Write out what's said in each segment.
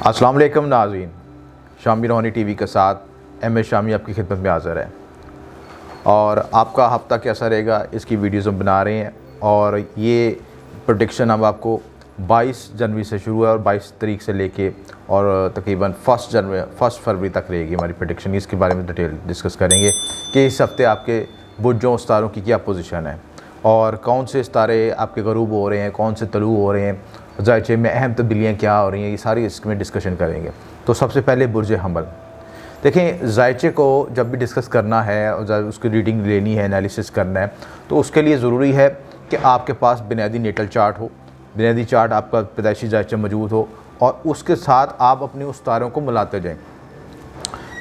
अस्सलाम वालेकुम नाज़रीन, शामी रोहानी टीवी के साथ एम ए शामी आपकी खिदमत में हाज़िर है। और आपका हफ़्ता कैसा रहेगा इसकी वीडियोज़ हम बना रहे हैं। और ये प्रेडिक्शन अब आपको 22 जनवरी से शुरू है और 22 तारीख से लेके और तकरीबन 1 फरवरी तक रहेगी हमारी प्रेडिक्शन। इसके बारे में डिटेल डिस्कस करेंगे कि इस हफ़्ते आपके बुर्जों सितारों की क्या पोजीशन है और कौन से सितारे आपके गरूब हो रहे हैं, कौन से तलू हो रहे हैं, ज़ायचे में अहम तब्दीलियाँ क्या हो रही हैं, ये सारी इसमें डिस्कशन करेंगे। तो सबसे पहले बुर्ज हमल देखें। ज़ायचे को जब भी डिस्कस करना है और उसकी रीडिंग लेनी है, एनालिसिस करना है, तो उसके लिए ज़रूरी है कि आपके पास बुनियादी नेटल चार्ट हो, बुनियादी चार्ट आपका पैदाइशी ज़ायचा मौजूद हो और उसके साथ आप अपने उस तारों को मिलाते जाएँ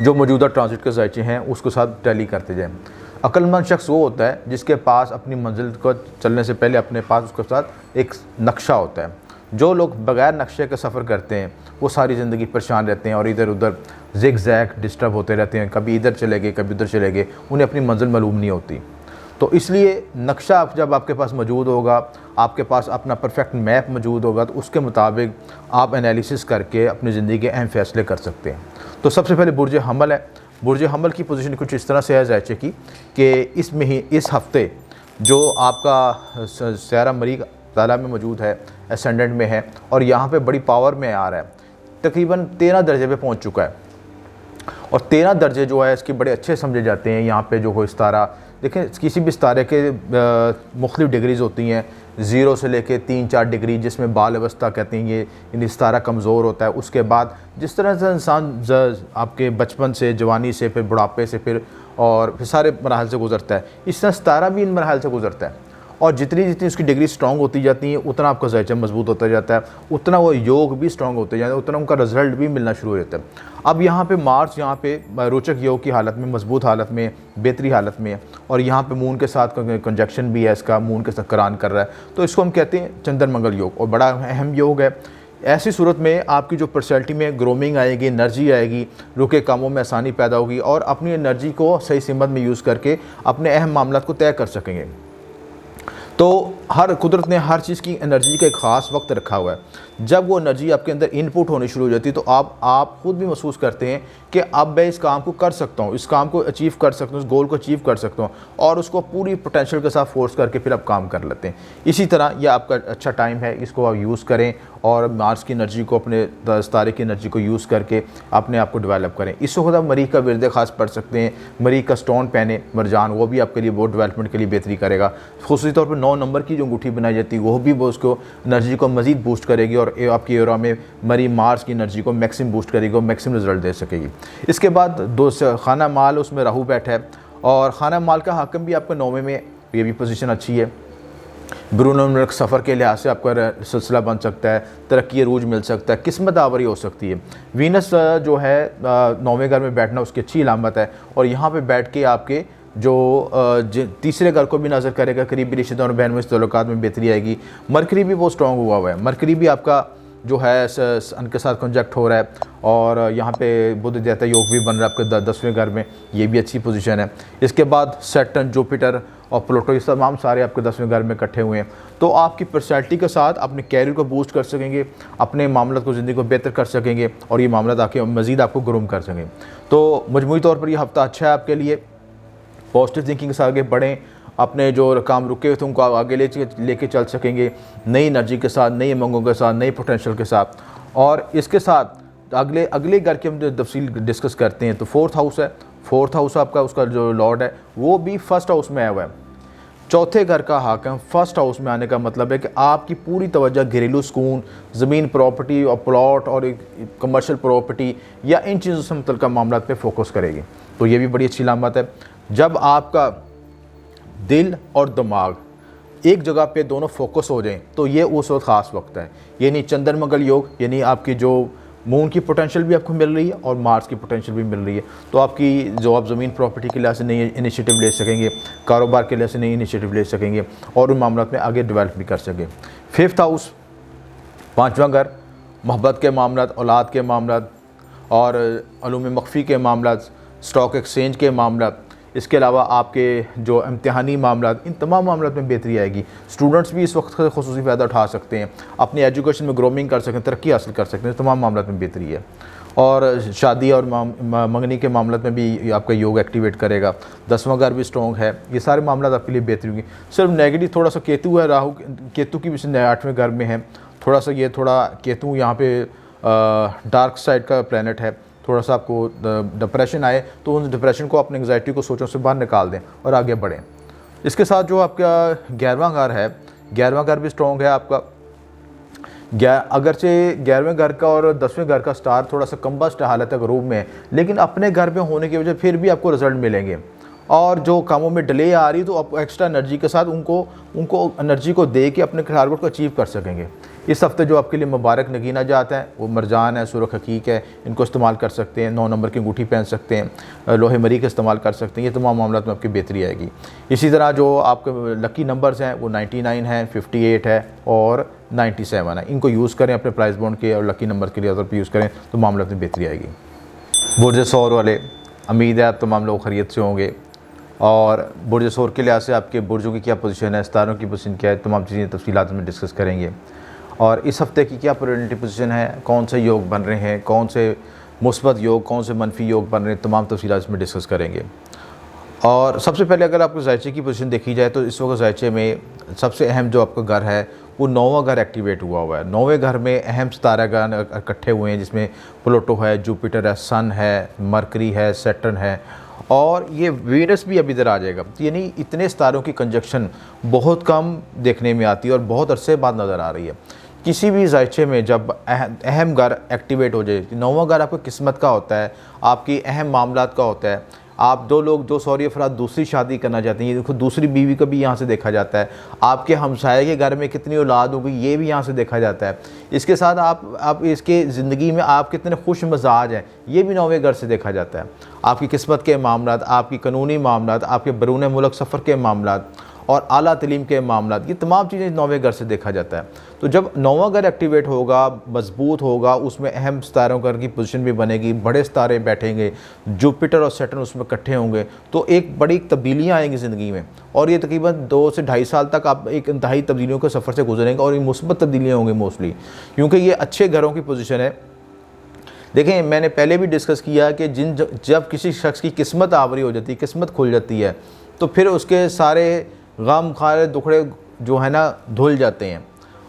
जो मौजूदा ट्रांजिट के ज़ायचे हैं, उसके साथ टैली करते जाएँ। अक्लमंद शख्स वो होता है जिसके पास अपनी मंजिल को चलने से पहले अपने पास उसके साथ एक नक्शा होता है। जो लोग बग़ैर नक्शे के सफ़र करते हैं वो सारी ज़िंदगी परेशान रहते हैं और इधर उधर ज़िग ज़ैग डिस्टर्ब होते रहते हैं, कभी इधर चले गए कभी उधर चले गए, उन्हें अपनी मंजिल मालूम नहीं होती। तो इसलिए नक्शा जब आपके पास मौजूद होगा, आपके पास अपना परफेक्ट मैप मौजूद होगा, तो उसके मुताबिक आप एनालिसिस करके अपनी ज़िंदगी के अहम फ़ैसले कर सकते हैं। तो सबसे पहले बुर्ज हमल है। बुर्ज हमल की पोजीशन कुछ इस तरह से है ज़ायचे की कि इस हफ़्ते जो आपका सयारा मरीख ताला में मौजूद है, एसेंडेंट में है और यहाँ पे बड़ी पावर में आ रहा है, तकरीबन 13 दर्जे पे पहुँच चुका है। और 13 दर्जे जो है इसके बड़े अच्छे समझे जाते हैं। यहाँ पे जो कोई सितारा देखें, किसी भी सितारे के मुख्तलिफ़ डिग्रीज़ होती हैं, 0 से लेके 3-4 डिग्री, जिसमें बाल अवस्था कहते हैं। ये यानी सितारा कमज़ोर होता है। उसके बाद जिस तरह से इंसान आपके बचपन से, जवानी से, फिर बुढ़ापे से, फिर सारे मराहल से गुज़रता है, इस तरह सितारा भी इन मराहल से गुज़रता है। और जितनी जितनी उसकी डिग्री स्ट्रॉन्ग होती जाती है, उतना आपका ज़ायचा मजबूत होता जाता है, उतना वो योग भी स्ट्रॉन्ग होते जाता है, उतना उनका रिजल्ट भी मिलना शुरू हो जाता है। अब यहाँ पे मार्स यहाँ पे रोचक योग की हालत में, मजबूत हालत में, बेहतरी हालत में है और यहाँ पे मून के साथ कंजक्शन भी है, इसका मून के साथ करान कर रहा है। तो इसको हम कहते हैं चंद्र मंगल योग और बड़ा अहम योग है। ऐसी सूरत में आपकी जो पर्सनैलिटी में ग्रोमिंग आएगी, एनर्जी आएगी, रुके कामों में आसानी पैदा होगी और अपनी एनर्जी को सही सीमत में यूज़ करके अपने अहम मामलों को तय कर सकेंगे। तो हर कुदरत ने हर चीज़ की एनर्जी का एक ख़ास वक्त रखा हुआ है। जब वो एनर्जी आपके अंदर इनपुट होनी शुरू हो जाती है तो आप खुद भी महसूस करते हैं कि अब मैं इस काम को कर सकता हूँ, इस काम को अचीव कर सकता हूँ, इस गोल को अचीव कर सकता हूँ और उसको पूरी पोटेंशियल के साथ फोर्स करके फिर आप काम कर लेते हैं। इसी तरह यह आपका अच्छा टाइम है, इसको आप यूज़ करें और मार्स की एनर्जी को, अपने सितारे की एनर्जी को यूज़ करके अपने आप को डेवलप करें। इस वक्त आप मरीख का विरद ख़ास पढ़ सकते हैं, मरीख का स्टोन पहने मरजान, वो भी आपके लिए बहुत डेवलपमेंट के लिए बेहतरी करेगा। खुसूसी तौर पर 9 नंबर की जो अंगूठी बनाई जाती है वो भी वो उसको एनर्जी को मज़ीद बूस्ट करेगी और आपकी एरा में मरी मार्स की एनर्जी को मैक्सिमम बूस्ट करेगी और मैक्सिमम रिजल्ट दे सकेगी। इसके बाद खाना माल, उसमें राहु बैठा है और खाना माल का हाकिम भी आपका 9वें में, ये भी पोजीशन अच्छी है। ब्रून सफ़र के लिहाज से आपका सिलसिला बन सकता है, तरक्की अरूज मिल सकता है, किस्मत आवरी हो सकती है। वीनस जो है 9वें घर में बैठना उसकी अच्छी इलामत है और यहाँ पे बैठ के आपके जो तीसरे घर को भी नज़र करेगा, करीबी रिश्तेदारों बहन में तल्लुकात में बेहतरी आएगी। मरकरी भी बहुत स्ट्रॉन्ग हुआ है, मरकरी भी आपका जो है सन के साथ कंजक्ट हो रहा है और यहाँ पे बुध देवता योग भी बन रहा है आपके 10वें घर में, ये भी अच्छी पोजीशन है। इसके बाद सैटर्न, जुपिटर और प्लूटो, ये तमाम सारे आपके 10वें घर में इकट्ठे हुए हैं। तो आपकी पर्सनैलिटी के साथ अपने कैरियर को बूस्ट कर सकेंगे, अपने मामलों को, ज़िंदगी को बेहतर कर सकेंगे और ये मामला आके मज़ीद आपको ग्रूम कर सकेंगे। तो मजमूई तौर पर यह हफ़्ता अच्छा है आपके लिए। पॉजिटिव थिंकिंग से आगे बढ़ें, अपने जो काम रुके हुए थे उनको आगे लेके चल सकेंगे, नई एनर्जी के साथ, नई उमंगों के साथ, नई पोटेंशियल के साथ। और इसके साथ अगले घर की हम जो तफसील डिस्कस करते हैं तो 4th हाउस है। 4th हाउस आपका, उसका जो लॉर्ड है वो भी 1st हाउस में आया हुआ है। चौथे घर का हाकिम 1st हाउस में आने का मतलब है कि आपकी पूरी तवज्जो घरेलू सुकून, ज़मीन, प्रॉपर्टी और प्लॉट और कमर्शियल प्रॉपर्टी या इन चीज़ों से मुतल्लिक़ मामलों पे फोकस करेगी। तो ये भी बड़ी अच्छी इलामत है। जब आपका दिल और दिमाग एक जगह पे दोनों फोकस हो जाएं तो ये उस वक्त ख़ास वक्त है। यानी चंद्र मंगल योग, यानी आपकी जो मून की पोटेंशियल भी आपको मिल रही है और मार्स की पोटेंशियल भी मिल रही है। तो आपकी जो आप ज़मीन प्रॉपर्टी के लिहाज से नई इनिशिएटिव ले सकेंगे, कारोबार के लिहाज से नई इनिशिएटिव ले सकेंगे और उन मामलों में आगे डेवलप भी कर सकें। 5th हाउस, 5वां घर, मोहब्बत के मामला, औलाद के मामला और अलूम मख्फी के मामला, स्टॉक एक्सचेंज के मामला, इसके अलावा आपके जो इम्तिहानी मामला, इन तमाम मामलों में बेहतरी आएगी। स्टूडेंट्स भी इस वक्त ख़ुसूसी फ़ायदा उठा सकते हैं, अपनी एजुकेशन में ग्रोमिंग कर सकते हैं, तरक्की हासिल कर सकते हैं, तमाम मामलों में बेहतरी है। और शादी और मंगनी के मामले में भी आपका योग एक्टिवेट करेगा। 10वां घर भी स्ट्रॉन्ग है, ये सारे मामला आपके लिए बेहतरी होंगे। सिर्फ नेगेटिव थोड़ा सा केतु है, राहु केतु की भी 8वें घर में है, थोड़ा सा ये थोड़ा केतु यहाँ पे डार्क साइड का प्लैनेट है, थोड़ा सा आपको डिप्रेशन आए तो उन डिप्रेशन को, अपने एंग्जाइटी को, सोचों से बाहर निकाल दें और आगे बढ़ें। इसके साथ जो आपका 11वां घर है, 11वां घर भी स्ट्रॉन्ग है आपका। अगरचे 11वें घर का और 10वें घर का स्टार थोड़ा सा कम्बस्ट हालत है, गरूब में है, लेकिन अपने घर में होने की वजह फिर भी आपको रिजल्ट मिलेंगे। और जो कामों में डिले आ रही तो आप एक्स्ट्रा एनर्जी के साथ उनको एनर्जी को दे के अपने टारगेट को अचीव कर सकेंगे। इस हफ्ते जो आपके लिए मुबारक नगीना जाता है वो मरजान है, सुरख हकीक है, इनको इस्तेमाल कर सकते हैं। 9 नंबर की अंगूठी पहन सकते हैं, लोहे मरी का इस्तेमाल कर सकते हैं। ये तमाम मामला में आपकी बेहतरी आएगी। इसी तरह जो आपके लकी नंबर्स हैं वो 99 है, 58 है और 97 है। इनको यूज़ करें अपने प्राइस बॉन्ड के और लकी नंबर के लिए अगर यूज़ करें तो मामला में बेहतरी आएगी। बुर्ज सौर वाले, उम्मीद है आप तमाम लोग खैरियत से होंगे। और बुर्ज सौर के लिहाज से आपके बुर्जों की क्या पोजीशन है, सितारों की पोजीशन क्या है, तमाम चीज़ें तफसीलात में डिस्कस करेंगे। और इस हफ्ते की क्या प्रोबेबिलिटी पोजीशन है, कौन से योग बन रहे हैं, कौन से मुस्बत योग, कौन से मनफी योग बन रहे हैं, तमाम तफसीलात इसमें डिस्कस करेंगे। और सबसे पहले अगर आपको जायचे की पोजीशन देखी जाए तो इस वक्त जायचे में सबसे अहम जो आपका घर है वो 9वां घर एक्टिवेट हुआ है। 9वें घर में अहम सितारागण इकट्ठे हुए हैं, जिसमें प्लूटो है, जुपिटर है, सन है, मरकरी है, सैटर्न है और ये वीनस भी अभी इधर आ जाएगा। तो यानी इतने सितारों की कंजक्शन बहुत कम देखने में आती है और बहुत अरसे बाद नज़र आ रही है। किसी भी जायचे में जब अहम घर एक्टिवेट हो जाए, 9वां घर आपकी किस्मत का होता है, आपकी अहम मामलात का होता है। आप दो सौरी अफराद दूसरी शादी करना चाहते हैं, ये देखो दूसरी बीवी का भी यहाँ से देखा जाता है। आपके हमसाये के घर में कितनी औलाद होगी ये भी यहाँ से देखा जाता है। इसके साथ आप इसके ज़िंदगी में आप कितने खुश मिजाज हैं ये भी 9वें घर से देखा जाता है। आपकी किस्मत के मामलात, आपकी कानूनी मामलात, आपके बैरून मुल्क सफ़र के मामलात और आला तलीम के मामलात, ये तमाम चीज़ें 9वें घर से देखा जाता है। तो जब 9वां घर एक्टिवेट होगा, मजबूत होगा, उसमें अहम सितारों घर की पोजीशन भी बनेगी, बड़े सितारे बैठेंगे, जुपिटर और सैटर्न उसमें इकट्ठे होंगे, तो एक बड़ी तब्दीलियाँ आएंगी ज़िंदगी में। और ये तकरीबन 2 से 2.5 साल तक आप एक इंतहाई तब्दीलियों के सफ़र से गुजरेंगे और ये मुस्बत तब्दीलियाँ होंगी मोस्टली, क्योंकि ये अच्छे घरों की पोजीशन है। देखें, मैंने पहले भी डिस्कस किया कि जब किसी शख्स की किस्मत आवरी हो जाती है, किस्मत खुल जाती है, तो फिर उसके सारे गम खारे दुखड़े जो है ना धुल जाते हैं।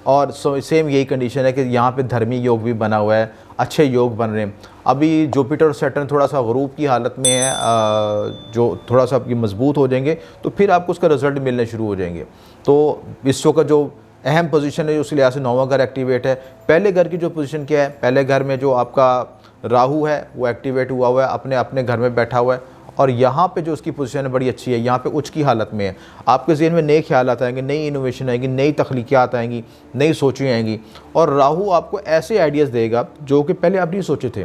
और सेम यही कंडीशन है कि यहाँ पे धर्मी योग भी बना हुआ है, अच्छे योग बन रहे हैं। अभी जुपिटर और सैटर्न थोड़ा सा गरूब की हालत में है, जो थोड़ा सा आपकी मजबूत हो जाएंगे तो फिर आपको उसका रिज़ल्ट मिलने शुरू हो जाएंगे। तो इस शो का जो अहम पोजीशन है उस लिहाज से 9वां घर एक्टिवेट है। पहले घर की जो पोजीशन क्या है, पहले घर में जो आपका राहु है वो एक्टिवेट हुआ है, अपने घर में बैठा हुआ है। और यहाँ पे जो उसकी पोजीशन है बड़ी अच्छी है, यहाँ पे उच्च की हालत में है। आपके ज़हन में नए ख्यालात आएंगे, नई इनोवेशन आएंगी, नई तख्लीकियात आएंगी, नई सोचें आएंगी। और राहु आपको ऐसे आइडियाज़ देगा जो कि पहले आप नहीं सोचे थे।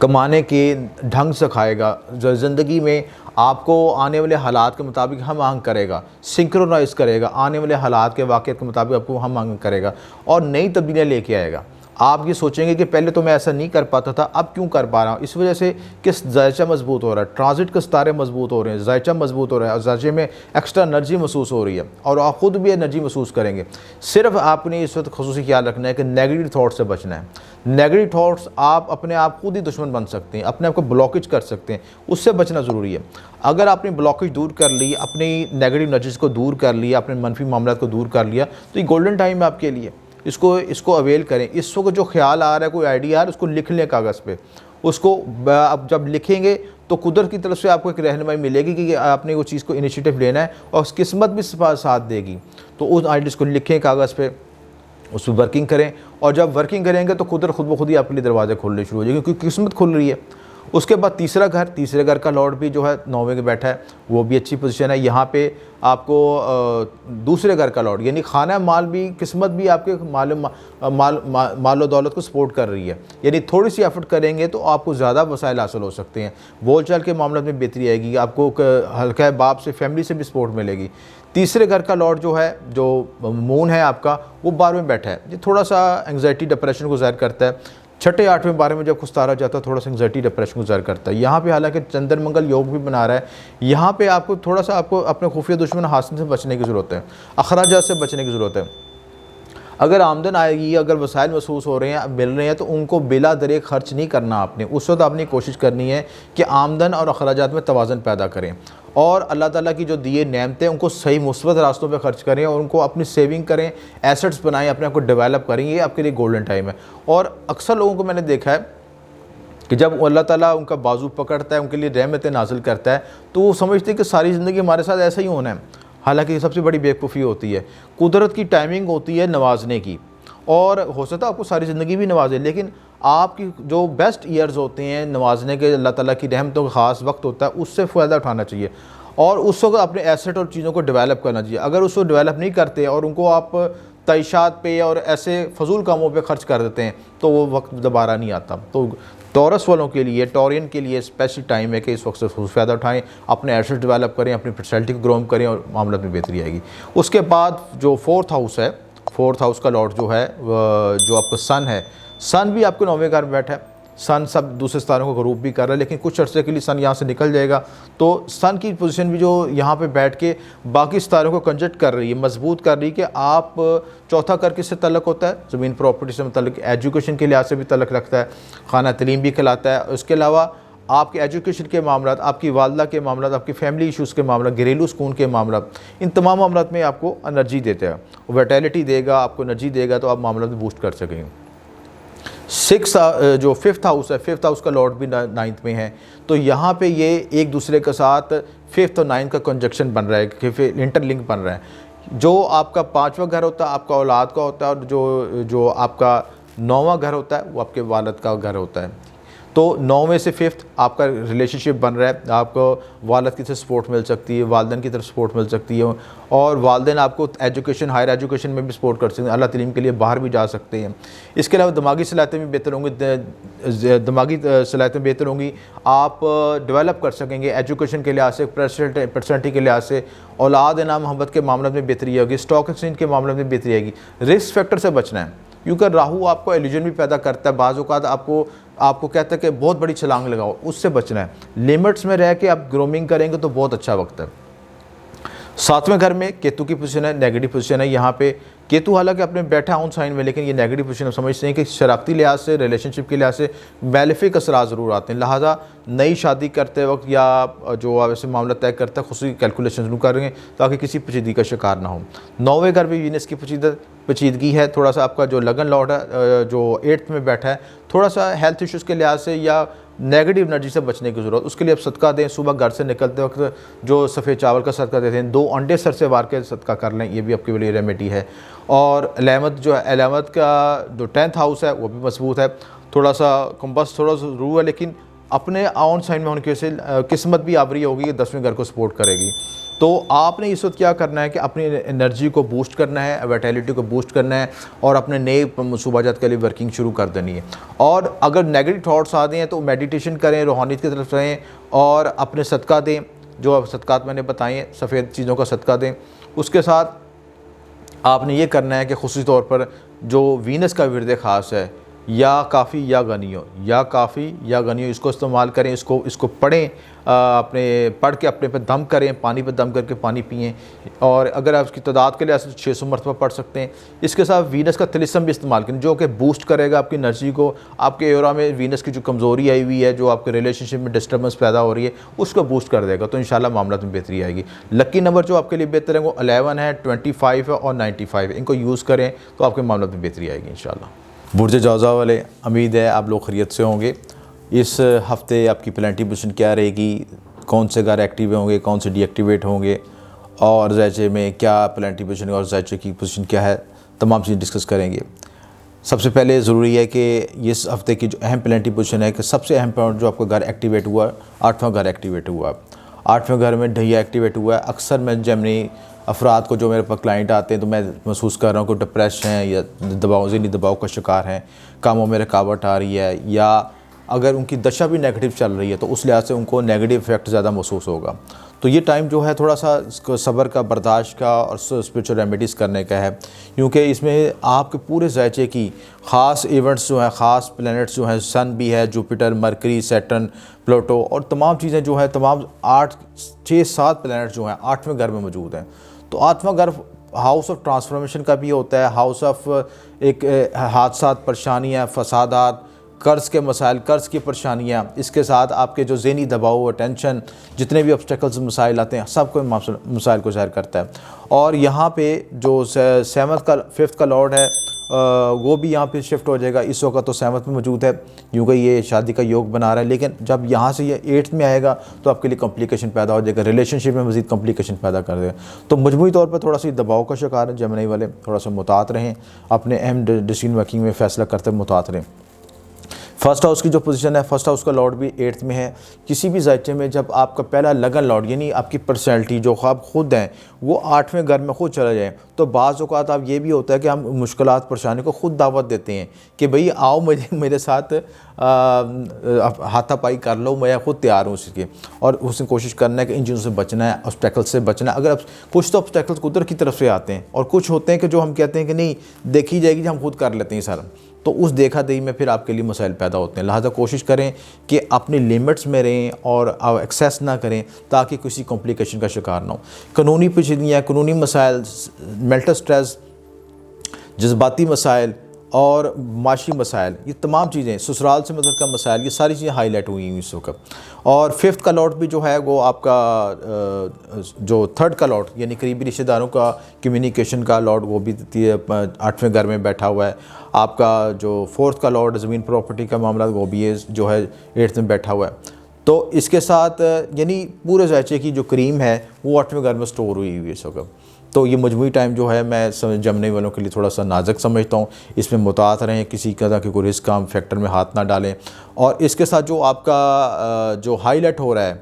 कमाने के ढंग सिखाएगा, जो ज़िंदगी में आपको आने वाले हालात के मुताबिक हम आंग करेगा, सिंक्रोनाइज़ करेगा, आने वाले हालात के वाक़यात के मुताबिक आपको हम आंग करेगा और नई तब्दीलियाँ लेके आएगा। आप ये सोचेंगे कि पहले तो मैं ऐसा नहीं कर पाता था, अब क्यों कर पा रहा हूँ। इस वजह से कि जायचा मजबूत हो रहा है, ट्रांजिट के सितारे मजबूत हो रहे हैं, जायचा मजबूत हो रहा है और जायचे में एक्स्ट्रा एनर्जी महसूस हो रही है और आप ख़ुद भी एनर्जी महसूस करेंगे। सिर्फ आपने इस वक्त ख़ुसूसी ख्याल रखना है कि नेगेटिव थाट्स से बचना है। नेगेटिव थाट्स आप अपने आप खुद ही दुश्मन बन सकते हैं, अपने आप को ब्लॉकेज कर सकते हैं, उससे बचना ज़रूरी है। अगर आपने ब्लॉकेज दूर कर ली, अपनी नेगेटिव एनर्जीज को दूर कर लिया, अपने मनफी मामला को दूर कर लिया, तो ये गोल्डन टाइम है आपके लिए। इसको अवेल करें। इस वक्त जो ख्याल आ रहा है, कोई आइडिया आ रहा है, उसको लिख लें कागज़ पे। उसको अब जब लिखेंगे तो कुदरत की तरफ से आपको एक रहनुमाई मिलेगी कि आपने वो चीज़ को इनिशिएटिव लेना है और किस्मत भी साथ देगी। तो उस आइडियाज़ को लिखें कागज़ पे, उस पर वर्किंग करें और जब वर्किंग करेंगे तो कुदरत खुद ब खुद ही आपके लिए दरवाजे खोलने शुरू हो जाएंगे, क्योंकि किस्मत खुल रही है। उसके बाद तीसरे घर का लॉर्ड भी जो है 9वें के बैठा है, वो भी अच्छी पोजीशन है। यहाँ पे आपको दूसरे घर का लॉर्ड यानी खाना माल भी, किस्मत भी आपके माल दौलत को सपोर्ट कर रही है। यानी थोड़ी सी एफर्ट करेंगे तो आपको ज़्यादा वसाइल हासिल हो सकते हैं। बोल चाल के मामले में बेहतरी आएगी, आपको हल्का बाप से, फैमिली से भी सपोर्ट मिलेगी। तीसरे घर का लॉर्ड जो है, जो मून है आपका, वो 12वें बैठा है। ये थोड़ा सा एंग्जाइटी डिप्रेशन को ज़ाहिर करता है। छठे 8वें 12 में जब कुछ तारा जाता है थोड़ा सा एंग्जाइटी डिप्रेशन गुजार करता है। यहाँ पे हालांकि चंद्र मंगल योग भी बना रहा है, यहाँ पे आपको थोड़ा सा आपको अपने खुफिया दुश्मन हासिल से बचने की ज़रूरत है, अखराजात से बचने की ज़रूरत है। अगर आमदन आएगी, अगर वसाइल महसूस हो रहे हैं, मिल रहे हैं, तो उनको बिला दरे खर्च नहीं करना आपने। उस वक्त आपने कोशिश करनी है कि आमदन और अखराजात में तवाज़न पैदा करें और अल्लाह ताला की जो दिए नेमतें उनको सही मुस्बत रास्तों पे खर्च करें और उनको अपनी सेविंग करें, एसेट्स बनाएं, अपने आप को डेवलप करें। ये आपके लिए गोल्डन टाइम है। और अक्सर लोगों को मैंने देखा है कि जब अल्लाह ताला उनका बाजू पकड़ता है, उनके लिए रहमतें नाजिल करता है, तो वो समझते हैं कि सारी ज़िंदगी हमारे साथ ऐसा ही होना है। हालांकि ये सबसे बड़ी बेवकूफ़ी होती है। कुदरत की टाइमिंग होती है नवाजने की, और हो सकता है आपको सारी ज़िंदगी भी नवाजे, लेकिन आपकी जो बेस्ट ईयर्स होते हैं नवाजने के, अल्लाह ताला की रहमतों का ख़ास वक्त होता है, उससे फ़ायदा उठाना चाहिए और उस वक्त अपने एसेट और चीज़ों को डेवलप करना चाहिए। अगर उसको डेवलप नहीं करते और उनको आप तयशात पे और ऐसे फजूल कामों पे खर्च कर देते हैं तो वो वक्त दोबारा नहीं आता। तो टॉरस वालों के लिए, टॉरियन के लिए स्पेशल टाइम है कि इस वक्त से फ़ायदा उठाएं, अपने एसेट डेवलप करें, अपनी पर्सनैलिटी को ग्रो करें और मामला में बेहतरी आएगी। उसके बाद जो 4th हाउस है, 4th हाउस का लॉर्ड जो है जो आपका सन है, सन भी आपके 9वें घर में बैठा है। सन सब दूसरे सितारों को गरूब भी कर रहा है, लेकिन कुछ अर्से के लिए सन यहाँ से निकल जाएगा, तो सन की पोजीशन भी जो यहाँ पे बैठ के बाकी सितारों को कंजक्ट कर रही है, मजबूत कर रही है कि आप चौथा कर किससे तल्लक होता है, ज़मीन प्रॉपर्टी से तल्लक, एजुकेशन के लिहाज से भी तल्लक रखता है, खाना तलीम भी खिलाता है। उसके अलावा आपके एजुकेशन के मामला, आपकी वालदा के मामला, आपकी फैमिली इशूज़ के मामला, घरेलू सुकून के मामला, इन तमाम मामलों में आपको एनर्जी देता है, वाइटैलिटी देगा, आपको एनर्जी देगा, तो आप मामला में बूस्ट कर सकेंगे। 5th हाउस है, 5th हाउस का लॉर्ड भी 9th में है, तो यहाँ पे ये एक दूसरे के साथ 5th और 9th का कंजक्शन बन रहा है, कि इंटरलिंक बन रहा है। जो आपका 5वां घर होता है आपका औलाद का होता है, और जो आपका 9वां घर होता है वो आपके वालिद का घर होता है। तो 9 में से 5th आपका रिलेशनशिप बन रहा है, आपको वालिद की तरफ सपोर्ट मिल सकती है, वालदैन की तरफ सपोर्ट मिल सकती है, और वालदैन आपको एजुकेशन, हायर एजुकेशन में भी सपोर्ट कर सकते हैं, अल्लाह तलीम के लिए बाहर भी जा सकते हैं। इसके अलावा दिमागी सलाहियतें भी बेहतर होंगी, दिमागी सलाहियतें बेहतर होंगी, आप डेवलप कर सकेंगे एजुकेशन के लिहाज से, पर्सनैलिटी के लिहाज से, औलाद इनाम मोहब्बत के मामले में बेहतरी होगी, स्टॉक एक्सचेंज के मामले में बेहतरी आएगी। रिस्क फैक्टर से बचना है, क्योंकि राहु आपको इल्यूजन भी पैदा करता है, बाज़ औक़ात आपको कहता है कि बहुत बड़ी छलांग लगाओ, उससे बचना है। लिमिट्स में रह के आप ग्रूमिंग करेंगे तो बहुत अच्छा वक्त है। 7वें घर में केतु की पोजीशन है, नेगेटिव पोजीशन है। यहाँ पे केतु हालांकि अपने बैठा ऑन साइन में, लेकिन ये नेगेटिव पोजीशन समझते हैं कि शरारती लिहाज से, रिलेशनशिप के लिहाज से मैलिफिक असरार ज़रूर आते हैं। लिहाजा नई शादी करते वक्त या जो आप ऐसे मामला तय करता है, खुशी कैलकुलेशन जरूर करेंगे ताकि किसी पेचीदगी का शिकार ना हो। 9वें घर में वीनस की पेचीदगी है, थोड़ा सा आपका जो लगन लॉर्ड है जो 8th में बैठा है, थोड़ा सा हेल्थ इश्यूज़ के लिहाज से या नेगेटिव एनर्जी से बचने की ज़रूरत, उसके लिए आप सदका दें। सुबह घर से निकलते वक्त जो सफ़ेद चावल का सदका देते हैं, 2 अंडे सर से वार के सदका कर लें, ये भी आपके लिए रेमेडी है। और 11th का जो 10th हाउस है वो भी मजबूत है, थोड़ा सा कंपास थोड़ा सा रू है, लेकिन अपने ऑन साइन में होने की वजह से किस्मत भी आवरी होगी, 10वें घर को सपोर्ट करेगी। तो आपने इस वक्त क्या करना है कि अपनी एनर्जी को बूस्ट करना है, वाइटैलिटी को बूस्ट करना है और अपने नए मनसूबाजात के लिए वर्किंग शुरू कर देनी है। और अगर नेगेटिव थॉट्स आते हैं तो मेडिटेशन करें, रूहानियत की तरफ रहें और अपने सदका दें, जो सदकात मैंने बताए हैं, सफ़ेद चीज़ों का सदका दें। उसके साथ आपने ये करना है कि खुसूसी तौर पर जो वीनस का विरद ख़ास है, या काफ़ी या गनियो, या काफ़ी या गनियो, इसको इस्तेमाल करें, इसको पढ़ें, अपने पढ़ के अपने पे दम करें, पानी पे दम करके पानी पिएं। और अगर आप उसकी तादाद के लिए 600 मरतबा पढ़ सकते हैं। इसके साथ वीनस का तिलिस्म भी इस्तेमाल करें, जो कि बूस्ट करेगा आपकी एनर्जी को, आपके एरा में वीनस की जो कमज़ोरी आई हुई है, जो आपके रिलेशनशिप में डिस्टर्बेंस पैदा हो रही है, उसको बूस्ट कर देगा। तो इंशाल्लाह मामला में बेहतरी आएगी। लकी नंबर जो आपके लिए बेहतर है वो 11 है, 25 है और 95 है। इनको यूज़ करें तो आपके मामला में बेहतरी आएगी इंशाल्लाह। बुर्ज जौज़ा वाले, उम्मीद है आप लोग खैरियत से होंगे। इस हफ़्ते आपकी प्लानिटरी पोजीशन क्या रहेगी, कौन से घर एक्टिव होंगे, कौन से डीएक्टिवेट होंगे, और ज़ैचे में क्या प्लानिटरी पोजीशन और ज़ैचे की पोजीशन क्या है, तमाम चीज़ें डिस्कस करेंगे। सबसे पहले ज़रूरी है कि इस हफ़्ते की जो अहम प्लानिटरी पोजीशन है कि सबसे अहम पॉइंट जो आपका घर एक्टिवेट हुआ, 8वां घर एक्टिवेट हुआ। 8वें घर में ढैया एक्टिवेट हुआ है। अक्सर मैं जमनी अफराद को जो मेरे पास क्लाइंट आते हैं तो मैं महसूस कर रहा हूँ कि डिप्रेस हैं या ज़हनी दबाव का शिकार हैं, कामों में रुकावट आ रही है, या अगर उनकी दशा भी नेगेटिव चल रही है तो उस लिहाज से उनको नेगेटिव इफेक्ट ज़्यादा महसूस होगा। तो ये टाइम जो है थोड़ा सा सब्र का, बर्दाश्त का और स्पिरिचुअल रेमेडीज़ करने का है, क्योंकि इसमें आपके पूरे ज़ायचे की ख़ास इवेंट्स जो हैं, ख़ास प्लैनेट्स जो हैं, सन भी है, जुपिटर, मरकरी, सैटर्न, प्लूटो और तमाम चीज़ें जो है, तमाम 6-7 प्लैनेट्स जो हैं 8वें घर में मौजूद हैं। तो 8वां घर हाउस ऑफ ट्रांसफॉर्मेशन का भी होता है, हाउस ऑफ एक हादसा, परेशानियाँ, फसादात, कर्ज़ के मसाइल, कर्ज़ की परेशानियाँ, इसके साथ आपके जो ज़हनी दबाव, टेंशन, जितने भी ऑब्स्टेकल्स मसाइल आते हैं, सब को मसाइल को ज़ाहिर करता है। और यहाँ पे जो 5th का लॉर्ड है वो भी यहाँ पे शिफ्ट हो जाएगा। इस वक्त तो 7th में मौजूद है, क्योंकि ये शादी का योग बना रहा है, लेकिन जब यहाँ से ये 8th में आएगा तो आपके लिए कॉम्प्लिकेशन पैदा हो जाएगा, रिलेशनशिप में मज़ीद कॉम्प्लिकेशन पैदा कर देगा। तो मजमूई तौर पर थोड़ा सा दबाव का शिकार है जेमिनी वाले, थोड़ा सा मुतात रहें, अपने अहम डिसीजन मेकिंग में फ़ैसला करते मुतात रहें। फर्स्ट हाउस की जो पोजीशन है, फर्स्ट हाउस का लॉर्ड भी 8th में है। किसी भी ज़ायचे में जब आपका पहला लगन लॉर्ड यानी आपकी पर्सनैलिटी जो आप खुद हैं वो 8वें घर में खुद चला जाए, तो बाज़ औक़ात आप ये भी होता है कि हम मुश्किलात, परेशानी को खुद दावत देते हैं कि भाई आओ मेरे साथ हाथापाई कर लो, मैं खुद तैयार हूँ उसके, और उसने कोशिश करना है कि इन चीज़ों से बचना है, ऑब्स्टेकल से बचना है। अगर कुछ तो ऑब्स्टेकल्स कुदरत की तरफ से आते हैं और कुछ होते हैं कि जो हम कहते हैं कि नहीं देखी जाएगी, हम खुद कर लेते हैं सारा, तो उस देखा देखी में फिर आपके लिए मसाइल पैदा होते हैं। लिहाजा कोशिश करें कि अपनी लिमिट्स में रहें और एक्सेस ना करें ताकि किसी कॉम्प्लिकेशन का शिकार ना हो। कानूनी पेचीदगियाँ, कानूनी मसाइल, मेंटल स्ट्रेस, जज्बाती मसाइल और माशी मसाइल, ये तमाम चीज़ें, ससुराल से मतलब का मसाइल, ये सारी चीज़ें हाईलाइट हुई हुई इस वक्त। और 5th का लॉर्ड भी जो है वो आपका जो 3rd का लॉर्ड यानी करीबी रिश्तेदारों का, कम्युनिकेशन का लॉर्ड, वो भी 8वें घर में बैठा हुआ है। आपका जो 4th का लॉर्ड ज़मीन प्रॉपर्टी का मामला, वो भी जो है 8th में बैठा हुआ है। तो इसके साथ यानी पूरे ज़ायचे की जो क्रीम है वो 8वें घर में स्टोर हुई हुई है इस वक्त। तो ये मजमूई टाइम जो है मैं जमने वालों के लिए थोड़ा सा नाजुक समझता हूँ। इसमें मुतात रहें, किसी तरह के कोई रिस्क काम फैक्टर में हाथ ना डालें। और इसके साथ जो आपका जो हाईलाइट हो रहा है,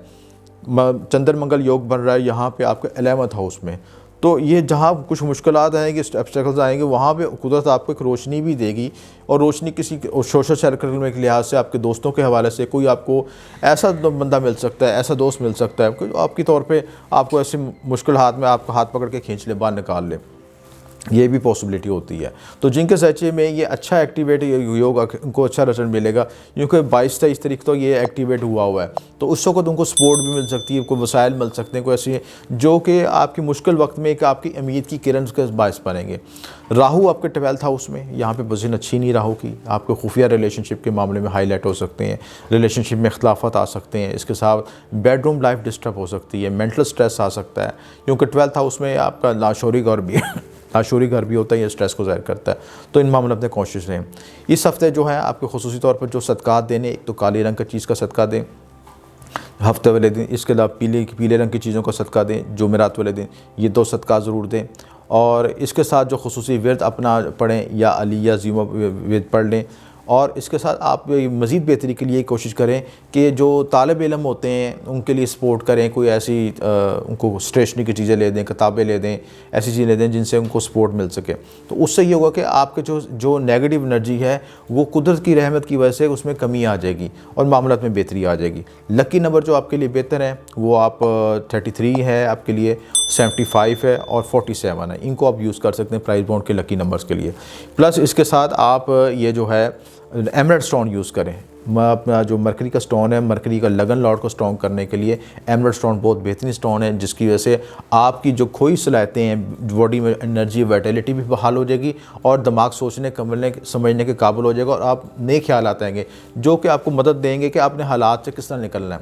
चंद्र मंगल योग बन रहा है यहाँ पे आपके 11th हाउस में, तो ये जहाँ कुछ मुश्किलात आएंगे, ऑब्स्टेकल्स आएंगे, वहाँ पे कुदरत आपको एक रोशनी भी देगी। और रोशनी किसी सोशल सर्कल में के लिहाज से, आपके दोस्तों के हवाले से कोई आपको ऐसा बंदा मिल सकता है, ऐसा दोस्त मिल सकता है कि आपकी तौर पे आपको ऐसे मुश्किल हाथ में आपका हाथ पकड़ के खींच ले, बाहर निकाल ले, ये भी पॉसिबिलिटी होती है। तो जिनके ज़ायचे में ये अच्छा एक्टिवेट योग उनको अच्छा रिजल्ट मिलेगा, क्योंकि 22-23 तारीख तो ये एक्टिवेट हुआ है, तो उस वक्त उनको सपोर्ट भी मिल सकती है, कोई वसाइल मिल सकते हैं, कोई ऐसी जो कि आपकी मुश्किल वक्त में एक आपकी उम्मीद की किरण के बायस बनेंगे। राहु आपके 12th हाउस में, यहाँ पे पोजीशन अच्छी नहीं राहु की, आपके खुफिया रिलेशनशिप के मामले में हाईलाइट हो सकते हैं, रिलेशनशिप में इख्तलाफात आ सकते हैं, इसके साथ बेडरूम लाइफ डिस्टर्ब हो सकती है, मेंटल स्ट्रेस आ सकता है, क्योंकि 12th हाउस में आपका लाशोरी घर भी लाशोरी घर भी होता है, ये स्ट्रेस को ज़ाहिर करता है। तो इन मामलों में कोशिश रहें। इस हफ्ते जो है आपके खुसूसी तौर पर जो सदक़ात देने, एक तो काले रंग का चीज़ का सदका दें हफ्ते वाले दिन, इसके अलावा पीले रंग की चीज़ों का सदका दें जुमेरात वाले दिन, ये 2 सदका ज़रूर दें। और इसके साथ जो खुसूसी विर्द अपना पढ़ें, या अली या ज़ीमा विर्द पढ़ लें। और इसके साथ आप मज़ीद बेहतरी के लिए कोशिश करें कि जो तालिब इल्म होते हैं उनके लिए सपोर्ट करें, कोई ऐसी उनको स्टेशनरी की चीज़ें ले दें, किताबें ले दें, ऐसी चीज़ें ले दें जिनसे उनको सपोर्ट मिल सके। तो उससे ये होगा कि आपके जो नेगेटिव एनर्जी है वो कुदरत की रहमत की वजह से उसमें कमी आ जाएगी और मामलात में बेहतरी आ जाएगी। लकी नंबर जो आपके लिए बेहतर है वो आप 33 है, आपके लिए 75 है और 47 है, इनको आप यूज़ कर सकते हैं प्राइस बॉन्ड के लकी नंबर्स के लिए। प्लस इसके साथ आप ये जो है एमराल्ड स्टोन यूज़ करें। अपना जो मरकरी का स्टोन है, मरकरी का लगन लॉर्ड को स्ट्रॉन्ग करने के लिए एमराल्ड स्टोन बहुत बेहतरीन स्टोन है, जिसकी वजह से आपकी जो खोई सलाहियतें हैं, बॉडी में एनर्जी, वाइटलिटी भी बहाल हो जाएगी और दिमाग सोचने समझने के काबिल हो जाएगा और आप नए ख्याल आएंगे जो कि आपको मदद देंगे कि आपने हालात से किस तरह निकलना है।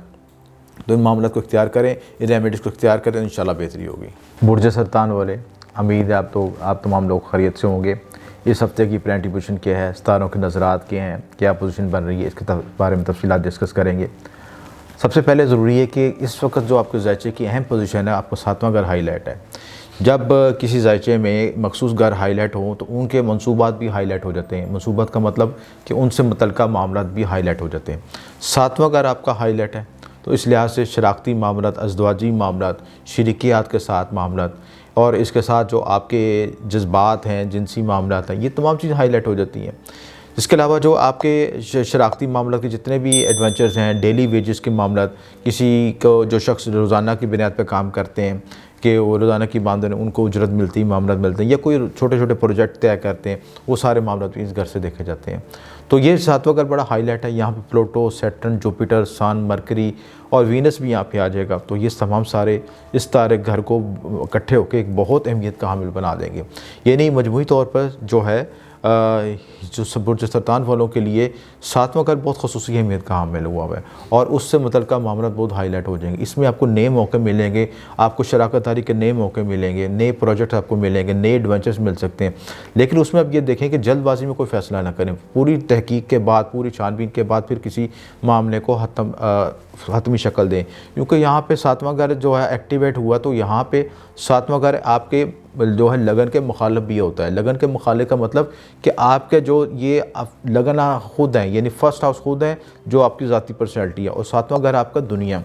तो इन मामलों को इख्तियार करें, इन रेमेडीज़ को इख्तियार करें, इंशाल्लाह बेहतरी होगी। बुर्ज सरतान वाले, उम्मीद है आप तमाम लोग खैरियत से होंगे। इस हफ्ते की प्लानिटरी पोजीशन क्या है, सितारों के नज़रात क्या हैं, क्या पोजीशन बन रही है, इसके बारे में तफसीलात डिस्कस करेंगे। सबसे पहले ज़रूरी है कि इस वक्त जो आपके ज़ायचे की अहम पोजीशन है, आपको 7वां घर हाईलाइट है। जब किसी ज़ायचे में मखसूस घर हाईलाइट हो तो उनके मनसूबात भी हाईलाइट हो जाते हैं। मनसूबात का मतलब कि उनसे मुतल्लिका मामलात भी हाईलाइट हो जाते हैं। 7वां घर आपका हाईलाइट है, तो इस लिहाज से शराकती मामलात, अज़दवाजी मामलात, शरीकियात के साथ मामलात और इसके साथ जो आपके जज्बात हैं, जिनसी मामलात हैं, ये तमाम चीज़ें हाईलाइट हो जाती हैं। इसके अलावा जो आपके शराकती मामला के जितने भी एडवेंचर्स हैं, डेली वेजेस के मामला, किसी को जो शख्स रोज़ाना की बुनियाद पर काम करते हैं कि वो रोज़ाना की आमदनी उनको उजरत मिलती है, मामला मिलते हैं, या कोई छोटे छोटे प्रोजेक्ट तय करते हैं, वो सारे मामला भी इस घर से देखे जाते हैं। तो ये 7वां घर बड़ा हाईलाइट है। यहाँ पे प्लूटो, सैटर्न, जुपिटर, सन, मरकरी और वीनस भी यहाँ पे आ जाएगा। तो ये तमाम सारे इस तारे घर को इकट्ठे होकर एक बहुत अहमियत का हामिल बना देंगे। ये नहीं, मजमूई तौर पर जो है जो बुर्ज सरतान वालों के लिए 7वां घर बहुत ख़ुसूसी अहमियत का हामिल हुआ है और उससे मुतल्लिक़ मामला बहुत हाईलाइट हो जाएंगे। इसमें आपको नए मौके मिलेंगे, आपको शराकत दारी के नए मौके मिलेंगे, नए प्रोजेक्ट आपको मिलेंगे, नए एडवेंचर्स मिल सकते हैं। लेकिन उसमें अब ये देखें कि जल्दबाजी में कोई फ़ैसला ना करें। पूरी तहकीक के बाद, पूरी छानबीन के बाद फिर किसी मामले को हतमी शक्ल दें, क्योंकि यहाँ पे 7वां घर जो है एक्टिवेट हुआ तो यहाँ पे 7वां घर आपके जो है लगन के मुखालिफ भी होता है। लगन के मुखालिफ का मतलब कि आपके जो ये लगन खुद हैं, यानी फर्स्ट हाउस खुद है जो आपकी ज़ाती पर्सनैलिटी है, और 7वां घर आपका दुनिया।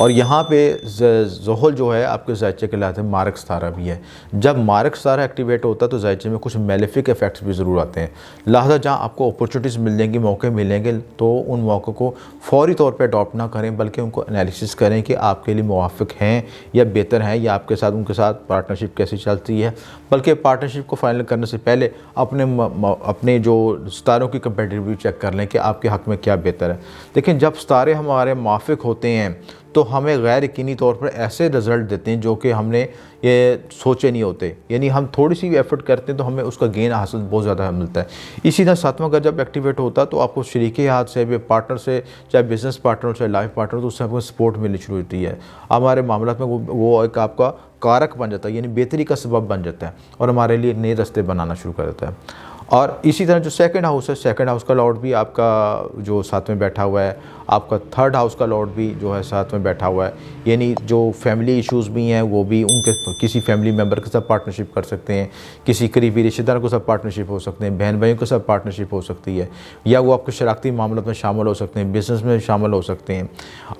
और यहाँ पे ज़ोहल जो है आपके ज़ायचे के लाते हैं, मारक सितारा भी है। जब मारक सितारा एक्टिवेट होता है तो ज़ायचे में कुछ मेलेफिक इफ़ेक्ट्स भी ज़रूर आते हैं। लिहाजा जहाँ आपको अपॉर्चुनिटीज़ मिलेंगी, मौके मिलेंगे, तो उन मौक़ों को फ़ौरी तौर पे अडॉप्ट ना करें, बल्कि उनको एनालिसिस करें कि आपके लिए मुवाफ़िक हैं या बेहतर हैं, या आपके साथ उनके साथ पार्टनरशिप कैसी चलती है। बल्कि पार्टनरशिप को फाइनल करने से पहले अपने जो सितारों की कंपेटिटिविटी चेक कर लें कि आपके हक़ में क्या बेहतर है। लेकिन जब सितारे हमारे मुवाफ़िक होते हैं तो हमें गैर यकीनी तौर पर ऐसे रिज़ल्ट देते हैं जो कि हमने ये सोचे नहीं होते। यानी हम थोड़ी सी भी एफर्ट करते हैं तो हमें उसका गेन हासिल बहुत ज़्यादा मिलता है। इसी तरह 7वां घर जब एक्टिवेट होता है तो आपको शरीके हाथ से भी, पार्टनर से, चाहे बिज़नेस पार्टनर, चाहे लाइफ पार्टनर, तो उससे आपको सपोर्ट मिलनी शुरू होती है। हमारे मामला में वो एक आपका कारक बन जाता है, यानी बेहतरी का सबब बन जाता है और हमारे लिए नए रास्ते बनाना शुरू कर देता है। और इसी तरह जो सेकंड हाउस है, सेकंड हाउस का लॉर्ड भी आपका जो साथ में बैठा हुआ है, आपका थर्ड हाउस का लॉर्ड भी जो है साथ में बैठा हुआ है। यानी जो फैमिली इश्यूज़ भी हैं वो भी उनके किसी फैमिली मेम्बर के साथ पार्टनरशिप कर सकते हैं, किसी करीबी रिश्तेदार के साथ पार्टनरशिप हो सकते हैं, बहन भाइयों के साथ पार्टनरशिप हो सकती है, या वो आपके शराकती मामलों में शामिल हो सकते हैं, बिज़नेस में शामिल हो सकते हैं।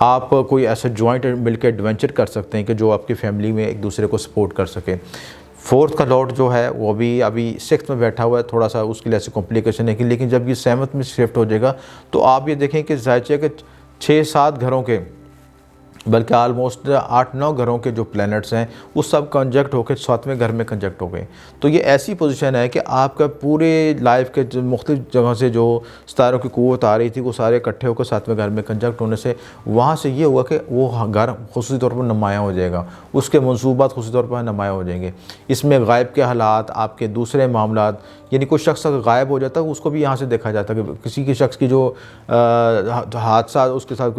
आप कोई ऐसा जॉइंट मिलकर एडवेंचर कर सकते हैं कि जो आपकी फैमिली में एक दूसरे को सपोर्ट कर सके। फोर्थ का लॉर्ड जो है वो भी अभी 6th में बैठा हुआ है, थोड़ा सा उसके लिए ऐसी कॉम्प्लिकेशन है कि, लेकिन जब ये 7th में शिफ्ट हो जाएगा तो आप ये देखें कि ज़ायचे के 6-7 घरों के, बल्कि आलमोस्ट 8-9 घरों के जो प्लैनेट्स हैं वो सब कंजक्ट होकर 7वें घर में कंजक्ट हो गए। तो ये ऐसी पोजीशन है कि आपका पूरे लाइफ के जो मुख्तलिफ जगह से जो सितारों की क़ुव्वत आ रही थी वो सारे इकट्ठे होकर 7वें घर में कंजक्ट होने से वहाँ से ये हुआ कि वो घर ख़ुसूसी तौर पर नुमायाँ हो जाएगा, उसके मनसूबात ख़ुसूसी तौर पर नुमायाँ हो जाएंगे। इसमें गायब के हालात, आपके दूसरे मामलात, यानी कुछ शख्स अगर गायब हो जाता है उसको भी यहाँ से देखा जाता है कि किसी के शख्स की जो हादसा, उसके साथ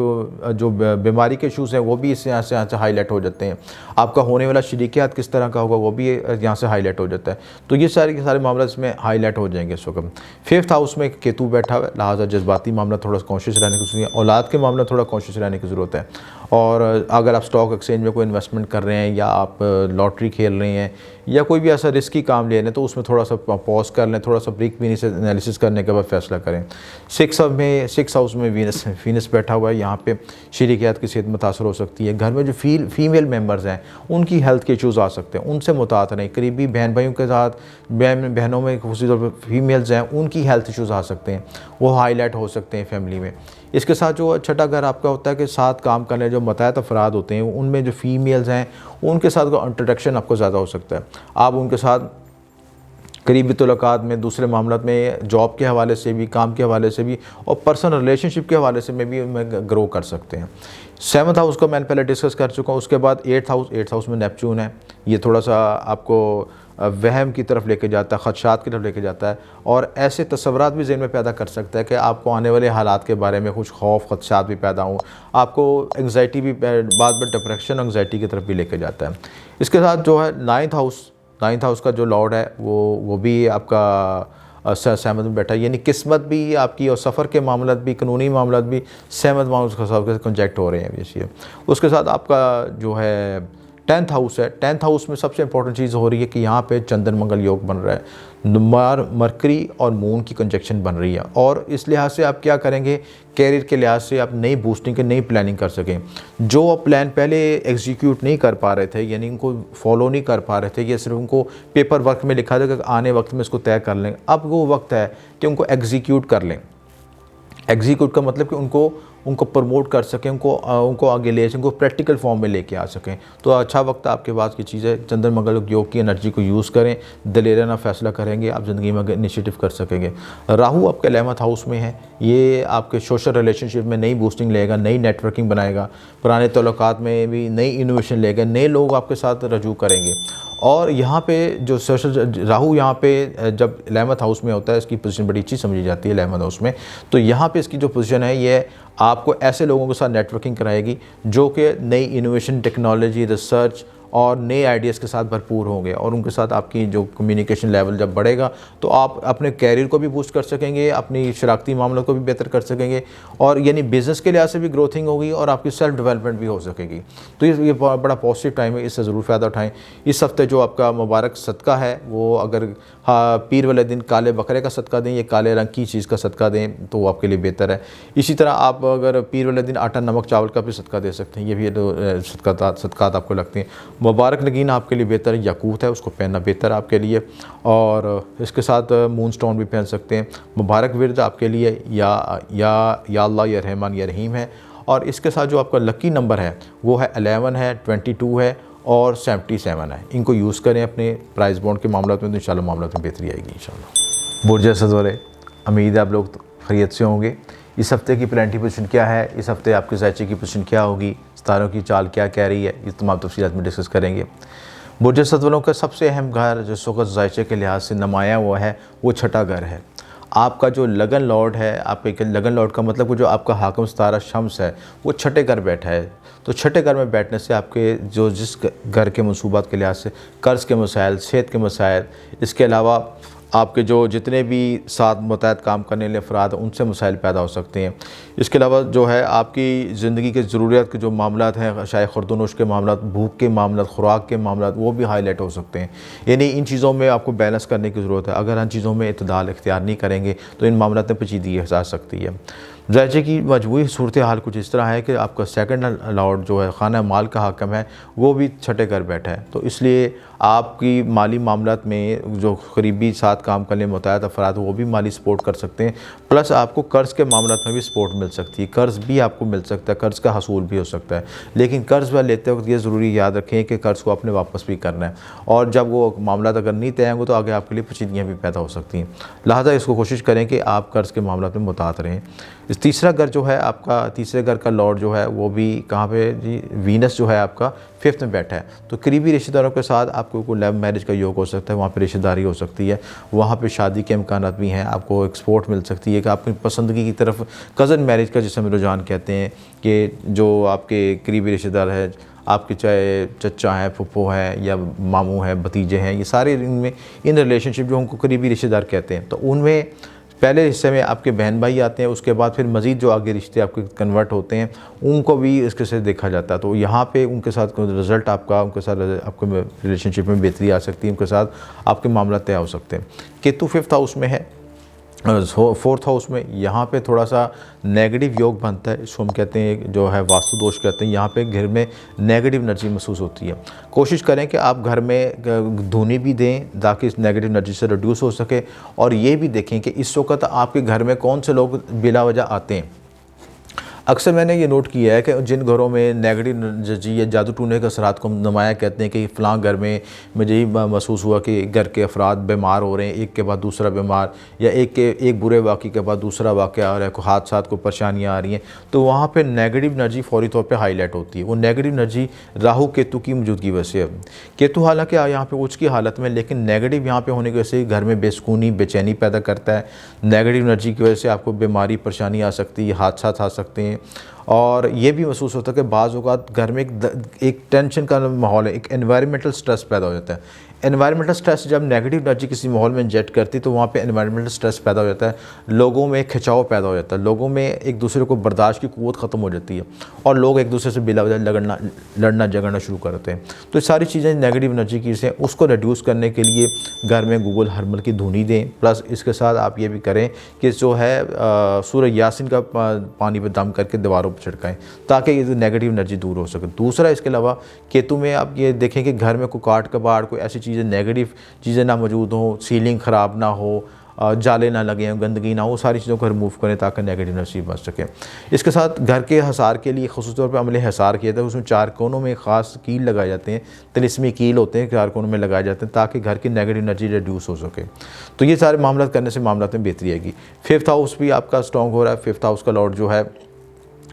जो बीमारी के इशूज़ हैं वो भी इससे यहाँ से हाईलाइट हो जाते हैं। आपका होने वाला शरीकियात किस तरह का होगा वो भी यहाँ से हाईलाइट हो जाता है। तो ये सारे के सारे मामला इसमें हाईलाइट हो जाएंगे इस वक्त। 5th हाउस में केतु बैठा हुआ है, लिहाजा जज्बाती मामला थोड़ा कॉन्शियस रहने की ज़रूरत है, औलाद के मामला थोड़ा कॉन्शियस रहने की ज़रूरत है। और अगर आप स्टॉक एक्सचेंज में कोई इन्वेस्टमेंट कर रहे हैं, या आप लॉटरी खेल रहे हैं, या कोई भी ऐसा रिस्की काम ले रहे हैं, तो उसमें थोड़ा सा पॉज कर लें, थोड़ा सा ब्रेक भी एनालिसिस करने के बाद फैसला करें। 6th हाउस में वीनस बैठा हुआ है, यहाँ पे शरीकियात की सेहत मुतासर हो सकती है। घर में जो फीमेल मेंबर्स हैं उनकी हेल्थ के इशूज़ आ सकते हैं, उनसे मुतात रहें। करीबी बहन भाइयों के साथ, बहनों में खास तौर पर फीमेल्स हैं, उनकी हेल्थ इशूज़ आ सकते हैं, वो हाईलाइट हो सकते हैं फैमिली में। इसके साथ जो छठा घर आपका होता है कि साथ काम करने जो मुतहद अफराद होते हैं उनमें जो फीमेल्स हैं उनके साथ का इंटरेक्शन आपको ज़्यादा हो सकता है। आप उनके साथ करीबी तल्लुकात में, दूसरे मामलों में, जॉब के हवाले से भी, काम के हवाले से भी, और पर्सनल रिलेशनशिप के हवाले से में भी उनमें ग्रो कर सकते हैं। 7th हाउस को मैंने पहले डिस्कस कर चुका हूँ। उसके बाद 8th हाउस में नेपच्यून है। ये थोड़ा सा आपको वहम की तरफ लेके जाता है, ख़दशात की तरफ लेके जाता है, और ऐसे तस्वुरात भी ज़हन में पैदा कर सकता है कि आपको आने वाले हालात के बारे में कुछ खौफ, ख़दशात भी पैदा हों, आपको एंग्जाइटी भी, बाद में डिप्रेशन, एंग्जाइटी की तरफ भी लेके जाता है। इसके साथ जो है 9th हाउस का जो लॉर्ड है वो भी आपका 7th में बैठा है, यानी किस्मत भी आपकी और सफ़र के मामला भी, कानूनी मामला भी 7th हाउस के साथ कंजक्ट हो रहे हैं। उसके साथ आपका जो है 10th हाउस है, 10th हाउस में सबसे इंपॉर्टेंट चीज़ हो रही है कि यहाँ पे चंद्र मंगल योग बन रहा है, मरकरी और मून की कंजक्शन बन रही है, और इस लिहाज से आप क्या करेंगे, कैरियर के लिहाज से आप नई बूस्टिंग के नई प्लानिंग कर सकें। जो आप प्लान पहले एग्जीक्यूट नहीं कर पा रहे थे, यानी उनको फॉलो नहीं कर पा रहे थे, या सिर्फ उनको पेपर वर्क में लिखा था कि आने वक्त में इसको तय कर लें, अब वो वक्त है कि उनको एग्जीक्यूट कर लें। एग्जीक्यूट का मतलब कि उनको प्रमोट कर सकें, उनको आगे ले सकें, उनको प्रैक्टिकल फॉर्म में लेके आ सकें। तो अच्छा वक्त आपके पास की चीज़ है, चंद्र मंगल योग की एनर्जी को यूज़ करें, दलेराना फैसला करेंगे, आप ज़िंदगी में इनिशिएटिव कर सकेंगे। राहु आपके 11th हाउस में है, ये आपके सोशल रिलेशनशिप में नई बूस्टिंग लेगा, नई नेटवर्किंग बनाएगा, पुराने तल्लुकात में भी नई इनोवेशन लेगा, नए लोग आपके साथ रजू करेंगे। और यहाँ पे जो सोशल राहु यहाँ पे जब 11th हाउस में होता है, इसकी पोजीशन बड़ी अच्छी समझी जाती है 11th हाउस में। तो यहाँ पे इसकी जो पोजीशन है, ये आपको ऐसे लोगों के साथ नेटवर्किंग कराएगी जो कि नई इनोवेशन, टेक्नोलॉजी, रिसर्च और नए आइडियाज़ के साथ भरपूर होंगे, और उनके साथ आपकी जो कम्युनिकेशन लेवल जब बढ़ेगा तो आप अपने कैरियर को भी बूस्ट कर सकेंगे, अपनी शराकती मामलों को भी बेहतर कर सकेंगे, और यानी बिज़नेस के लिहाज से भी ग्रोथिंग होगी और आपकी सेल्फ डेवलपमेंट भी हो सकेगी। तो ये बड़ा पॉजिटिव टाइम है, इससे ज़रूर फ़ायदा उठाएँ। इस हफ्ते जो आपका मुबारक सदका है वो अगर पीर वाले दिन काले बकरे का सदका दें या काले रंग की चीज़ का सदका दें तो वो आपके लिए बेहतर है। इसी तरह आप अगर पीर वाले दिन आटा नमक चावल का भी सदका दे सकते हैं, ये भी सदकात आपको लगते हैं। मुबारक नगीन आपके लिए बेहतर है, याकूत है, उसको पहनना बेहतर है आपके लिए, और इसके साथ मून स्टोन भी पहन सकते हैं। मुबारक विर्द आपके लिए या अल्लाह या रहमान या रहीम है, और इसके साथ जो आपका लकी नंबर है वो है 11 है, 22 है और 77 है। इनको यूज़ करें अपने प्राइस बॉन्ड के मामलों में, तो इंशाल्लाह मामलों में बेहतरी आएगी इंशाल्लाह। बुर्ज असद वाले, उम्मीद है आप लोग खैरियत से होंगे। इस हफ्ते की प्लानिटरी पोजीशन क्या है, इस हफ्ते आपके ज़ायचे की पोजीशन क्या होगी, सितारों की चाल क्या कह रही है, इस तमाम तफसीलात में डिस्कस करेंगे। बुर्ज असद वालों का सबसे अहम घर जो इस वक्त ज़ायचे के लिहाज से नुमाया हुआ है वो छठा घर है। आपका जो लगन लॉर्ड है, आपके लगन लॉर्ड का मतलब जो आपका हाकिम सितारा शम्स है वो छठे घर बैठा है। तो छठे घर में बैठने से आपके जो जिस घर के मनसूबात के लिहाज से कर्ज़ के मसाइल, सेहत के मसाइल, इसके अलावा आपके जो जितने भी साथ मुतहद काम करने वाले अफराद उनसे मसाइल पैदा हो सकते हैं। इसके अलावा जो है आपकी ज़िंदगी के ज़रूरियात के जो मामलात हैं, शायद खुर्दनोश के मामलात, भूख के मामलात, खुराक के मामलात, वो भी हाईलाइट हो सकते हैं। यानी इन चीज़ों में आपको बैलेंस करने की ज़रूरत है। अगर इन चीज़ों में इत्तेदाल इख्तियार नहीं करेंगे तो इन मामलात में पेचीदगी जा सकती है। ज़ायचे की मजबूरी सूरत हाल कुछ इस तरह है कि आपका सेकंड लॉर्ड जो है खाना माल का हाकिम है वो भी छठे घर बैठा है। तो इसलिए आपकी माली मामलात में जो करीबी साथ काम करने मुतहद अफराद वो भी माली सपोर्ट कर सकते हैं, प्लस आपको कर्ज़ के मामलात में भी सपोर्ट मिल सकती है। कर्ज़ भी आपको मिल सकता है, कर्ज़ का हसूल भी हो सकता है, लेकिन कर्ज़ वह लेते वक्त ये ज़रूरी याद रखें कि कर्ज़ को आपने वापस भी करना है, और जब वो मामलात अगर नहीं तय होंगे तो आगे आपके लिए पेचीदगियाँ भी पैदा हो सकती हैं। लिहाजा इसको कोशिश करें कि आप कर्ज़ के मामलात में मुतात रहें। इस तीसरा घर जो है आपका, तीसरे घर का लॉर्ड जो है वो भी कहाँ पे जी, वीनस जो है आपका 5th में बैठा है। तो करीबी रिश्तेदारों के साथ आपको कोई लव मैरिज का योग हो सकता है, वहाँ पे रिश्तेदारी हो सकती है, वहाँ पे शादी के इम्कानात भी हैं, आपको एक्सपोर्ट मिल सकती है कि आपकी पसंदगी की तरफ कज़न मैरिज का जिसे हम रुझान कहते हैं, कि जो आपके करीबी रिश्तेदार है, आपके चाहे चचा हैं, फुप्पो हैं या मामू हैं, भतीजे हैं, ये सारे इनमें इन रिलेशनशिप जो उनको करीबी रिश्तेदार कहते हैं, तो उनमें पहले हिस्से में आपके बहन भाई आते हैं, उसके बाद फिर मज़ीद जो आगे रिश्ते आपके कन्वर्ट होते हैं उनको भी इसके से देखा जाता है। तो यहाँ पे उनके साथ रिज़ल्ट आपका, उनके साथ आपके रिलेशनशिप में बेहतरी आ सकती है, उनके साथ आपके मामला तय हो सकते हैं। केतु 5th हाउस में है, 4th हाउस में, यहाँ पे थोड़ा सा नेगेटिव योग बनता है, इसको हम कहते हैं जो है वास्तु दोष कहते हैं। यहाँ पे घर में नेगेटिव एनर्जी महसूस होती है। कोशिश करें कि आप घर में धुनी भी दें ताकि इस नेगेटिव एनर्जी से रिड्यूस हो सके, और ये भी देखें कि इस वक्त आपके घर में कौन से लोग बिला वजह आते हैं। अक्सर मैंने ये नोट किया है कि जिन घरों में नेगेटिव एनर्जी या जादू टूने के असरात को नुमाया कहते हैं कि फ़लाँ घर में मुझे यही महसूस हुआ कि घर के अफराद बीमार हो रहे हैं, एक के बाद दूसरा बीमार, या एक बुरे वाक़े के बाद दूसरा वाक़या आ रहा है, कोई हादसात को परेशानियाँ आ रही हैं, तो वहाँ पर नेगेटिव एनर्जी फ़ौरी तौर पर हाईलाइट होती है। वो नेगेटिव एनर्जी राहु केतु की मौजूदगी वजह से है। केतु हालांकि यहाँ पर उच्च की हालत में, लेकिन नेगेटिव यहाँ पर होने की वजह से घर में बेसुकूनी, बेचैनी पैदा करता है। नेगेटिव एनर्जी की वजह से आपको बीमारी, परेशानी आ सकती है, हादसात आ सकते हैं, और ये भी महसूस होता है कि बाज़ औक़ात घर में एक टेंशन का माहौल है, एक एनवायरमेंटल स्ट्रेस पैदा हो जाता है। एनवायरमेंटल स्ट्रेस जब नेगेटिव एनर्जी किसी माहौल में इंजेक्ट करती तो वहाँ पे एनवायरमेंटल स्ट्रेस पैदा हो जाता है, लोगों में खिंचाव पैदा हो जाता है, लोगों में एक दूसरे को बर्दाश्त की क़ुव्वत ख़त्म हो जाती है और लोग एक दूसरे से बिला वजह लड़ना झगड़ना शुरू करते हैं। तो ये सारी चीज़ें नेगेटिव एनर्जी की हैं, उसको रिड्यूस करने के लिए घर में गूगल हर्बल की धुनी दें। प्लस इसके साथ आप ये भी करें कि जो है सूरह यासीन का पानी पर दम करके दीवारों पर छिड़काएँ ताकि ये नेगेटिव एनर्जी दूर हो सके। दूसरा इसके अलावा केतु में आप ये देखें कि घर में कोई काट कबाड़ कोई ऐसी चीज़ें नेगेटिव चीज़ें ना मौजूद हों, सीलिंग ख़राब ना हो, जाले ना लगे हों, गंदगी ना हो, सारी चीज़ों को रिमूव करें ताकि नेगेटिव एनर्जी बच सके। इसके साथ घर के हसार के लिए ख़ुसूस तौर पर अमले हसार किया था, उसमें 4 कोनों में ख़ास कील लगाए जाते हैं, तिलिस्मी कील होते हैं 4 कोनों में लगाए जाते हैं ताकि घर की नेगेटिव एनर्जी रिड्यूस हो सके। तो ये सारे मामला करने से मामला में बेहतरी आएगी। 5th हाउस भी आपका स्ट्रॉन्ग हो रहा है, 5th हाउस का लॉर्ड जो है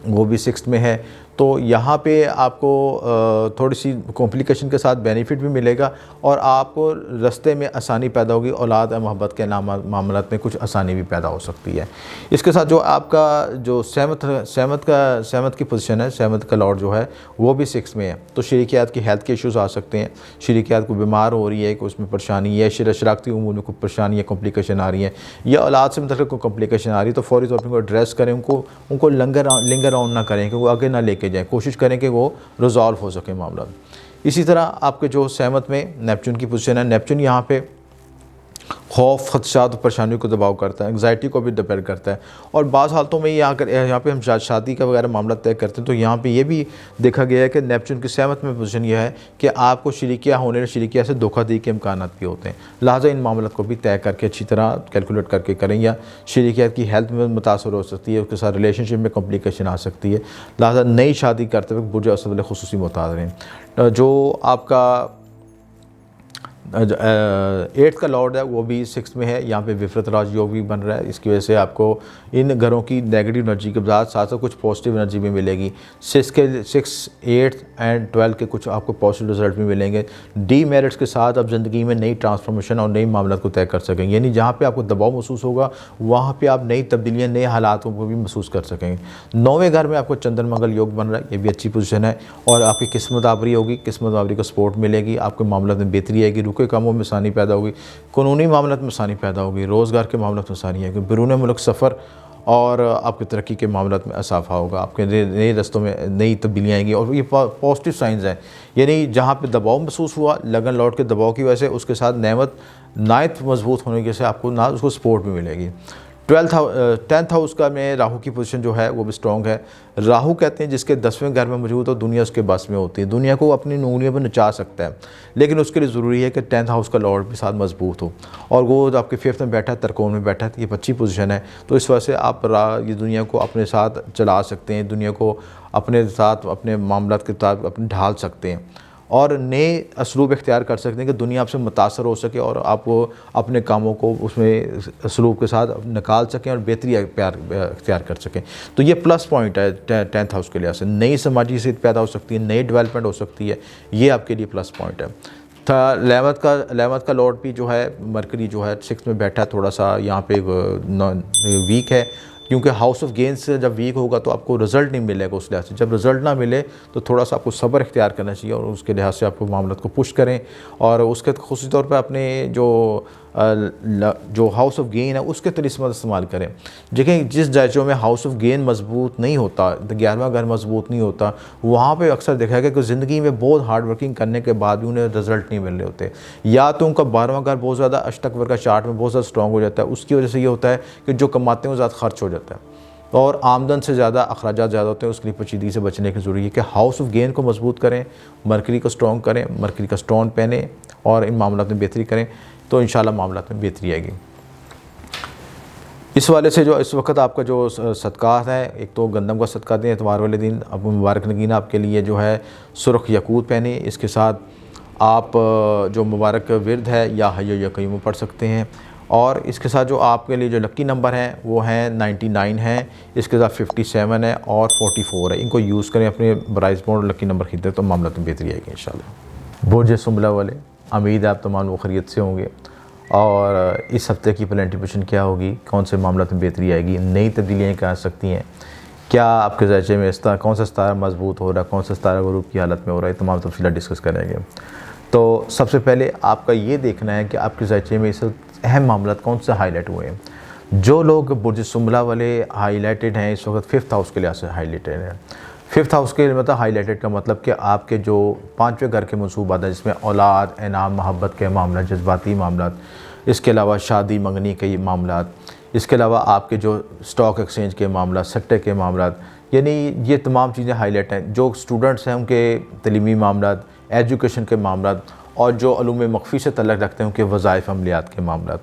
वो भी 6th में है, तो यहाँ पे आपको थोड़ी सी कॉम्प्लिकेशन के साथ बेनिफिट भी मिलेगा और आपको रास्ते में आसानी पैदा होगी, औलाद और मोहब्बत के मामलात में कुछ आसानी भी पैदा हो सकती है। इसके साथ जो आपका जो सेवंथ की पोजीशन है, 7th का लॉर्ड जो है वो भी 6 में है, तो शरीकियात की हेल्थ के इश्यूज़ आ सकते हैं, शरीकियात को बीमार हो रही है कि उसमें परेशानी है, शरारती उमूर में कोई परेशानी या कॉम्प्लिकेशन आ रही है या औलाद से मतलब कोई कॉम्प्लिकेशन आ रही है, तो फौरी तौर पर उनको एड्रेस करें, उनको लिंगर ऑन ना करें कि वो आगे ना लेके जाए, कोशिश करें कि वो रिजॉल्व हो सके मामला। इसी तरह आपके जो 7th में नेपच्यून की पोजीशन है, नेपच्यून यहाँ पे खौफ, खदशात और परेशानियों को दबाव करता है, एंग्जाइटी को भी डिपेंड करता है। और बाज़ हालतों में यहाँ पे हम शादी का वगैरह मामला तय करते हैं तो यहाँ पे ये भी देखा गया है कि नेपच्यून की 7th में पोजीशन यह है कि आपको शरीकिया होने शरीकिया से धोखाधड़ी के इम्कानात भी होते हैं, लिहाजा इन मामलों को भी तय करके अच्छी तरह कैलकुलेट करके करें, या शरीकिया की हेल्थ में मुतासर हो सकती है, उसके साथ रिलेशनशिप में कॉम्प्लिकेशन आ सकती है, लिहाजा नई शादी करते वक्त बुर्ज असद वाले खुसूसी मुताद रहें। जो आपका 8th का लॉर्ड है वो भी 6th में है, यहाँ पे विफरत राज योग भी बन रहा है, इसकी वजह से आपको इन घरों की नेगेटिव एनर्जी के साथ साथ कुछ पॉजिटिव एनर्जी भी मिलेगी। 6, 8 एंड 12 के कुछ आपको पॉजिटिव रिजल्ट भी मिलेंगे। डीमेरिट्स के साथ आप ज़िंदगी में नई ट्रांसफॉर्मेशन और नई मामलों को तय कर सकेंगे, यानी जहाँ पर आपको दबाव महसूस होगा वहाँ पर आप नई तब्दीलियाँ नए हालातों को भी महसूस कर सकेंगे। 9वें घर में आपको चंद्र मंगल योग बन रहा है, ये भी अच्छी पोजीशन है और आपकी किस्मत आवरी होगी, किस्मत आवरी को सपोर्ट मिलेगी, आपके मामलों में बेहतरी आएगी, रुके कामों में आसानी पैदा होगी, कानूनी मामलों में आसानी पैदा होगी, रोज़गार के मामलों में आसानी आएगी, बैरून मुल्क सफ़र और आपकी तरक्की के मामलों में इजाफा होगा, आपके नए रस्तों में नई तब्दीलियाँ आएंगी और ये पॉजिटिव साइंस हैं। यानी जहाँ पे दबाव महसूस हुआ लगन लौट के दबाव की वजह से, उसके साथ नेमत 9th मजबूत होने की वजह से आपको ना उसको सपोर्ट भी मिलेगी। 10th हाउस का में राहु की पोजीशन जो है वो भी स्ट्रॉन्ग है। राहु कहते हैं जिसके 10वें घर में मौजूद हो दुनिया उसके बस में होती है, दुनिया को अपनी उंगलियों पर नचा सकता है, लेकिन उसके लिए ज़रूरी है कि 10th हाउस का लॉर्ड भी साथ मजबूत हो और वो आपके 5th में बैठा है, तरकोन में बैठा है, तो ये अच्छी पोजीशन है। तो इस वजह से आप ये दुनिया को अपने साथ चला सकते हैं, दुनिया को अपने साथ अपने मामलात के साथ अपने ढाल सकते हैं और नए असलूब इख्तियार कर सकते हैं कि दुनिया आपसे मुतासर हो सके और आप अपने कामों को उसमें असलूब के साथ निकाल सकें और बेहतरी इख्तियार कर सकें। तो ये प्लस पॉइंट है 10th हाउस के लिहाज से, नई समाजी सेहत पैदा हो सकती है, नई डेवलपमेंट हो सकती है, ये आपके लिए प्लस पॉइंट है। 11th का लॉर्ड भी जो है मरकरी जो है 6th में बैठा है, थोड़ा सा यहाँ पे वीक है क्योंकि हाउस ऑफ गेंस से जब वीक होगा तो आपको रिज़ल्ट नहीं मिलेगा। उस लिहाज से जब रिज़ल्ट ना मिले तो थोड़ा सा आपको सब्र इख्तियार करना चाहिए और उसके लिहाज से आपको मामलों को पुश करें और उसके ख़ुसूसी तौर पर अपने जो हाउस ऑफ गेन है उसके तलिस्मत इस्तेमाल करें। देखें जिस जायज़ों में हाउस ऑफ गेन मजबूत नहीं होता, 11वां घर मजबूत नहीं होता, वहाँ पे अक्सर देखा गया कि ज़िंदगी में बहुत हार्ड वर्किंग करने के बाद भी उन्हें रिज़ल्ट नहीं मिल रहे होते, या तो उनका 12वां घर बहुत ज़्यादा अष्टक वर्ग का चार्ट में बहुत ज़्यादा स्ट्रॉन्ग हो जाता है, उसकी वजह से ये होता है कि जो कमाते हैं वो ज़्यादा खर्च हो जाता है और आमदन से ज़्यादा अखराजात ज़्यादा होते हैं। उसके लिए पेचीदगी से बचने की ज़रूरी है कि हाउस ऑफ गेन को मजबूत करें, मरकरी को स्ट्रॉन्ग करें, मरकरी का स्टोन पहने और इन मामलों में बेहतरी करें तो इंशाल्लाह मामलों में बेहतरी आएगी। इस वाले से जो इस वक्त आपका जो सदक़ात है, एक तो गंदम का सदका दें इतवार वाले दिन, अब मुबारक नगीना आपके लिए जो है सुरख यकूत पहने, इसके साथ आप जो मुबारक विरद है या हय्य या क़य्यूम पढ़ सकते हैं और इसके साथ जो आपके लिए जो लक्की नंबर हैं वो हैं 99 हैं, इसके साथ 57 है और 44 है। इनको यूज़ करें अपने प्राइस बोर्ड लक्की नंबर खरीदें तो मामला में बेहतरी आएगी इंशाल्लाह। बुर्ज सुंबला वाले, उम्मीद है आप तमाम वो खैरियत से होंगे और इस हफ्ते की प्लानिटेशन क्या होगी, कौन से मामला में बेहतरी आएगी, नई तब्दीलियाँ क्या आ सकती हैं, क्या आपके ज़ायचे में कौन सा सितारा मजबूत हो रहा है, कौन सा सितारा गरूब की हालत में हो रहा है, तमाम तफसीलात डिस्कस करेंगे। तो सबसे पहले आपका ये देखना है कि आपके ज़ायचे में इस वक्त अहम मामला कौन से हाईलाइट हुए हैं। जो लोग बुर्ज सुंबला वाले हाईलाइटेड हैं इस वक्त 5th हाउस के लिहाज से हाईलाइटेड हैं। 5th हाउस के मतलब हाईलाइटेड का मतलब कि आपके जो 5वें घर के मनसूबात हैं, जिसमें औलाद, इनाम, मोहब्बत के मामला, जज्बाती मामला, इसके अलावा शादी मंगनी के मामला, इसके अलावा आपके जो स्टॉक एक्सचेंज के मामला, सेक्टर के मामला, यानी ये तमाम चीज़ें हाईलाइट हैं। जो स्टूडेंट्स हैं उनके तलीमी मामला, एजुकेशन के मामला, और जो उलूम मख्फी से तल्लक़ रखते हैं उनके वज़ाइफ अमलियात के मामला,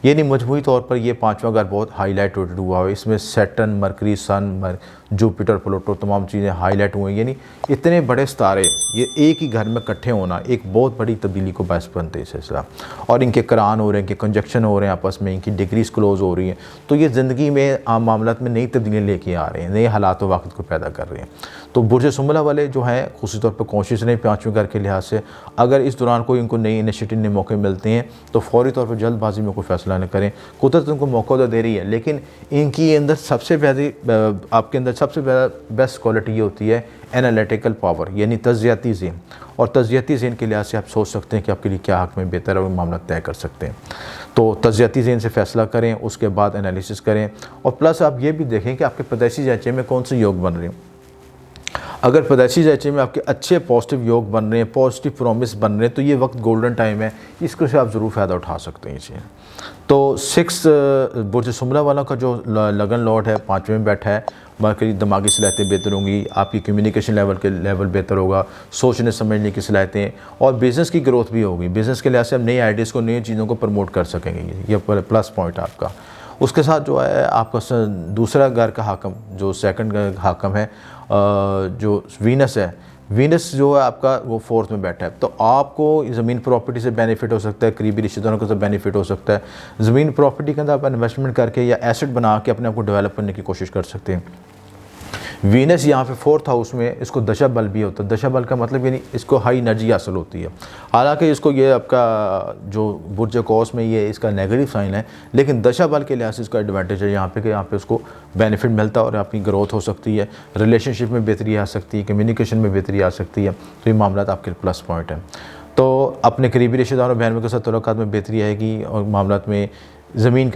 यानी मजमूई तौर पर ये 5वां घर बहुत हाईलाइट हुआ है। इसमें सैटर्न, मरकरी, सन, जुपिटर, प्लूटो तमाम चीज़ें हाईलाइट हुई हैं। यानी इतने बड़े सितारे ये एक ही घर में इकट्ठे होना एक बहुत बड़ी तब्दीली को बायस बनते हैं सिलसिला। और इनके करान हो रहे हैं, इनके कंजक्शन हो रहे हैं आपस में, इनकी डिग्रीज क्लोज हो रही हैं, तो ये ज़िंदगी में आम मामलों में नई तब्दीलियाँ लेके आ रहे हैं, नए हालात व वक्त को पैदा कर रहे हैं। तो बुर्ज सुंबला वाले जो हैं ख़ुशी तौर पर कोशिश रहे 5वें घर के लिहाज से, अगर इस दौरान कोई इनको नई इनिशिएटिव, नए मौके मिलते हैं तो फ़ौरी तौर पर जल्दबाजी में कोई फ़ैसला न करें। कुदरत उनको मौका तो दे रही है, लेकिन इनकी अंदर सबसे आपके अंदर सबसे बेस्ट क्वालिटी ये होती है एनालिटिकल पावर, यानी तज़ियाती ज़हन। और तज़ियाती ज़हन के लिहाज से आप सोच सकते हैं कि आपके लिए क्या हक़ में बेहतर है, वो मामला तय कर सकते हैं। तो तज़ियाती ज़हन से फ़ैसला करें, उसके बाद एनालिसिस करें, और प्लस आप ये भी देखें कि आपके पैदाइशी ज़ायचे में कौन से योग बन रहे हैं। अगर पैदाइशी ज़ायचे में आपके अच्छे पॉजिटिव योग बन रहे हैं, पॉजिटिव प्रॉमिस बन रहे हैं, तो ये वक्त गोल्डन टाइम है, इसको से आप ज़रूर फ़ायदा उठा सकते हैं इसे। तो 6 बुर्ज सुंबला वालों का जो लगन लॉट है 5वें में बैठा है, बाकी दिमागी सलाहियतें बेहतर होंगी, आपकी कम्युनिकेशन लेवल बेहतर होगा, सोचने समझने की सलाहियतें, और बिज़नेस की ग्रोथ भी होगी। बिज़नेस के लिहाज से आप नए आइडियाज़ को, नई चीज़ों को प्रमोट कर सकेंगे, ये प्लस पॉइंट है आपका। उसके साथ जो है आपका दूसरा घर का हाकम, जो सेकंड हाकम है, जो वीनस है, वीनस जो है आपका वो 4th में बैठा है। तो आपको ज़मीन प्रॉपर्टी से बेनिफिट हो सकता है, करीबी रिश्तेदारों को से बेनिफिट हो सकता है। ज़मीन प्रॉपर्टी के अंदर आप इन्वेस्टमेंट करके या एसेट बना के अपने आप को डेवलप करने की कोशिश कर सकते हैं। वीनस यहाँ पे 4th हाउस में, इसको दशा बल भी होता है। दशा बल का मतलब यानी इसको हाई एनर्जी हासिल होती है। हालांकि इसको ये आपका जो बुर्ज कौस में ये इसका नेगेटिव साइन है, लेकिन दशा बल के लिहाज से इसका एडवांटेज है यहाँ पे कि यहाँ पे उसको बेनिफिट मिलता है और अपनी ग्रोथ हो सकती है, रिलेशनशिप में बेहतरी आ सकती है, कम्युनिकेशन में बेहतरी आ सकती है। तो ये मामला आपके प्लस पॉइंट है। तो अपने करीबी रिश्तेदारों, बहनों के साथ तल्लुकात में बेहतरी आएगी, और मामला में ज़मीन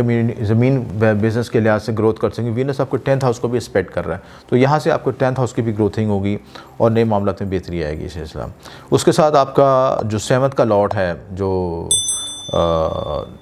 बिज़नेस के लिहाज से ग्रोथ कर सकेंगे। वीनस आपको 10th हाउस को भी एक्सपेक्ट कर रहा है, तो यहाँ से आपको 10th हाउस की भी ग्रोथिंग होगी और नए मामलों में बेहतरी आएगी इस सिलसिला। उसके साथ आपका जो 7th का लॉट है, जो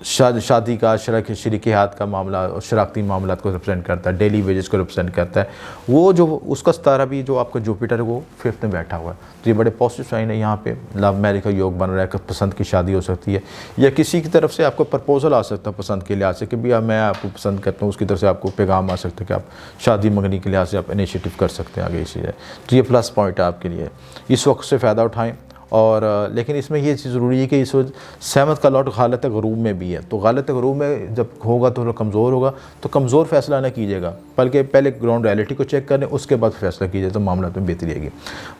शादी का शरीक हाथ का मामला और शराकती मामला को रिप्रेजेंट करता है, डेली वेजेस को रिप्रेजेंट करता है, वो जो उसका सितारा भी जो आपका जुपिटर है वो 5th में बैठा हुआ है। तो ये बड़े पॉजिटिव साइन है। यहाँ पे लव मैरिज का योग बन रहा है, पसंद की शादी हो सकती है, या किसी की तरफ से आपको प्रपोजल आ सकता है पसंद के लिहाज से कि भैया मैं आपको पसंद करता हूँ, उसकी तरफ से आपको पैगाम आ सकता है कि आप शादी मंगनी के लिहाज से आप इनिशिएटिव कर सकते हैं आगे इसी है। तो ये प्लस पॉइंट है आपके लिए, इस वक्त से फ़ायदा उठाएँ। और लेकिन इसमें ये चीज़ ज़रूरी है कि इस वक्त 7th का लॉट गालत गरूब में भी है, तो गालत गरूब में जब होगा तो कमज़ोर होगा, तो कमज़ोर फैसला ना कीजिएगा, बल्कि पहले ग्राउंड रियलिटी को चेक करें, उसके बाद फैसला कीजिए, तो मामला में बेहतरी आएगी।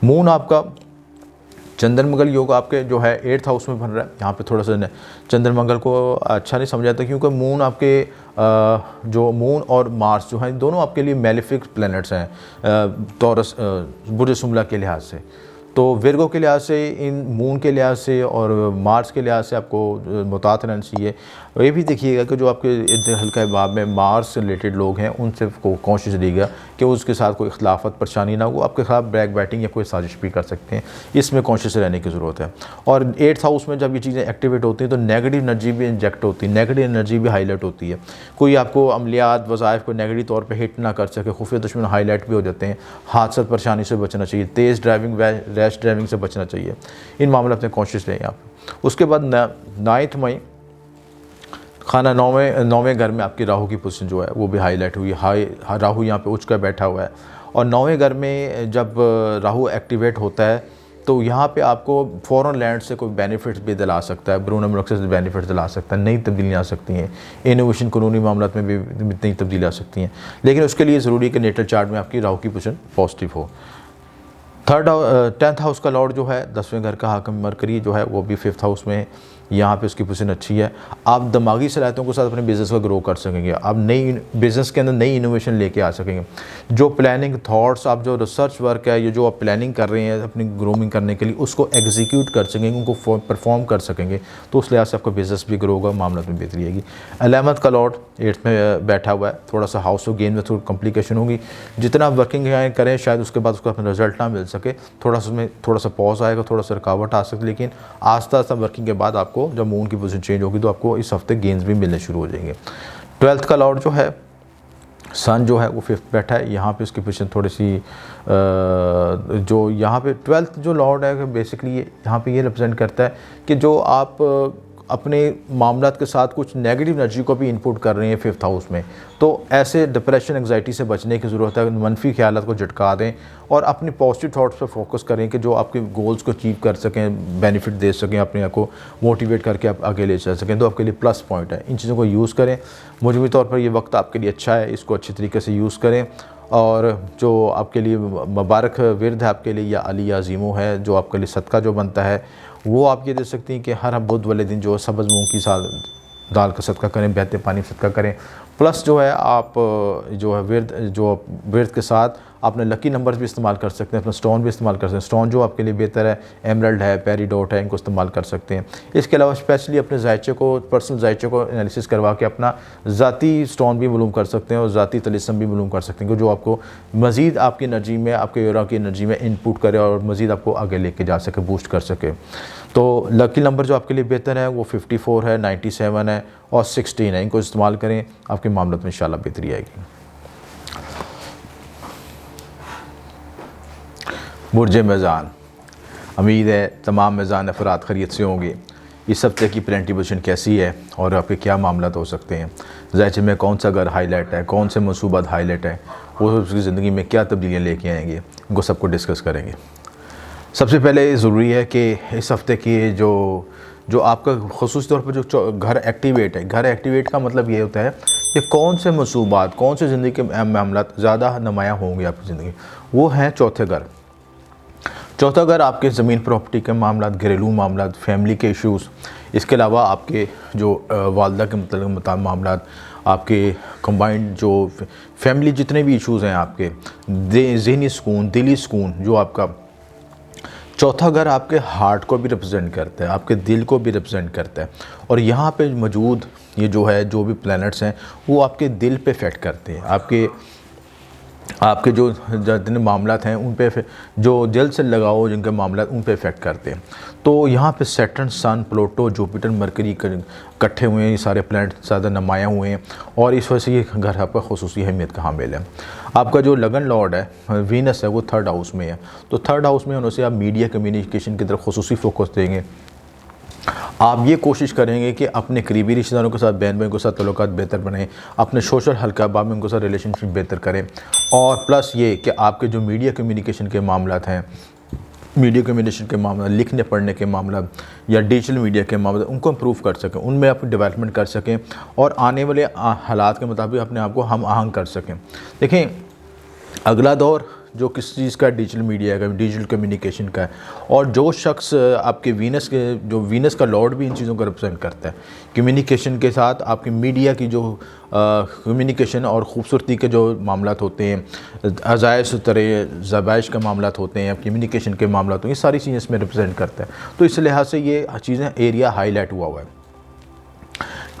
मून आपका चंद्र मंगल योग आपके जो है 8th हाउस में बन रहा है। यहाँ पे थोड़ा सा चंद्र मंगल को अच्छा नहीं समझा जाता, क्योंकि मून आपके जो मून और मार्स जो हैं दोनों आपके लिए मेलेफिक प्लैनेट्स हैं टॉरस बुर्ज सुंबला के लिहाज से। तो विर्गो के लिहाज से, इन मून के लिहाज से और मार्स के लिहाज से आपको मुतात रहना चाहिए। और ये भी देखिएगा कि जो आपके हल्का बाब में मार्स से रिलेटेड लोग हैं उनसे कोशिश करिएगा कि उसके साथ कोई इख्लाफत परेशानी ना हो, आपके खिलाफ ब्रैक बैटिंग या कोई साजिश भी कर सकते हैं, इसमें कॉन्शियस रहने की ज़रूरत है। और 8th हाउस में जब ये चीज़ें एक्टिवेट होती हैं तो नेगेटिव एनर्जी भी इंजेक्ट होती है, नेगेटिव एनर्जी भी हाईलाइट होती है। कोई आपको अमलियात वज़ाइफ को नेगेटिव तौर पर हिट ना कर सके, खुफिया दुश्मन हाईलाइट भी हो जाते हैं, हादसा परेशानी से बचना चाहिए, तेज़ ड्राइविंग रैश ड्राइविंग से बचना चाहिए, इन मामलों में कॉन्शियस रहें आप। उसके बाद 9th मई खाना 9वें घर में आपकी राहु की पोजीशन जो है वो भी हाईलाइट हुई। राहु यहाँ पे उच्च का बैठा हुआ है, और 9वें घर में जब राहु एक्टिवेट होता है तो यहाँ पे आपको फॉरेन लैंड से कोई बेनिफिट्स भी दिला सकता है, ब्रून मुल्क से बेनिफिट्स दिला सकता है, नई तब्दीलियाँ आ सकती हैं, इनोवेशन कानूनी मामलों में भी नई तब्दीलियाँ आ सकती हैं। लेकिन उसके लिए ज़रूरी है कि नेटल चार्ट में आपकी राहु की पोजीशन पॉजिटिव हो। 10th हाउस का लॉर्ड जो है 10वें घर का हाकिम मरकरी जो है वो भी 5th हाउस में है। यहाँ पे उसकी पोजीशन अच्छी है। आप दिमागी सलाहियतों के साथ अपने बिज़नेस को ग्रो कर सकेंगे। आप नई बिज़नेस के अंदर नई इनोवेशन लेके आ सकेंगे। जो प्लानिंग थॉट्स, आप जो रिसर्च वर्क है, ये जो आप प्लानिंग कर रहे हैं अपनी ग्रोमिंग करने के लिए, उसको एग्जीक्यूट कर सकेंगे, उनको परफॉर्म कर सकेंगे। तो उस लिहाज से आपका बिज़नेस भी ग्रो होगा, मामला में बेहतरी आएगी। 11th का लॉर्ड 8th में बैठा हुआ है। थोड़ा सा हाउस ऑफ गेन में थोड़ी कॉम्प्लिकेशन होगी। जितना आप वर्किंग करें शायद उसके बाद उसको अपना रिजल्ट ना मिल सके, थोड़ा सा उसमें थोड़ा सा पॉज आएगा, थोड़ा सा रुकावट आ सकती है। लेकिन आस्ता आस्ता वर्किंग के बाद आपको जब मून की पोजीशन चेंज होगी तो आपको इस हफ्ते गेंस भी मिलने शुरू हो जाएंगे। 12th का लॉर्ड जो है सन जो है वो 5th बैठा है। यहाँ पे उसकी पोजीशन थोड़ी सी जो यहाँ पे 12th जो लॉर्ड है बेसिकली यहाँ पे ये रिप्रेजेंट करता है कि जो आप अपने मामलात के साथ कुछ नेगेटिव एनर्जी को भी इनपुट कर रहे हैं 5th हाउस में, तो ऐसे डिप्रेशन एंग्जाइटी से बचने की ज़रूरत है। मनफी ख्यालात को झटका दें और अपने पॉजिटिव थॉट्स पर फोकस करें कि जो आपके गोल्स को अचीव कर सकें, बेनिफिट दे सकें, अपने आप को मोटिवेट करके आप आगे ले चल सकें। तो आपके लिए प्लस पॉइंट है, इन चीज़ों को यूज़ करें। मजमूई तौर पर ये वक्त आपके लिए अच्छा है, इसको अच्छी तरीके से यूज़ करें। और जो आपके लिए मुबारक विरद है आपके लिए या अली या अजीमो है, जो आपके लिए सदका जो बनता है वो आप ये दे सकती हैं कि हर बुध वाले दिन जो सब्ज़ मूंग की दाल का सदका करें, बहते पानी सदका करें। प्लस जो है आप जो है विरद के साथ आपने लकी नंबर्स भी इस्तेमाल कर सकते हैं, अपना स्टोन भी इस्तेमाल कर सकते हैं। स्टोन जो आपके लिए बेहतर है, एमरल्ड है, पेरीडोट है, इनको इस्तेमाल कर सकते हैं। इसके अलावा स्पेशली अपने जायचे को, पर्सनल जायचे को एनालिसिस करवा के अपना ज़ाती स्टोन भी मालूम कर सकते हैं और ज़ाती तलिस्म भी मालूम कर सकते हैं, जो आपको मज़ीद आपकी एनर्जी में, आपके योरा की एनर्जी में इनपुट करे और मज़ीद आपको आगे लेके जा सके, बूस्ट कर सके। तो लकी नंबर जो आपके लिए बेहतर है वो 54 है, 97 है और 16 है। इनको इस्तेमाल करें, आपके मामलों में इंशाल्लाह बेहतरी आएगी। बुर्ज मेज़ान, उम्मीद है तमाम मेज़ान अफराद खैरियत से होंगे। इस हफ्ते की प्लानिटरी पोजीशन कैसी है और आपके क्या मामला हो सकते हैं, ज़ायचे में कौन सा घर हाईलाइट है, कौन से मनसूबात हाईलाइट है, वो उसकी ज़िंदगी में क्या तब्दीलियाँ लेके आएंगे, इनको सबको डिस्कस करेंगे। सबसे पहले ज़रूरी है कि इस हफ़्ते की जो आपका ख़ुसूसी तौर पर जो घर एक्टिवेट है, घर एक्टिवेट का मतलब ये होता है कि कौन से मनसूबात, कौन से ज़िंदगी के मामला ज़्यादा नुमायाँ होंगे आपकी ज़िंदगी, वो हैं चौथे घर। चौथा घर आपके ज़मीन प्रॉपर्टी के मामला, घरेलू मामला, फैमिली के इश्यूज़, इसके अलावा आपके जो वालदा के मतलब मामला, आपके कंबाइंड जो फैमिली जितने भी इश्यूज़ हैं आपके, ज़हनी सुकून, दिली सुकून, जो आपका चौथा घर आपके हार्ट को भी रिप्रेजेंट करता है, आपके दिल को भी रिप्रेजेंट करता है। और यहाँ पे मौजूद ये जो है, जो भी प्लैनेट्स हैं वो आपके दिल पे इफेक्ट करते हैं, आपके जो जितने मामलात हैं उन पे, जो दिल से लगाओ जिनके मामलात उन पे इफ़ेक्ट करते हैं। तो यहाँ पे Saturn, Sun, Pluto, Jupiter, mercury इकट्ठे हुए हैं, ये सारे प्लैनेट ज़्यादा नुमायाँ हुए हैं और इस वजह से ये घर आपका ख़ुसूसी अहमियत का हामिल है। आपका जो लगन लॉर्ड है वीनस है वो 3rd हाउस में है। तो 3rd हाउस में होने से आप मीडिया कम्युनिकेशन की तरफ ख़ुसूसी फोकस देंगे। आप ये कोशिश करेंगे कि अपने करीबी रिश्तेदारों के साथ, बहन भाइयों के साथ तल्लुकात बेहतर बनाएं, अपने सोशल हल्का बाब में उनके साथ रिलेशनशिप बेहतर करें। और प्लस ये कि आपके जो मीडिया कम्युनिकेशन के मामलात हैं, मीडिया कम्युनिकेशन के मामला, लिखने पढ़ने के मामला या डिजिटल मीडिया के मामला, उनको इम्प्रूव कर सकें, उनमें आप डेवलपमेंट कर सकें और आने वाले हालात के मुताबिक अपने आप को हम आहंग कर सकें। देखें, अगला दौर जो किस चीज़ का, डिजिटल मीडिया का, डिजिटल कम्युनिकेशन का है। और जो शख्स आपके वीनस का लॉर्ड भी इन चीज़ों को रिप्रेजेंट करता है, कम्युनिकेशन के साथ आपकी मीडिया की जो कम्युनिकेशन और ख़ूबसूरती के जो मामलात होते हैं, अजायश तरह ज़बाइश का मामलात होते हैं, कम्युनिकेशन के मामलात होते हैं, ये सारी चीज़ें इसमें रिप्रेजेंट करता है। तो इस लिहाज से ये चीज़ें एरिया हाईलाइट हुआ है।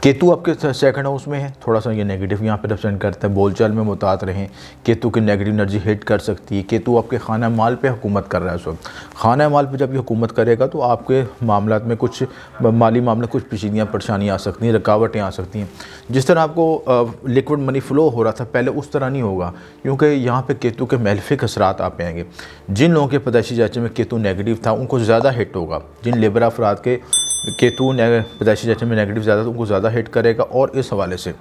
केतु आपके 2nd हाउस में है, थोड़ा सा ये नेगेटिव यहाँ पे रिप्रेजेंट करता है। बोलचाल में मुतात रहें, केतु की नेगेटिव एनर्जी हिट कर सकती है। केतु आपके खाना माल पे हुकूमत कर रहा है इस वक्त। खाना माल पे जब ये हुकूमत करेगा तो आपके मामलात में कुछ माली मामले, कुछ पेचीदियाँ परेशानियाँ आ सकती हैं, रुकावटें आ सकती हैं। जिस तरह आपको लिक्विड मनी फ़्लो हो रहा था पहले, उस तरह नहीं होगा, क्योंकि यहाँ पर केतु के मेलफिक असरात आप आएंगे। जिन लोगों के पैदाइशी जांचे में केतु नेगेटिव था उनको ज़्यादा हिट होगा। जिन लेबर अफराद के केतु पैदाइशी जांचे में नेगेटिव ज़्यादा, तो उनको ज़्यादा हिट करेगा। और इस हवाले से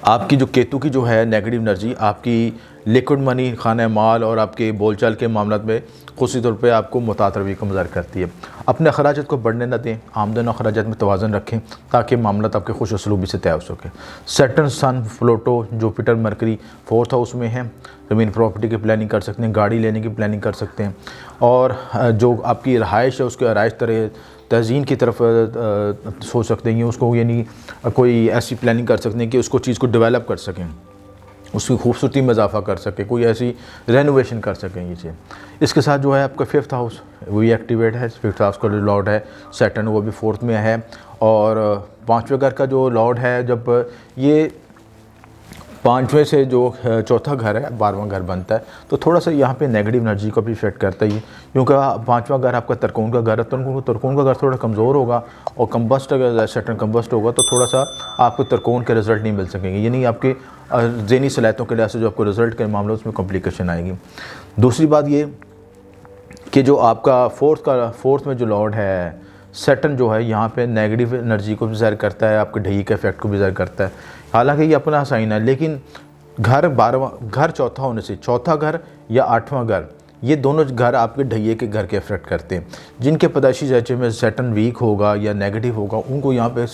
आपकी जो केतु की जो है नेगेटिव एनर्जी आपकी लिक्विड मनी, खाना माल और आपके बोलचाल के मामलों में खुशी तौर पे आपको मुतातर रवैये का मुज़ाहरा करती है। अपने अखराजात को बढ़ने न दें, आमदन और अखराजात में तवाज़ुन रखें ताकि मामला आपके खुश उसलूबी से तय हो सके। Saturn, Sun, Pluto, Jupiter, Mercury 4th house में है। ज़मीन प्रॉपर्टी की प्लानिंग कर सकते हैं, गाड़ी लेने की प्लानिंग कर सकते हैं, और जो आपकी रहाइश है उसके आराइश तरह तज़ीन की तरफ सोच सकते हैं, उसको यानी कोई ऐसी प्लानिंग कर सकते हैं कि उसको चीज़ को डेवलप कर सकें, उसकी खूबसूरती में इजाफा कर सके, कोई ऐसी रेनोवेशन कर सकें ये चीज़। इसके साथ जो है आपका 5th हाउस वही एक्टिवेट है। 5th हाउस का जो लॉर्ड है सैटर्न, वो भी 4th में है। और 5वें घर का जो लॉर्ड है, जब ये 5वें से जो 4था घर है 12वां घर बनता है, तो थोड़ा सा यहाँ पे नेगेटिव एनर्जी को भी इफेक्ट करता है, क्योंकि 5वां घर आपका तरकोन का घर है। तरकोन का घर थोड़ा कमज़ोर होगा, और कम्बस्ट अगर सैटर्न कम्बस्ट होगा तो थोड़ा सा आपको तरकोन के रिज़ल्ट नहीं मिल सकेंगे, यानी आपके ज़हनी सलाहियतों के लिहाज से जो आपको रिज़ल्ट के मामले उसमें कॉम्प्लिकेशन आएगी। दूसरी बात ये कि जो आपका 4th में जो लॉर्ड है सैटर्न, जो है यहाँ पे नेगेटिव एनर्जी को भी ज़ाहिर करता है, आपके ढही के इफेक्ट को भी ज़ाहिर करता है। हालांकि ये अपना साइन है, लेकिन घर 12वां घर चौथा होने से, चौथा घर या 8वां घर, ये दोनों घर आपके ढहिए के घर के इफेक्ट करते हैं। जिनके पैदाइशी ज़ायचे में सैटर्न वीक होगा या नेगेटिव होगा, उनको यहाँ पे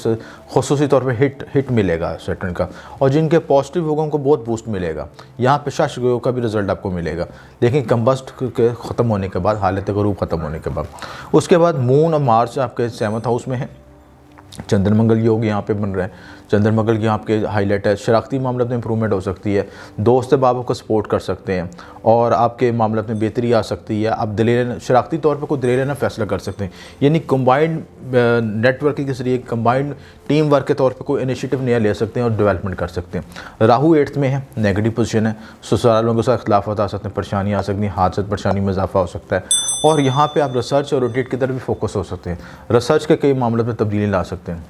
ख़ुसूसी तौर पे हिट मिलेगा सैटर्न का, और जिनके पॉजिटिव होगा उनको बहुत बूस्ट मिलेगा। यहाँ पे शाशगो का भी रिज़ल्ट आपको मिलेगा, लेकिन कम्बस्ट के ख़त्म होने के बाद, हालत गरूब ख़त्म होने के बाद। उसके बाद मून और मार्च आपके 7th हाउस में है। चंद्रमंगल योग यहाँ पे बन रहा है। चंद्रमंगल की आपके हाईलाइट है, शरारती मामले में इंप्रूवमेंट हो सकती है, दोस्त बाबों को सपोर्ट कर सकते हैं, और आपके मामले में बेहतरी आ सकती है। आप शरारती तौर पे कोई दिलेराना फैसला कर सकते हैं, यानी कंबाइंड नेटवर्किंग के जरिए, कंबाइंड टीम वर्क के तौर पे कोई इनिशिएटिव नया ले सकते हैं और डेवलपमेंट कर सकते हैं। राहु 8th में है, नेगेटिव पोजीशन है, ससुरालों के साथ इख्तिलाफ़ात आ सकते हैं, परेशानी आ सकती है, हादसे परेशानी में इजाफा हो सकता है, और यहाँ पे आप रिसर्च और ऑडिट की तरफ भी फोकस हो सकते हैं, रिसर्च के कई मामलों में तब्दीली ला सकते हैं।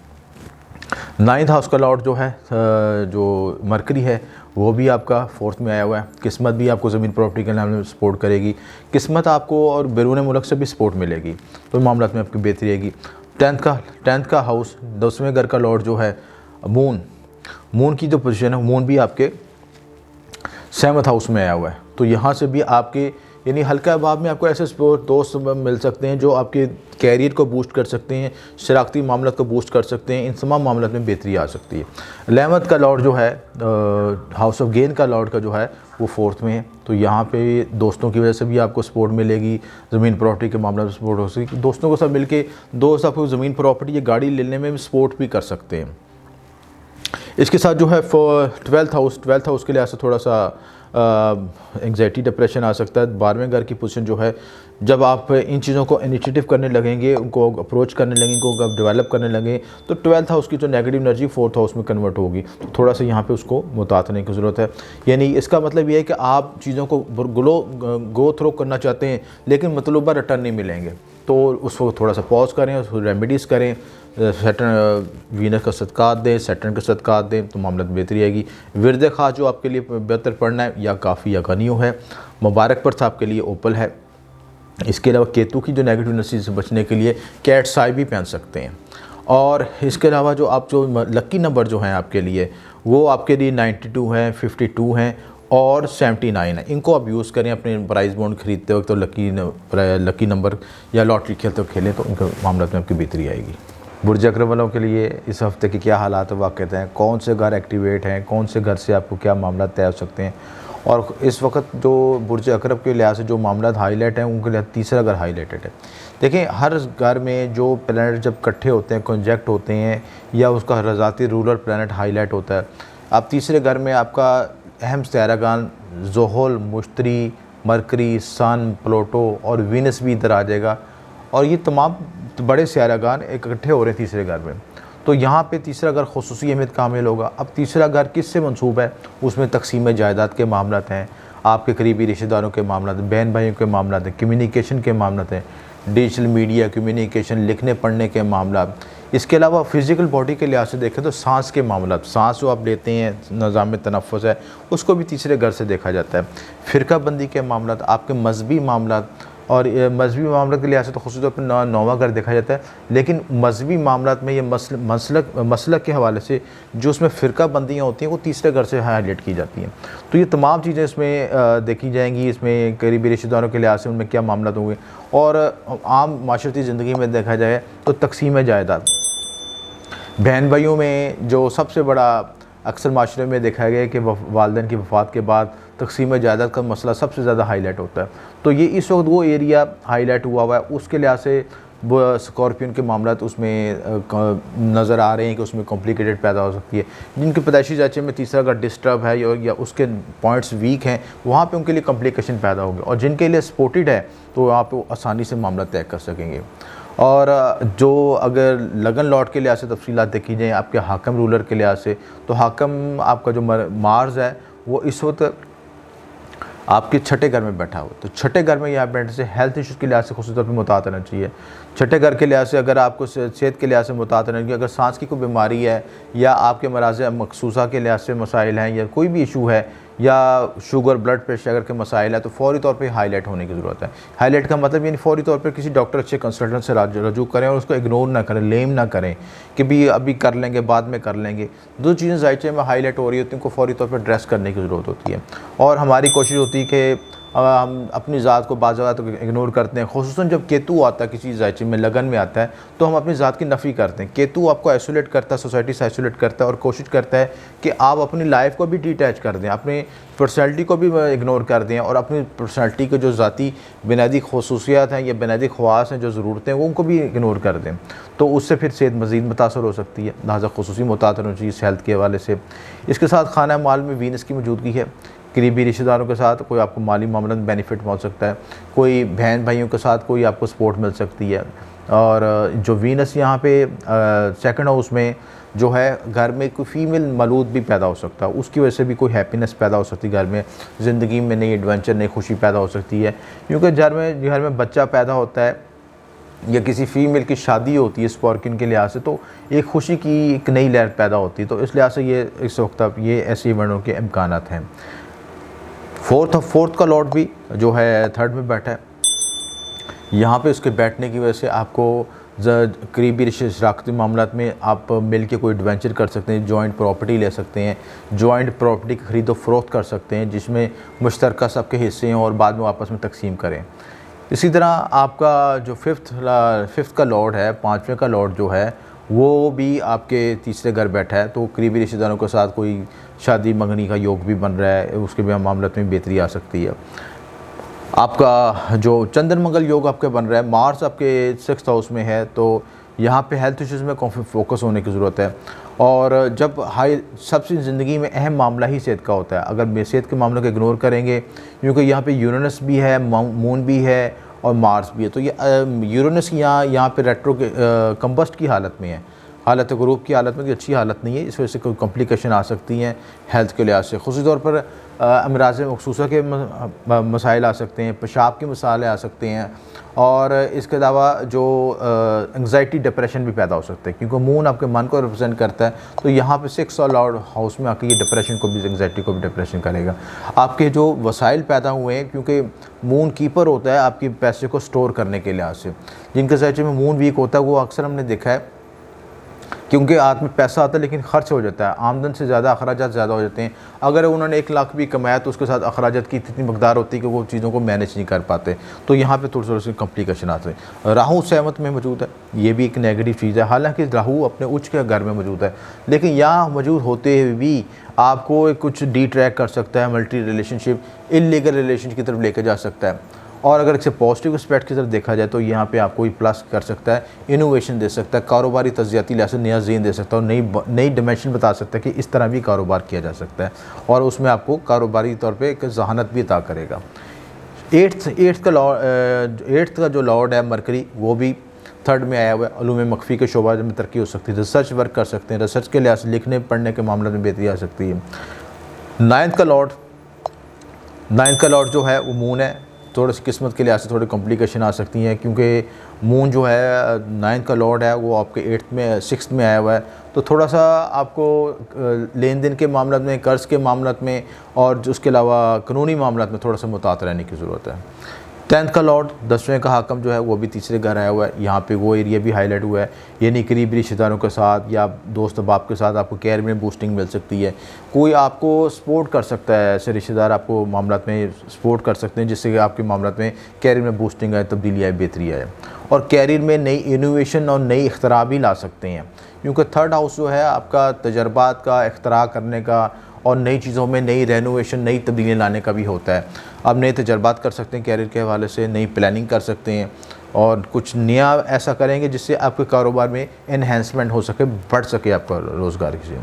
9th हाउस का लॉर्ड जो है, जो मरकरी है, वो भी आपका 4th में आया हुआ है। किस्मत भी आपको ज़मीन प्रॉपर्टी के नाम में सपोर्ट करेगी, किस्मत आपको और बैरून मुल्क से भी सपोर्ट मिलेगी, तो मामला में आपकी बेहतरी आएगी। 10th का हाउस, 10वें घर का लॉर्ड जो है मून की जो पोजीशन है, मून भी आपके 7th हाउस में आया हुआ है, तो यहाँ से भी आपके यानी हल्का अभाव में आपको ऐसे दोस्त मिल सकते हैं जो आपके कैरियर को बूस्ट कर सकते हैं, शरारती मामलों को बूस्ट कर सकते हैं, इन तमाम मामलों में बेहतरी आ सकती है। 11th का लॉर्ड जो है, हाउस ऑफ गेन का लॉर्ड का जो है, वो 4th में है, तो यहाँ पे दोस्तों की वजह से भी आपको सपोर्ट मिलेगी, ज़मीन प्रॉपर्टी के मामले में सपोर्ट हो सकती है, दोस्तों के साथ मिलके दोस्त आपको ज़मीन प्रॉपर्टी या गाड़ी लेने में भी सपोर्ट भी कर सकते हैं। इसके साथ जो है 12th हाउस के लिहाज से थोड़ा सा एंग्जाइटी डिप्रेशन आ सकता है। 12वें घर की पोजीशन जो है, जब आप इन चीज़ों को इनिशिएटिव करने लगेंगे, उनको अप्रोच करने लगेंगे, उनको डेवलप करने लगेंगे, तो 12th हाउस की जो नेगेटिव एनर्जी 4th हाउस में कन्वर्ट होगी, तो थोड़ा सा यहाँ पे उसको मुतातने की ज़रूरत है। यानी इसका मतलब ये है कि आप चीज़ों को गो थ्रो करना चाहते हैं, लेकिन मतलूबा रिटर्न नहीं मिलेंगे, तो उसको थोड़ा सा पॉज करें, उसको रेमेडीज़ करें, सैटर्न वीनस का सदक़ात दें, सैटर्न का सदक़ात दें, तो मामला में बेहतरी आएगी। विरद ख़ास जो आपके लिए बेहतर पढ़ना है, या काफ़ी या गनियो है, मुबारक पर्थ आपके लिए ओपल है। इसके अलावा केतु की जो नेगेटिव एनर्जी से बचने के लिए कैट्स आई भी पहन सकते हैं। और इसके अलावा जो आप जो लकी नंबर जो हैं आपके लिए, वो आपके लिए 92 हैं, 52 हैं और 79 है। इनको आप यूज़ करें अपने प्राइज़ बॉन्ड ख़रीदते वक्त, तो लकी नंबर या लॉटरी खेलते वक्त खेलें, तो उनके मामला में आपकी बेहतरी आएगी। बुर्ज अकरम वालों के लिए इस हफ़्ते के क्या हालात वाक़ हैं, कौन से घर एक्टिवेट हैं, कौन से घर से आपको क्या मामला तय हो सकते हैं, और इस वक्त जो बुर्ज अकरम के लिहाज से जो मामला हाईलाइट हैं, उनके लिए तीसरा घर हाईलाइटेड है। देखिए, हर घर में जो प्लैनेट जब इकट्ठे होते हैं, कॉन्जैक्ट होते हैं, या उसका रज़ाती रूलर प्लैनेट हाईलाइट होता है, अब तीसरे घर में आपका अहम सितारागान ज़ोहल, मुश्तरी, मरकरी, सन, प्लूटो और वीनस भी इधर आ जाएगा, और ये तमाम बड़े सितारागान इकट्ठे हो रहे हैं तीसरे घर में, तो यहाँ पे तीसरा घर खुसूसी अहमियत का हामिल होगा। अब तीसरा घर किससे मंसूब है, उसमें तकसीम जायदाद के मामला हैं, आपके करीबी रिश्तेदारों के मामला हैं, बहन भाइयों के मामला हैं, कम्युनिकेशन के मामला हैं, डिजिटल मीडिया कम्युनिकेशन, लिखने पढ़ने के मामला। इसके अलावा फ़िज़िकल बॉडी के लिहाज से देखें तो सांस के मामला, सांस जो आप लेते हैं, निज़ाम तनफ़ुस है, उसको भी तीसरे घर से देखा जाता है। फ़िरका बंदी के मामला, आपके मजहबी मामला, और मजहबी मामला के लिहाज से तो ख़ुसूस तौर पर नौवां घर देखा जाता है, लेकिन मजहबी मामला में ये मसलक के हवाले से जो उसमें फ़िरका बंदियाँ होती हैं वो तीसरे घर से हाईलाइट की जाती हैं। तो ये तमाम चीज़ें इसमें देखी जाएंगी, इसमें करीबी रिश्तेदारों के लिहाज से उनमें क्या मामला होंगे। और आम माशरती ज़िंदगी में देखा जाए तो तकसीम जायदाद, बहन भाइयों में जो सबसे बड़ा अक्सर माशरे में देखा गया है कि वालिदैन की वफ़ात के बाद तकसीम जायदाद का मसला सबसे ज़्यादा हाईलाइट होता है। तो ये इस वक्त वो एरिया हाईलाइट हुआ है, उसके लिहाज से वो स्कॉर्पियन के मामला उसमें नज़र आ रहे हैं कि उसमें कॉम्प्लिकेटेड पैदा हो सकती है। जिनके पैदाइशी ढांचे में तीसरा अगर डिस्टर्ब है या उसके पॉइंट्स वीक हैं, वहाँ पे उनके लिए कॉम्प्लिकेशन पैदा होंगे, और जिनके लिए सपोर्टेड है तो वहाँ पे आसानी से मामला तय कर सकेंगे। और जो अगर लगन लॉट के लिहाज से तफसीलात देखी जाएँ आपके हाकम रूलर के लिहाज से, तो हाकम आपका जो मार्स है वो इस वक्त आपके छठे घर में बैठा हो, तो छठे घर में यहाँ बैठने से हेल्थ इश्यूज़ के लिहाज से ख़ुसूस तौर पर मुतात रहना चाहिए। छठे घर के लिहाज से अगर आपको सेहत के लिहाज से मुतात रहना चाहिए, अगर सांस की कोई बीमारी है या आपके मराज़ मखसूसा के लिहाज से मसाइल हैं या कोई भी इशू है या शुगर ब्लड प्रेशर अगर के मसाइल है, तो फ़ौरी तौर पे हाईलाइट होने की ज़रूरत है। हाईलाइट का मतलब यानी फ़ौरी तौर पे किसी डॉक्टर अच्छे कंसल्टेंट से रजू करें और उसको इग्नोर ना करें, लेम ना करें कि भी अभी कर लेंगे बाद में कर लेंगे। जो चीज़ें जायचे में हाईलाइट हो रही होती हैं उनको फ़ौरी तौर पर ड्रेस करने की ज़रूरत होती है। और हमारी कोशिश होती है कि हम अपनी ज़ात को बाज़ तो इग्नोर करते हैं, ख़ुसूसन जब केतु आता है किसी जायचे में लगन में आता है तो हम अपनी ज़ात की नफ़ी करते हैं। केतु आपको आइसोलेट करता है, सोसाइटी से आइसोलेट करता है और कोशिश करता है कि आप अपनी लाइफ को भी डिटैच कर दें, अपनी पर्सनैलिटी को भी इग्नोर कर दें और अपनी पर्सनैलिटी के जो ज़ाती बुनियादी खसूसियात हैं या बुनियादी ख्वास हैं, जो ज़रूरतें हैं, वो उनको भी इग्नोर कर दें। तो उससे फिर सेहत मज़ीद मुतासर हो सकती है, लिहाजा ख़ुसूसी मुतासर होनी चाहिए हेल्थ के हवाले से। इसके साथ खाना माल में वीनस की मौजूदगी है, करीबी रिश्तेदारों के साथ कोई आपको माली मामला में बेनिफिट पहुंच सकता है, कोई बहन भाइयों के साथ कोई आपको सपोर्ट मिल सकती है। और जो वीनस यहाँ पे सेकंड हाउस में जो है, घर में कोई फीमेल मौलूद भी पैदा हो सकता है, उसकी वजह से भी कोई हैप्पीनेस पैदा हो सकती है, घर में ज़िंदगी में नई एडवेंचर नई खुशी पैदा हो सकती है। क्योंकि घर में बच्चा पैदा होता है या किसी फीमेल की शादी होती है स्कॉर्पियन के लिहाज से, तो एक खुशी की एक नई लहर पैदा होती है। तो इस लिहाज से ये इस वक्त अब ये ऐसे इवेंटों के इम्कानात हैं। फोर्थ का लॉर्ड भी जो है थर्ड में बैठा है, यहाँ पे उसके बैठने की वजह से आपको करीबी शराकती मामलात में आप मिल के कोई एडवेंचर कर सकते हैं, जॉइंट प्रॉपर्टी ले सकते हैं, जॉइंट प्रॉपर्टी की ख़रीदो फरोख्त कर सकते हैं जिसमें मुश्तरका सबके हिस्से हैं और बाद में आपस में तकसीम करें। इसी तरह आपका जो फिफ्थ का लॉर्ड है, पाँचवें का लॉर्ड जो है वो भी आपके तीसरे घर बैठा है, तो करीबी रिश्तेदारों के साथ कोई शादी मंगनी का योग भी बन रहा है, उसके भी मामले में बेहतरी आ सकती है। आपका जो चंद्र मंगल योग आपके बन रहा है, मार्स आपके 6th हाउस में है, तो यहाँ पे हेल्थ इश्यूज़ में काफ़ी फोकस होने की ज़रूरत है। और जब सबसे ज़िंदगी में अहम मामला ही सेहत का होता है, अगर सेहत के मामलों को इग्नोर करेंगे, क्योंकि यहाँ पे यूरेनस भी है, मून भी है और मार्स भी है, तो ये यूरेनस यहाँ पे रेट्रो कंबस्ट की हालत में है, हालत ग्रुप की हालत में, कि अच्छी हालत नहीं है, इस वजह से कोई कॉम्प्लिकेशन आ सकती हैं हेल्थ के लिहाज से। ख़ुसूसी तौर पर अमराज़ मखसूसा के मसाइल आ सकते हैं, पेशाब के मसाले आ सकते हैं, और इसके अलावा जो एंग्जाइटी डिप्रेशन भी पैदा हो सकता है, क्योंकि मून आपके मन को रिप्रेजेंट करता है। तो यहाँ पे 6 और लॉर्ड हाउस में आके ये डिप्रेशन को भी, एंग्जाइटी को भी डिप्रेशन करेगा। आपके जो वसाइल पैदा हुए हैं, क्योंकि मून कीपर होता है आपके पैसे को स्टोर करने के लिहाज से, जिनके जरिए में मून वीक होता है वो अक्सर हमने देखा है क्योंकि हाथ में पैसा आता है लेकिन ख़र्च हो जाता है, आमदन से ज़्यादा अखराजात ज़्यादा हो जाते हैं। अगर उन्होंने 1 लाख भी कमाया तो उसके साथ अखराजात की इतनी मकदार होती है कि वो चीज़ों को मैनेज नहीं कर पाते, तो यहाँ पे थोड़ी सी कॉम्प्लिकेशन आते हैं। राहु 7th में मौजूद है, ये भी एक नेगेटिव चीज़ है, हालांकि राहु अपने उच्च के घर में मौजूद है, लेकिन यहाँ मौजूद होते हुए भी आपको कुछ डिट्रैक्ट कर सकता है, मल्टी रिलेशनशिप, इलीगल रिलेशन की तरफ लेकर जा सकता है। और अगर इसे पॉजिटिव एस्पेक्ट की तरफ देखा जाए तो यहाँ पे आपको प्लस कर सकता है, इनोवेशन दे सकता है, कारोबारी तज्जियाती लिहाज से नया ज़ीन दे सकता है और नई डिमेंशन बता सकता है कि इस तरह भी कारोबार किया जा सकता है, और उसमें आपको कारोबारी तौर पे एक जहानत भी अता करेगा। 8th का जो लॉर्ड है मरकरी, वो भी 3rd में आया हुआ है, उलूम मख्फी के शोबा में तरक्की हो सकती है, रिसर्च वर्क कर सकते हैं, रिसर्च के लिहाज से लिखने पढ़ने के मामले में बेहतरी आ सकती है। 9th का लॉर्ड जो है वो मून है, थोड़ी सी किस्मत के लिहाज से थोड़ी कॉम्प्लिकेशन आ सकती हैं, क्योंकि मून जो है 9th का लॉर्ड है वो आपके 6th में आया हुआ है, तो थोड़ा सा आपको लेन देन के मामलों में, कर्ज़ के मामलों में और उसके अलावा कानूनी मामलों में थोड़ा सा मुतात रहने की ज़रूरत है। 10th का लॉर्ड 10वें का हाकम जो है वो भी तीसरे घर आया हुआ है। यहाँ पे वो एरिया भी हाईलाइट हुआ है, यानी करीबी रिश्तेदारों के साथ या दोस्त बाप के साथ आपको कैरियर में बूस्टिंग मिल सकती है। कोई आपको सपोर्ट कर सकता है, ऐसे रिश्तेदार आपको मामलात में सपोर्ट कर सकते हैं जिससे कि आपके मामलात में कैरियर में बूस्टिंग आए, तब्दीली आए, बेहतरी आए और कैरियर में नई इनोवेशन और नई इख्तरा भी ला सकते हैं। क्योंकि 3rd हाउस जो है आपका तजर्बात का, इख्तरा करने का और नई चीज़ों में नई रेनोवेशन, नई तब्दीलियाँ लाने का भी होता है। आप नए तजर्बात कर सकते हैं कैरियर के हवाले से, नई प्लानिंग कर सकते हैं और कुछ नया ऐसा करेंगे जिससे आपके कारोबार में एनहेंसमेंट हो सके, बढ़ सके आपका रोज़गार की।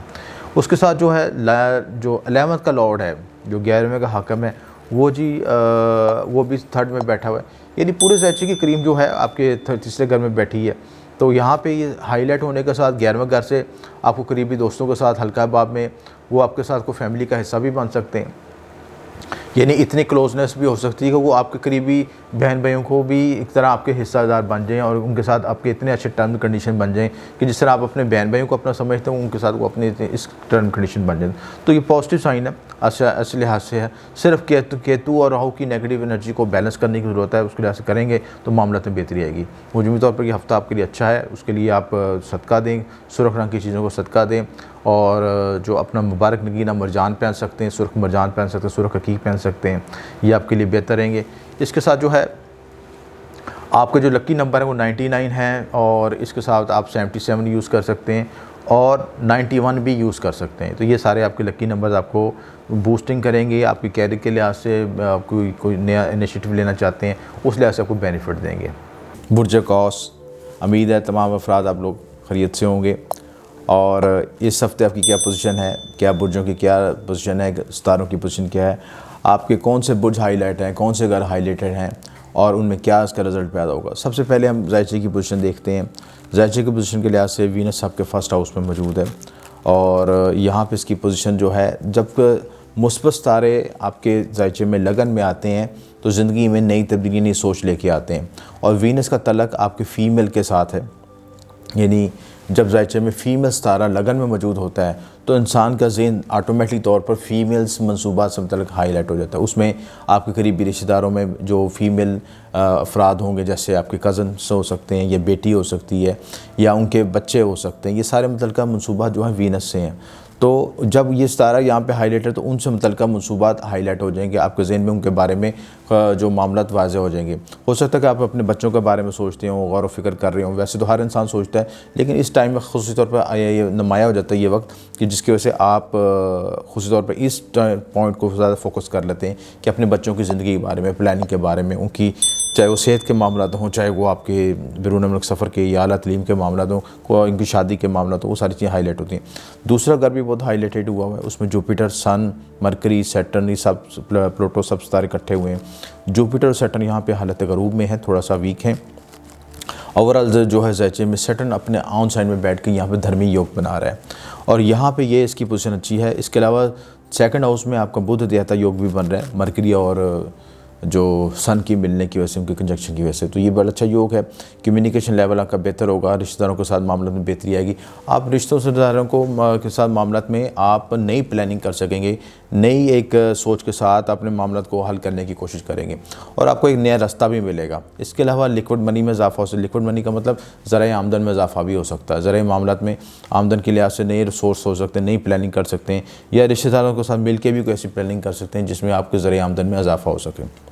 उसके साथ जो है जो 11th का लॉर्ड है, जो 11वें का हाकम है, वो जी वो भी 3rd में बैठा हुआ है, यानी पूरे ज़ैचे की क्रीम जो है आपके तीसरे घर में बैठी है। तो यहाँ पे ये हाईलाइट होने के साथ 11वें घर से आपको करीबी दोस्तों के साथ हल्का बाब में वो आपके साथ को फैमिली का हिस्सा भी बन सकते हैं, यानी इतनी क्लोजनेस भी हो सकती है कि वो आपके करीबी बहन भाइयों को भी एक तरह आपके हिस्सेदार बन जाएं और उनके साथ आपके इतने अच्छे टर्म कंडीशन बन जाएं कि जिस तरह आप अपने बहन भाइयों को अपना समझते हो उनके साथ वो अपने इस टर्म कंडीशन बन जाए। तो ये पॉजिटिव साइन है अच्छे लिहाज से है। सिर्फ केतु और राहु की नेगेटिव एनर्जी को बैलेंस करने की ज़रूरत है, उसके लिहाज से करेंगे तो मामला में बेहतरी आएगी। मौजूदी तौर पर ये हफ्ता आपके लिए अच्छा है, उसके लिए आप सदका दें, सुर्ख रंग की चीज़ों को सदका दें और जो अपना मुबारक नगीना मरजान पहन सकते हैं, सुर्ख मरजान पहन सकते हैं, सुर्ख हकीक पहन सकते हैं, ये आपके लिए बेहतर रहेंगे। इसके साथ जो है आपके जो लकी नंबर है वो 99 है और इसके साथ आप 77 यूज़ कर सकते हैं और 91 भी यूज़ कर सकते हैं। तो ये सारे आपके लकी नंबर्स आपको बूस्टिंग करेंगे, आपकी कैरियर के लिहाज से कोई नया इनिशिएटिव लेना चाहते हैं उस लिहाज से आपको बेनिफिट देंगे। बुर्ज कौस, उम्मीद है तमाम अफराद आप लोग खैरियत से होंगे। और इस हफ्ते आपकी क्या पोजीशन है, क्या बुर्जों की क्या पोजीशन है, सितारों की पोजीशन क्या है, आपके कौन से बुर्ज हाईलाइट हैं, कौन से घर हाईलाइटेड हैं और उनमें क्या इसका रिज़ल्ट पैदा होगा। सबसे पहले हम ज़ायचे की पोजीशन देखते हैं। ज़ायचे की पोजीशन के लिहाज से वीनस आपके फर्स्ट हाउस में मौजूद है और यहाँ पे इसकी पोजीशन जो है, जब मुस्बत तारे आपके ज़ायचे में लगन में आते हैं तो ज़िंदगी में नई तब्दीली, नई सोच लेके आते हैं। और वीनस का तलक आपके फ़ीमेल के साथ है, यानी जब ज़ायचे में फ़ीमेल सितारा लगन में मौजूद होता है तो इंसान का ज़हन ऑटोमेटिक तौर पर फ़ीमेल्स मनसूबात से मुतल्लिक़ हाईलाइट हो जाता है। उसमें आपके करीबी रिश्तेदारों में जो फ़ीमेल अफराद होंगे, जैसे आपके कज़न्स हो सकते हैं या बेटी हो सकती है या उनके बच्चे हो सकते हैं, ये सारे मुतल्लिक़ा मनसूबात जो हैं वीनस से हैं। तो जब ये सितारा यहाँ पे हाईलाइट है तो उनसे मुतल्लिक़ा मनसूबात हाईलाइट हो जाएंगे, आपके ज़हन में उनके बारे में जो मामलात वाज़ेह हो जाएंगे। हो सकता है कि आप अपने बच्चों के बारे में सोचते हो, गौर व फिक्र कर रहे हो, वैसे तो हर इंसान सोचता है, लेकिन इस टाइम में ख़ुसूसी तौर पर ये नुमाया हो जाता है ये वक्त कि जिसकी वजह से आप ख़ुसूसी तौर पर इस पॉइंट को ज़्यादा फोकस कर लेते हैं कि अपने बच्चों की ज़िंदगी के बारे में, प्लानिंग के बारे में, उनकी चाहे वो सेहत के मामला हों, चाहे वो आपके बैरून मुल्क सफ़र के या आला तलीम के मामला हों, उनकी शादी के मामला हो, वो सारी चीज़ें हाईलाइट होती हैं। दूसरा घर भी बहुत हाईलाइटेड हुआ है, उसमें जुपिटर, सन, मरकरी, सैटर्न, ये सब, प्लूटो, सब सितारे इकट्ठे हुए हैं। जुपिटर और सैटर्न यहाँ पे हालत गरूब में है, थोड़ा सा वीक है। ओवरऑल जो है ज़ायचे में सैटर्न अपने ऑन साइड में बैठ के यहाँ पे धर्मी योग बना रहा है और यहाँ पे ये इसकी पोजीशन अच्छी है। इसके अलावा सेकंड हाउस में आपका बुध देवता योग भी बन रहा है, मरकरी और जो सन की मिलने की वजह से, उनके कंजक्शन की वजह से। तो ये बड़ा अच्छा योग है। कम्युनिकेशन लेवल आपका बेहतर होगा, रिश्तेदारों के साथ मामलों में बेहतरी आएगी। आप रिश्तेदारों के साथ मामलों में आप नई प्लानिंग कर सकेंगे, नई एक सोच के साथ अपने मामलों को हल करने की कोशिश करेंगे और आपको एक नया रास्ता भी मिलेगा। इसके अलावा लिक्विड मनी में इजाफा हो सकता है। लिक्विड मनी का मतलब ज़राए आमदन में इजाफा भी हो सकता है। ज़राए मामलों में आमदन के लिहाज से नए रिसोर्स हो सकते हैं, नई प्लानिंग कर सकते हैं या रिश्तेदारों के साथ मिल के भी कोई ऐसी प्लानिंग कर सकते हैं जिसमें आपके ज़राए आमदन में इजाफा हो सके।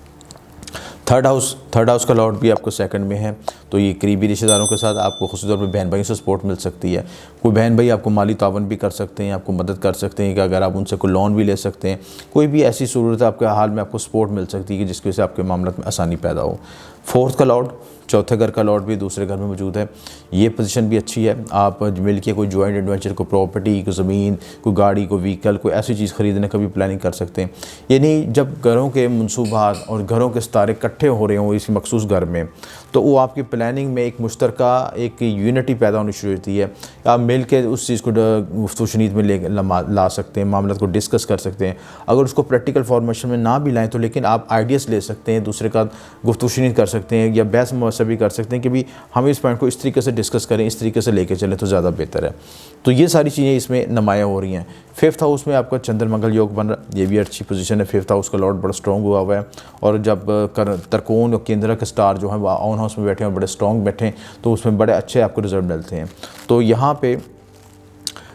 थर्ड हाउस का लॉर्ड भी आपको सेकंड में है, तो ये करीबी रिश्तेदारों के साथ आपको ख़ुसूसी तौर पर बहन भाई से सपोर्ट मिल सकती है। कोई बहन भाई आपको माली तावन भी कर सकते हैं, आपको मदद कर सकते हैं कि अगर आप उनसे कोई लोन भी ले सकते हैं। कोई भी ऐसी सूरत आपके हाल में आपको सपोर्ट मिल सकती है कि जिसकी वजह से आपके मामलों में आसानी पैदा हो। फोर्थ का लॉर्ड, चौथे घर का लॉर्ड भी दूसरे घर में मौजूद है। ये पोजीशन भी अच्छी है। आप मिल के कोई जॉइंट एडवेंचर, कोई प्रॉपर्टी, कोई ज़मीन, कोई गाड़ी, कोई व्हीकल, कोई ऐसी चीज़ ख़रीदने का भी प्लानिंग कर सकते हैं। यानी जब घरों के मनसूबात और घरों के सितारे इकट्ठे हो रहे हों इस मखसूस घर में, तो वो आपकी प्लानिंग में एक मुश्तरका एक यूनिटी पैदा होनी शुरू होती है। आप मिल के उस चीज़ को गुफ्तगू शनीद में ला सकते हैं, मामला को डिस्कस कर सकते हैं। अगर उसको प्रैक्टिकल फॉर्मेशन में ना भी लाएँ तो लेकिन आप आइडियाज़ ले सकते हैं, दूसरे का गुफ्तगू शनीद कर सकते हैं या बहस मुबाहसा भी कर सकते हैं कि भी हम इस पॉइंट को इस तरीके से डिस्कस करें, इस तरीके से लेके चलें तो ज़्यादा बेहतर है। तो ये सारी चीज़ें इसमें नुमायाँ हो रही हैं। 5th हाउस में आपका चंद्र मंगल योग बन रहा है, ये भी अच्छी पोजीशन है। 5th हाउस का लॉर्ड बड़ा स्ट्रॉन्ग हुआ हुआ है, और जब तरकोन और केंद्र के स्टार जो है वो ऑन हाउस में बैठे हैं और बड़े स्ट्रॉन्ग बैठे हैं तो उसमें बड़े अच्छे आपको रिजल्ट मिलते हैं। तो यहाँ पे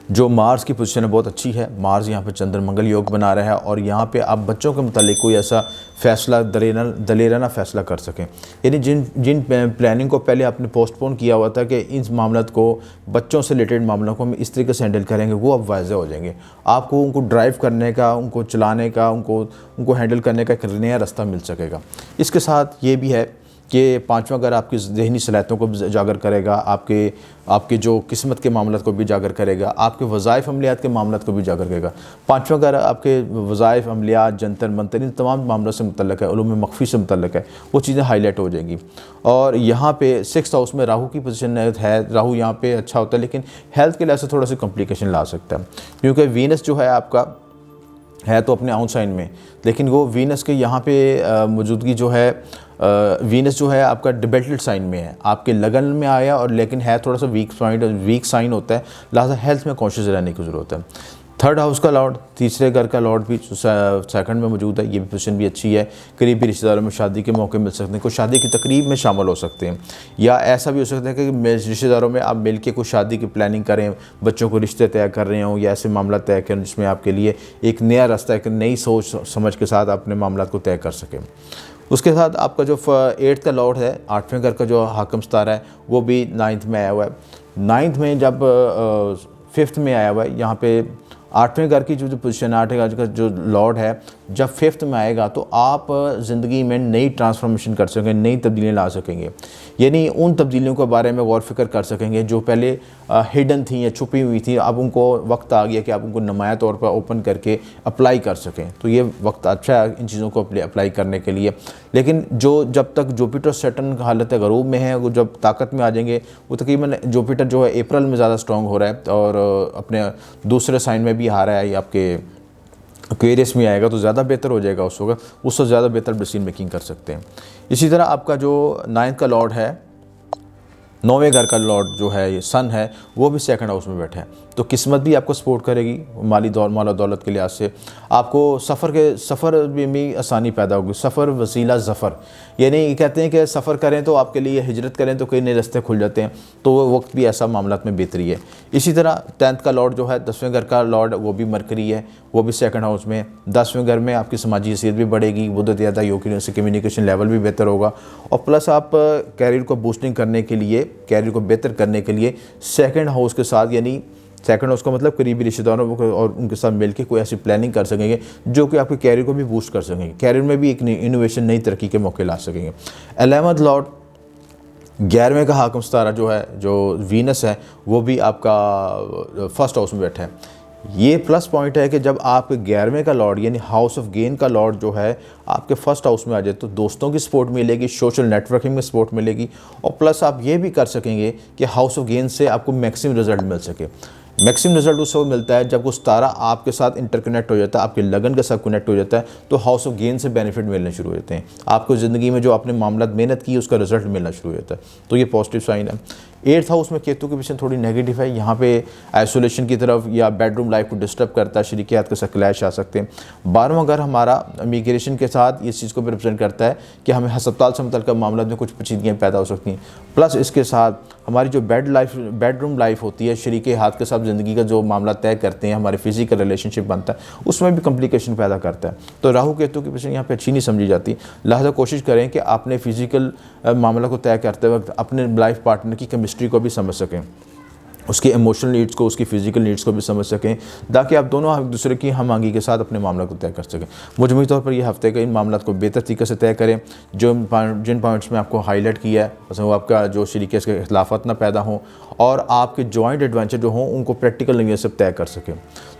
जो मार्स की पोजीशन है बहुत अच्छी है। मार्स यहाँ पे चंद्र मंगल योग बना रहा है, और यहाँ पे आप बच्चों के मुतालिक कोई ऐसा फ़ैसला दलेराना फ़ैसला कर सकें, यानी जिन प्लानिंग को पहले आपने पोस्टपोन किया हुआ था कि इन मामलों को, बच्चों से रिलेटेड मामलों को हम इस तरीके से हैंडल करेंगे, वो अब वाज़ेह हो जाएंगे। आपको उनको ड्राइव करने का, उनको चलाने का, उनको हैंडल करने का एक नया रास्ता मिल सकेगा। इसके साथ ये भी है कि 5वां घर आपकी ज़हनी सलाहियतों को भी उजागर करेगा, आपके जो किस्मत के मामलों को भी उजागर करेगा, आपके वज़ाइफ अमलियात के मामलों को भी उजागर करेगा। 5वां घर आपके वज़ाइफ अमलियात, जंतर मंतर, इन तमाम मामलों से मुतल्लक़ है, उलूम मख़फ़ी से मुतल्लक़ है, वो चीज़ें हाईलाइट हो जाएंगी। और यहाँ पे 6th हाउस में राहू की पोजीशन है। राहू यहाँ पे अच्छा होता है, लेकिन हेल्थ के लिहाज से थोड़ा सा कॉम्प्लिकेशन ला सकता है, क्योंकि वीनस जो है आपका है तो अपने आउन साइन में, लेकिन वो वीनस के यहाँ पे मौजूदगी जो है, वीनस जो है आपका डिबेटेड साइन में है, आपके लगन में आया, और लेकिन है थोड़ा सा वीक साइन होता है, लिहाजा हेल्थ में कॉन्शियस रहने की ज़रूरत है। 3rd हाउस का लॉर्ड, तीसरे घर का लॉर्ड भी 2nd में मौजूद है, ये भी पोजीशन भी अच्छी है। करीबी रिश्तेदारों में शादी के मौके मिल सकते हैं, कोई शादी की तकरीब में शामिल हो सकते हैं, या ऐसा भी हो सकता है कि रिश्तेदारों में आप मिल के कोई शादी की प्लानिंग करें, बच्चों को रिश्ते तय कर रहे हों, या ऐसे मामला तय करें जिसमें आपके लिए एक नया रास्ता, एक नई सोच समझ के साथ अपने मामला को तय कर सकें। उसके साथ आपका जो 8th का लॉर्ड है, 8वें घर का जो हाकम सितारा है, वो भी 9th में आया हुआ है। 9th में जब 5th में आया हुआ है, यहाँ पे 8वें घर की जो पोजीशन है, 8वें घर का जो लॉर्ड है, जब 5th में आएगा तो आप ज़िंदगी में नई ट्रांसफॉर्मेशन कर सकेंगे, नई तब्दीलियाँ ला सकेंगे, यानी उन तब्दीलियों के बारे में गौर फिक्र कर सकेंगे जो पहले हिडन थी या छुपी हुई थी। अब उनको वक्त आ गया कि आप उनको नुमाया तौर पर ओपन करके अप्लाई कर सकें, तो ये वक्त अच्छा है इन चीज़ों को अप्लाई करने के लिए। लेकिन जब तक जुपिटर सैटर्न हालत गरूब में है, वो जब ताकत में आ जाएंगे, वो तकरीबन जुपिटर जो है अप्रैल में ज़्यादा स्ट्रॉन्ग हो रहा है, और अपने दूसरे साइन में भी आ रहा है, आपके एक्वेरियस में आएगा तो ज़्यादा बेहतर हो जाएगा, उससे ज़्यादा बेहतर डिसीजन मेकिंग कर सकते हैं। इसी तरह आपका जो 9th का लॉर्ड है, 9वें घर का लॉर्ड जो है, ये सन है, वो भी 2nd हाउस में बैठा है, तो किस्मत भी आपको सपोर्ट करेगी माला दौलत के लिहाज से। आपको सफ़र में भी आसानी पैदा होगी। सफ़र वसीला ज़फ़र, यानी कहते हैं कि सफ़र करें तो आपके लिए, हिजरत करें तो कई नए रास्ते खुल जाते हैं, तो वो वक्त भी ऐसा मामलात में बेहतरी है। इसी तरह 10th का लॉर्ड जो है, 10वें घर का लॉर्ड, वो भी मरकरी है, वो भी 2nd हाउस में। 10वें घर में आपकी समाजी हैसियत भी बढ़ेगी, बुद्ध ज़्यादा योग से कम्युनिकेशन लेवल भी बेहतर होगा, और प्लस आप कैरियर को बूस्टिंग करने के लिए, कैरियर को बेहतर करने के लिए 2nd हाउस के साथ, यानी 2nd हाउस का मतलब करीबी रिश्तेदारों को और उनके साथ मिलकर कोई ऐसी प्लानिंग कर सकेंगे जो कि आपके कैरियर को भी बूस्ट कर सकेंगे, कैरियर में भी एक इनोवेशन, नई तरक्की के मौके ला सकेंगे। 11th लॉर्ड, 11वें का हाकम सितारा जो है, जो वीनस है, वो भी आपका 1st हाउस में बैठा है। ये प्लस पॉइंट है कि जब आप 11वें का लॉर्ड यानी हाउस ऑफ गेन का लॉर्ड जो है आपके 1st हाउस में आ जाए, तो दोस्तों की सपोर्ट मिलेगी, सोशल नेटवर्किंग में सपोर्ट मिलेगी, और प्लस आप ये भी कर सकेंगे कि हाउस ऑफ गेन से आपको मैक्सिमम रिजल्ट मिल सके। मैक्सिमम रिजल्ट उस वक्त मिलता है जब वो सितारा आपके साथ इंटरकनेक्ट हो जाता है, आपके लगन के साथ कनेक्ट हो जाता है, तो हाउस ऑफ गेन से बेनिफिट मिलने शुरू हो जाते हैं। आपको ज़िंदगी में जो आपने मामला मेहनत की उसका रिजल्ट मिलना शुरू हो जाता है, तो ये पॉजिटिव साइन है। 8th हाउस में केतु की पोजीशन थोड़ी नेगेटिव है, यहाँ पे आइसोलेशन की तरफ या बेडरूम लाइफ को डिस्टर्ब करता है, शरीकियात के साथ क्लैश आ सकते हैं। 12वां घर हमारा इमिग्रेशन के साथ इस चीज़ को भी रिप्रेजेंट करता है कि हमें अस्पताल से मुतल्लिक़ मामला में कुछ पेचीदगियाँ पैदा हो सकती हैं। प्लस इसके साथ हमारी जो बेडरूम लाइफ होती है, शरीके हाथ के साथ ज़िंदगी का जो मामला तय करते हैं, हमारे फिजिकल रिलेशनशिप बनता है, उसमें भी कॉम्प्लिकेशन पैदा करता है। तो राहु केतु की पोजीशन यहाँ पे अच्छी नहीं समझी जाती, लिहाजा कोशिश करें कि आपने फिजिकल मामला को तय करते वक्त अपने लाइफ पार्टनर की केमिस्ट्री को भी समझ सकें, उसकी इमोशनल नीड्स को, उसकी फ़िज़िकल नीड्स को भी समझ सकें, ताकि आप दोनों एक दूसरे की हम आंगी के साथ अपने मामला को तय कर सकें। मजमूई तौर पर ये हफ्ते के इन मामला को बेहतर तरीके से तय करें। जिन पॉइंट्स में आपको हाईलाइट किया है, बस वो आपका जो शरीके के खिलाफत ना पैदा हों, और आपके जॉइंट एडवेंचर जो हों उनको प्रैक्टिकल नगीन से तय कर सकें।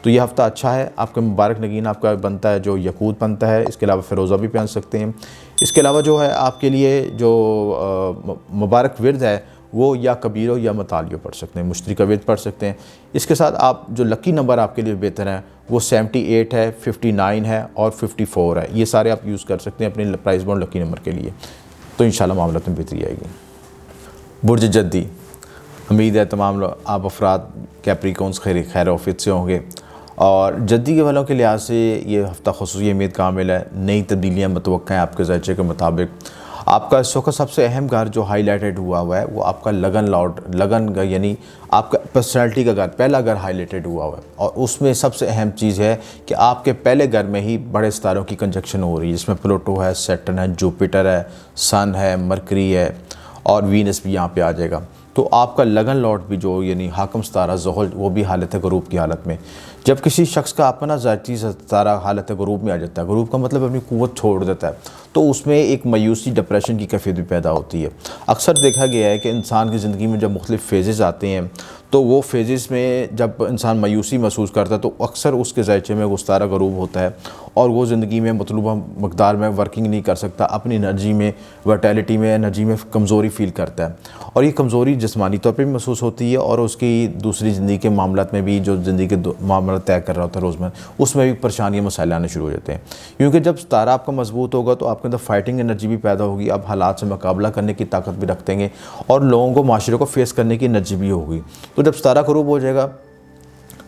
तो ये हफ़्ता अच्छा है। आपका मुबारक नगीन आपका बनता है जो यकूत बनता है, इसके अलावा फ़िरोज़ा भी पहन सकते हैं। इसके अलावा जो है आपके लिए जो मुबारक विर्द है वो या कबीरो या मतालियो पढ़ सकते हैं, मुश्तरी का विर्द पढ़ सकते हैं। इसके साथ आप जो लकी नंबर आपके लिए बेहतर है वो 78 है, 59 है और 54 है। ये सारे आप यूज़ कर सकते हैं अपने प्राइस बॉन्ड लकी नंबर के लिए। तो इंशाल्लाह मामला में बेहतरी आएगी। बुर्ज जद्दी, उम्मीद है तमाम आप अफराद कैप्रिकॉन्स खैर ऑफिस से होंगे और जद्दी के वालों के लिहाज से ये हफ़्ता ख़ुसूसी अहमियत कामिल है। नई तब्दीलियाँ मतवक्का हैं आपके ज़ायचे के मुताबिक। आपका इस वक्त सबसे अहम घर जो हाईलाइटेड हुआ है वो आपका लगन का यानी आपका पर्सनैलिटी का घर, पहला घर हाईलाइटेड हुआ है और उसमें सबसे अहम चीज़ है कि आपके पहले घर में ही बड़े सितारों की कंजक्शन हो रही है, जिसमें प्लूटो है, सैटर्न है, जुपिटर है, सन है, मरकरी है और वीनस भी यहाँ पे आ जाएगा। तो आपका लगन लॉर्ड भी जो यानी हाकम सितारा ज़ुहल वो भी हालत गरूब की हालत में। जब किसी शख्स का अपना ज़ाती सितारा हालत गरूब में आ जाता है, गरूब का मतलब अपनी क़ुव्वत छोड़ देता है, तो उसमें एक मायूसी डिप्रेशन की कैफियत भी पैदा होती है। अक्सर देखा गया है कि इंसान की ज़िंदगी में जब मुख्तलिफ़ फेजेज़ आते हैं तो वो फेजेस में जब इंसान मायूसी महसूस करता है तो अक्सर उसके ज़ायचे में गुस्तारा गरूब होता है और वो ज़िंदगी में मतलूबा मकदार में वर्किंग नहीं कर सकता, अपनी एनर्जी में, वर्टैलिटी में, एनर्जी में कमज़ोरी फ़ील करता है और ये कमज़ोरी जिस्मानी तौर पर भी महसूस होती है और उसकी दूसरी ज़िंदगी के मामलात में भी, जो ज़िंदगी के मामला तय कर रहा होता है रोज़मर्रा, उसमें भी परेशानियाँ मसाइल आने शुरू हो जाते हैं। क्योंकि जब सितारा आपका मजबूत होगा तो आपके अंदर फाइटिंग एनर्जी भी पैदा होगी, आप हालात से मुकाबला करने की ताकत भी रखतेंगे और लोगों को, माशरे को फेस करने की एनर्जी भी होगी। तो जब सितारा गरूब हो जाएगा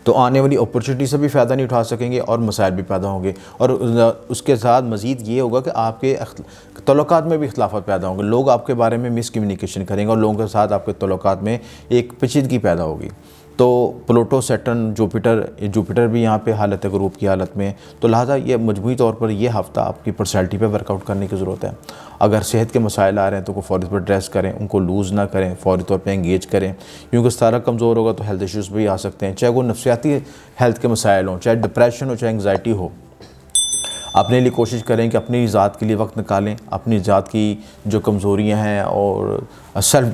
तो आने वाली अपॉर्चुनिटी से भी फ़ायदा नहीं उठा सकेंगे और मसाइल भी पैदा होंगे और उसके साथ मज़ीद ये होगा कि आपके तल्लुकात में भी इख्तिलाफ़ात पैदा होंगे, लोग आपके बारे में मिसकम्युनिकेशन करेंगे और लोगों के साथ आपके तल्लुकात में एक पेचीदगी पैदा होगी। तो प्लूटो, सैटर्न, जुपिटर भी यहाँ पे हालत गरूब की हालत में, तो लिहाजा ये मजमूई तौर पर यह हफ़्ता आपकी पर्सनैलिटी पे वर्कआउट करने की ज़रूरत है। अगर सेहत के मसाइल आ रहे हैं तो फ़ौरी तौर पर ड्रेस करें, उनको लूज़ ना करें, फ़ौरी तौर पे एंगेज करें, क्योंकि सितारा कमज़ोर होगा तो हेल्थ इश्यूज़ भी आ सकते हैं, चाहे वो नफ्सियाती हेल्थ के मसाइल हों, चाहे डिप्रेशन हो, चाहे एंगजाइटी हो। अपने लिए कोशिश करें कि अपनी ज़ात के लिए वक्त निकालें, अपनी ज़ात की जो कमज़ोरियाँ हैं और सेल्फ़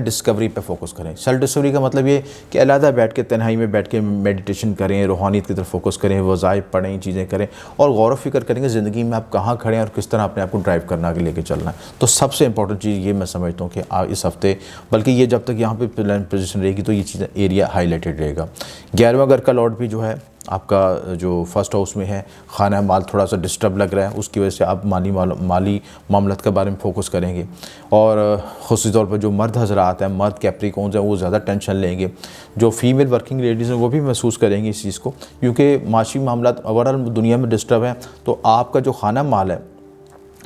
डिस्कवरी पे फोकस करें। सेल्फ़ डिस्कवरी का मतलब ये कि अलहदा बैठ के, तन्हाई में बैठ के मेडिटेशन करें, रूहानियत की तरफ फोकस करें, वज़ाइफ पढ़ें, चीज़ें करें और गौर व फ़िक्र करेंगे ज़िंदगी में आप कहाँ खड़े हैं और किस तरह अपने आप को ड्राइव करना आगे लेके चलना है। तो सबसे इंपॉर्टेंट चीज़ ये मैं समझता हूँ कि इस हफ़्ते, बल्कि ये जब तक यहाँ पर प्लान पोजीशन रहेगी तो ये चीज़ एरिया हाईलाइटेड रहेगा। 11वां घर का लॉर्ड भी जो है आपका जो फर्स्ट हाउस में है, खाना माल थोड़ा सा डिस्टर्ब लग रहा है, उसकी वजह से आप माली मामलत के बारे में फ़ोकस करेंगे और ख़ुसूसी तौर पर जो मर्द हज़रात हैं, मर्द कैप्रिकॉन्स हैं, वो ज़्यादा टेंशन लेंगे। जो फीमेल वर्किंग लेडीज़ हैं वो भी महसूस करेंगी इस चीज़ को, क्योंकि माशी मामलात ओवरऑल दुनिया में डिस्टर्ब हैं। तो आपका जो खाना माल है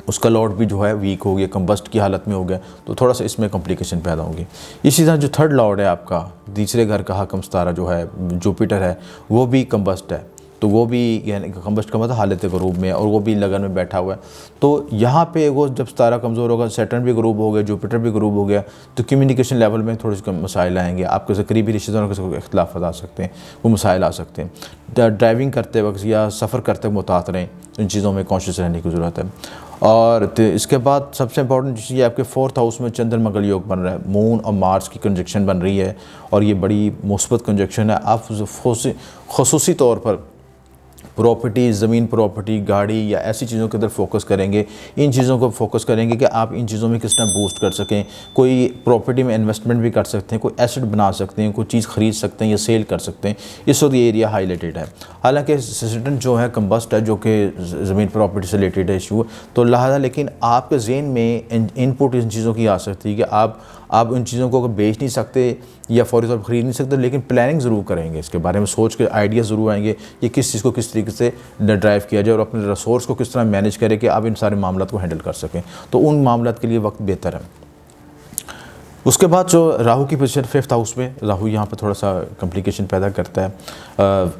उसका लॉर्ड भी जो है वीक हो गया, कंबस्ट की हालत में हो गया, तो थोड़ा सा इसमें कॉम्प्लिकेशन पैदा होंगी। इसी तरह जो थर्ड लॉर्ड है आपका, तीसरे घर का हाकम सितारा जो है जुपिटर है, वो भी कंबस्ट है, तो वो भी यानी कंबस्ट का मतलब हालत गरूब में और वो भी लगन में बैठा हुआ है। तो यहाँ पे वो जब सितारा कमज़ोर होगा, सैटर्न भी गरूब हो गया, जुपिटर भी गरूब हो गया, तो कम्युनिकेशन लेवल में थोड़े से मसाइल आएंगे, आपके करीबी रिश्तेदारों के साथ इख्तिलाफ़ आ सकते हैं, वो मसाइल आ सकते हैं। ड्राइविंग करते वक्त या सफ़र करते वक्त मुतात रहें, इन चीज़ों में कॉन्शियस रहने की ज़रूरत है। और इसके बाद सबसे इंपॉर्टेंट चीज़ आपके 4th हाउस में चंद्र मंगल योग बन रहा है, मून और मार्स की कंजक्शन बन रही है और ये बड़ी मुस्बत कंजक्शन है। आप ख़ुसूसी तौर पर प्रॉपर्टी, ज़मीन, प्रॉपर्टी, गाड़ी या ऐसी चीज़ों की तरफ फोकस करेंगे, इन चीज़ों को फोकस करेंगे कि आप इन चीज़ों में किस तरह बूस्ट कर सकें। कोई प्रॉपर्टी में इन्वेस्टमेंट भी कर सकते हैं, कोई एसेट बना सकते हैं, कोई चीज़ ख़रीद सकते हैं या सेल कर सकते हैं। इस वक्त ये एरिया हाईलाइटेड है। हालांकि सैटर्न जो है कंबस्ट है, जो कि ज़मीन प्रॉपर्टी से रिलेटेड है इशू, तो लिहाजा लेकिन आपके ज़हन में इनपुट इन चीज़ों की आ सकती है कि आप उन चीज़ों को बेच नहीं सकते या फ़ौरी तौर पर ख़रीद नहीं सकते, लेकिन प्लानिंग ज़रूर करेंगे, इसके बारे में सोच के आइडिया ज़रूर आएंगे ये किस चीज़ को किस तरीके से ड्राइव किया जाए और अपने रिसोर्स को किस तरह मैनेज करें कि आप इन सारे मामलों को हैंडल कर सकें। तो उन मामलों के लिए वक्त बेहतर है। उसके बाद जो राहु की पोजीशन 5th हाउस में, राहु यहाँ पर थोड़ा सा कॉम्प्लिकेशन पैदा करता है,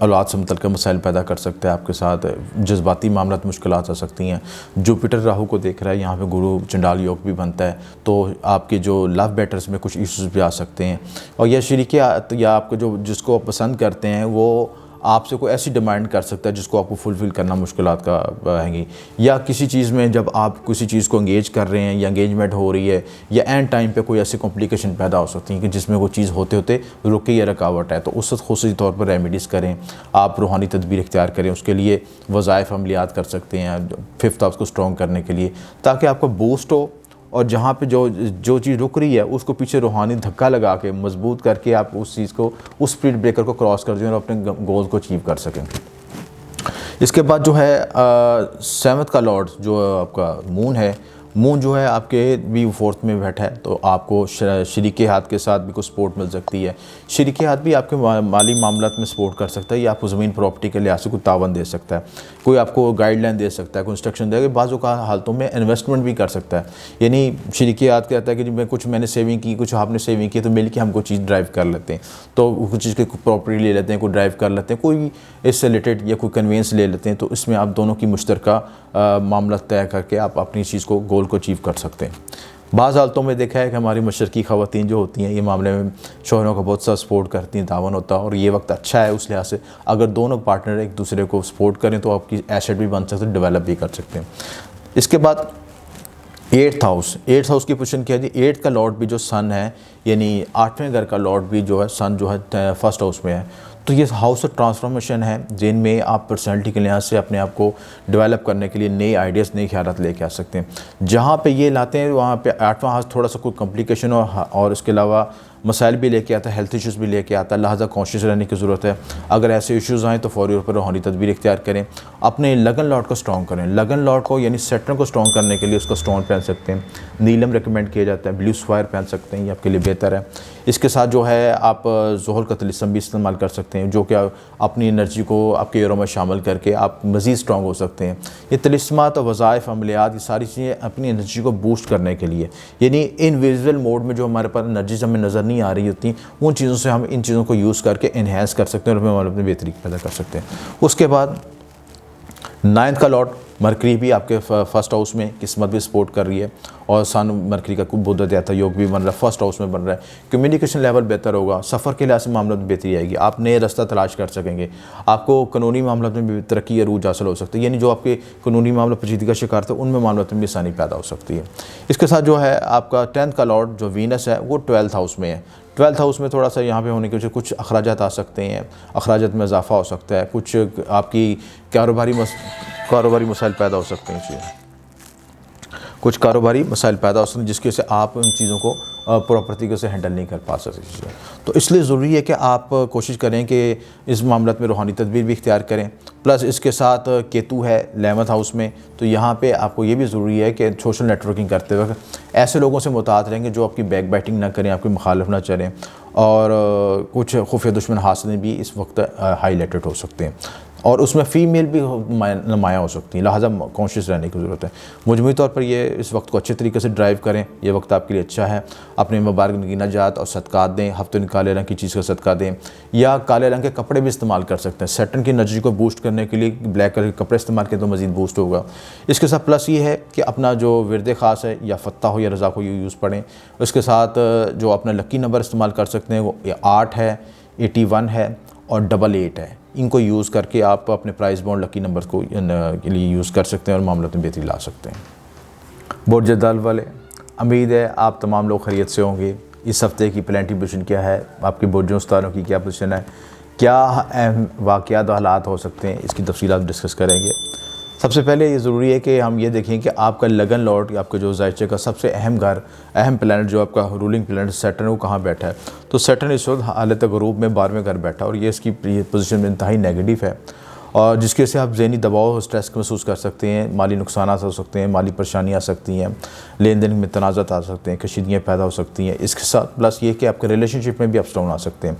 औलाद से मुतल्लिक़ मसाइल पैदा कर सकता है, आपके साथ जज्बाती मामलात मुश्किलात आ सकती हैं। जुपिटर राहु को देख रहा है, यहाँ पे गुरु चंडाल योग भी बनता है, तो आपके जो लव मैटर्स में कुछ इश्यूज़ भी आ सकते हैं और यह शरीक या आपको जो जिसको आप पसंद करते हैं वो आपसे कोई ऐसी डिमांड कर सकता है जिसको आपको फुलफ़िल करना मुश्किलात का रहेंगी, या किसी चीज़ में जब आप किसी चीज़ को एंगेज कर रहे हैं या एंगेजमेंट हो रही है या एंड टाइम पे कोई ऐसी कॉम्प्लिकेशन पैदा हो सकती है कि जिसमें वो चीज़ होते होते रुके या रुकावट है। तो उस वक्त ख़ुसूसी तौर पर रेमेडीज़ करें, आप रूहानी तदबीर इख्तियार करें, उसके लिए वज़ाइफ अमलियात कर सकते हैं 5th हाउस को स्ट्रॉन्ग करने के लिए, ताकि आपका बूस्ट हो और जहाँ पे जो चीज़ रुक रही है उसको पीछे रूहानी धक्का लगा के मजबूत करके आप उस चीज़ को, उस स्पीड ब्रेकर को क्रॉस कर दें और अपने गोल को अचीव कर सकें। इसके बाद जो है 7th का लॉर्ड जो आपका मून है, मून जो है आपके भी 4th में बैठा है, तो आपको शरीके हाथ के साथ भी कुछ सपोर्ट मिल सकती है। शरीके हाथ भी आपके माली मामलात में सपोर्ट कर सकता है, या आपको ज़मीन प्रॉपर्टी के लिहाज से कोई तावन दे सकता है, कोई आपको गाइडलाइन दे सकता है, कोई इंस्ट्रक्शन देगा। बाज़ों का हालतों में इन्वेस्टमेंट भी कर सकता है, यानी शरीके हाथ कहता है कि मैंने सेविंग की, कुछ आपने सेविंग की, तो मिल के हम कोई चीज़ ड्राइव कर लेते हैं, तो कुछ चीज़ की प्रॉपर्टी ले लेते हैं, कोई ड्राइव कर लेते हैं, कोई इससे रिलेटेड या कोई कन्वेंस ले लेते हैं। तो इसमें आप दोनों की मुश्तरका मामला तय करके आप अपनी चीज़ को, गोल को अचीव कर सकते हैं। बाज़ हालतों में देखा है कि हमारी मशरकी ख़वातीन जो होती हैं, ये मामले में शोहरों का बहुत सा सपोर्ट करती हैं, तावन होता है, और ये वक्त अच्छा है उस लिहाज से। अगर दोनों पार्टनर एक दूसरे को सपोर्ट करें तो आपकी एसेट भी बन सकते हैं, डेवलप भी कर सकते हैं। इसके बाद 8th हाउस की पोजीशन क्या है जी? 8th का लॉर्ड भी जो सन है, यानी 8वें घर का लॉर्ड भी जो है सन जो है 1st हाउस में है। तो ये हाउस ऑफ ट्रांसफॉर्मेशन है, जिनमें आप पर्सनैलिटी के लिहाज से अपने आप को डेवलप करने के लिए नए आइडियाज़, नए ख्यालात लेके आ सकते हैं। जहाँ पे ये लाते हैं वहाँ पे 8वां हाउस थोड़ा सा कोई कॉम्प्लिकेशन और इसके अलावा मसाइल भी लेके आता है, हेल्थ इश्यूज़ भी लेके आता है, लिहाजा कॉन्शियस रहने की ज़रूरत है। अगर ऐसे इश्यूज़ आएँ तो फौरी तौर पर रूहानी तदबीर इख्तियार करें, अपने लगन लॉर्ड को स्ट्रॉन्ग करें। लगन लॉर्ड को यानी सैटर्न को स्ट्रॉन्ग करने के लिए उसका स्टोन पहन सकते हैं, नीलम रिकमेंड किया जाता है, ब्लू सफ़ायर पहन सकते हैं, ये आपके लिए बेहतर है। इसके साथ जो है आप ज़ोहर का तिलिस्म भी इस्तेमाल कर सकते हैं, जो कि अपनी एनर्जी को आपके यूरो में शामिल करके आप मज़ीद स्ट्रॉन्ग हो सकते हैं। ये तिलिस्मात और वज़ाइफ, अमलियात, ये सारी चीज़ें अपनी एनर्जी को बूस्ट करने के लिए, यानी इनविजिबल मोड में जो हमारे पास एनर्जीज हमें नज़र नहीं आ रही होती, उन चीज़ों से हम इन चीज़ों को यूज़ करके इन्हेंस कर सकते हैं और हमें अपनी बेहतरी पैदा कर सकते हैं। उसके बाद 9th का लॉर्ड मरकरी भी आपके 1st हाउस में किस्मत भी सपोर्ट कर रही है, और सन मरकरी का बुध देता योग भी बन रहा है, 1st हाउस में बन रहा है। कम्युनिकेशन लेवल बेहतर होगा, सफ़र के लिहाज से मामला में बेहतरी आएगी, आप नए रास्ता तलाश कर सकेंगे, आपको कानूनी मामलों में भी तरक्की या रूज हासिल हो सकती है, यानी जो आपके कानूनी मामला पेचीदगी का शिकार थे उनमें मामलों में भी आसानी पैदा हो सकती है। इसके साथ जो है आपका 10th का लॉर्ड जो वीनस है वो 12th हाउस में है। 12th हाउस में थोड़ा सा यहाँ पे होने की वजह से कुछ अखराजात आ सकते हैं, अखराजात में इजाफा हो सकता है, कुछ आपकी कारोबारी मसाइल पैदा हो सकते हैं, कुछ कारोबारी मसाइल पैदा हो सकते हैं, जिसकी वजह से आप उन चीज़ों को प्रॉपर तरीके से हैंडल नहीं कर पा सकते। तो इसलिए ज़रूरी है कि आप कोशिश करें कि इस मामले में रूहानी तदबीर भी इख्तियार करें। प्लस इसके साथ केतु है 11th हाउस में, तो यहाँ पे आपको ये भी ज़रूरी है कि सोशल नेटवर्किंग करते वक्त ऐसे लोगों से मुतात रहेंगे जो आपकी बैक बाइटिंग ना करें, आपकी मुखालफ ना चलें, और कुछ खुफिया दुश्मन हासिल भी इस वक्त हाईलाइटेड हो सकते हैं, और उसमें फ़ीमेल भी नुमायाँ हो सकती हैं, लिहाजा कॉन्शियस रहने की ज़रूरत है। मजमूई तौर पर ये इस वक्त को अच्छे तरीके से ड्राइव करें, ये वक्त आपके लिए अच्छा है। अपने मुबारक नगीना जात और सदक़ात दें, हफ्ते में काले रंग की चीज़ का सदका दें, या काले रंग के कपड़े भी इस्तेमाल कर सकते हैं। सैटर्न की एनर्जी को बूस्ट करने के लिए ब्लैक कलर के कपड़े इस्तेमाल करें तो मज़ीद बूस्ट होगा। इसके साथ प्लस ये है कि अपना जो विरद ख़ास है, या फ़त्ता हो या रज़ा को यूज़ पढ़ें। उसके साथ जो अपना लकी नंबर इस्तेमाल कर सकते हैं वो 8 है, 81 है और 88 है। इनको यूज़ करके आप अपने प्राइस बॉन्ड लकी नंबर्स को के लिए यूज़ कर सकते हैं और मामलों में बेहतरी ला सकते हैं। बुर्ज दाल वाले, उम्मीद है आप तमाम लोग खैरियत से होंगे। इस हफ़्ते की प्लानिटरी पोजीशन क्या है, आपके बुर्जों सितारों की क्या पोजीशन है, क्या अहम वाक़यात और हालात हो सकते हैं, इसकी तफसीलात डिस्कस करेंगे। सबसे पहले ये ज़रूरी है कि हम ये देखें कि आपका लगन लॉर्ड, आपके जो ज़ायचे का सबसे अहम घर, अहम प्लैनेट जो आपका रूलिंग प्लैनेट सैटर्न, वो कहाँ बैठा है। तो सैटर्न इस वक्त हालत ग़ुरूब में 12वें घर बैठा, और ये इसकी पोजीशन में इंतहाई नेगेटिव है, और जिसकी वजह से आप ज़हनी दबाव और स्ट्रेस महसूस कर सकते हैं, माली नुकसान हो सकते हैं, माली परेशानियाँ आ सकती हैं, लेन देन में तनाज़ात आ सकते हैं, कशीदियाँ पैदा हो सकती हैं। इसके साथ प्लस ये कि आपके रिलेशनशिप में भी अप्स डाउन आ सकते हैं।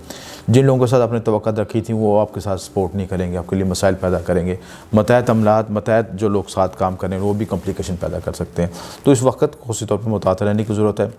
जिन लोगों के साथ आपने तवक्कुत रखी थी वो आपके साथ सपोर्ट नहीं करेंगे, आपके लिए मसाइल पैदा करेंगे। मतहत अमलात, मतहत जो लोग साथ काम करें वो भी कॉम्प्लिकेशन पैदा कर सकते हैं। तो इस वक्त ख़ुशी तौर पर मुतात रहने की ज़रूरत है।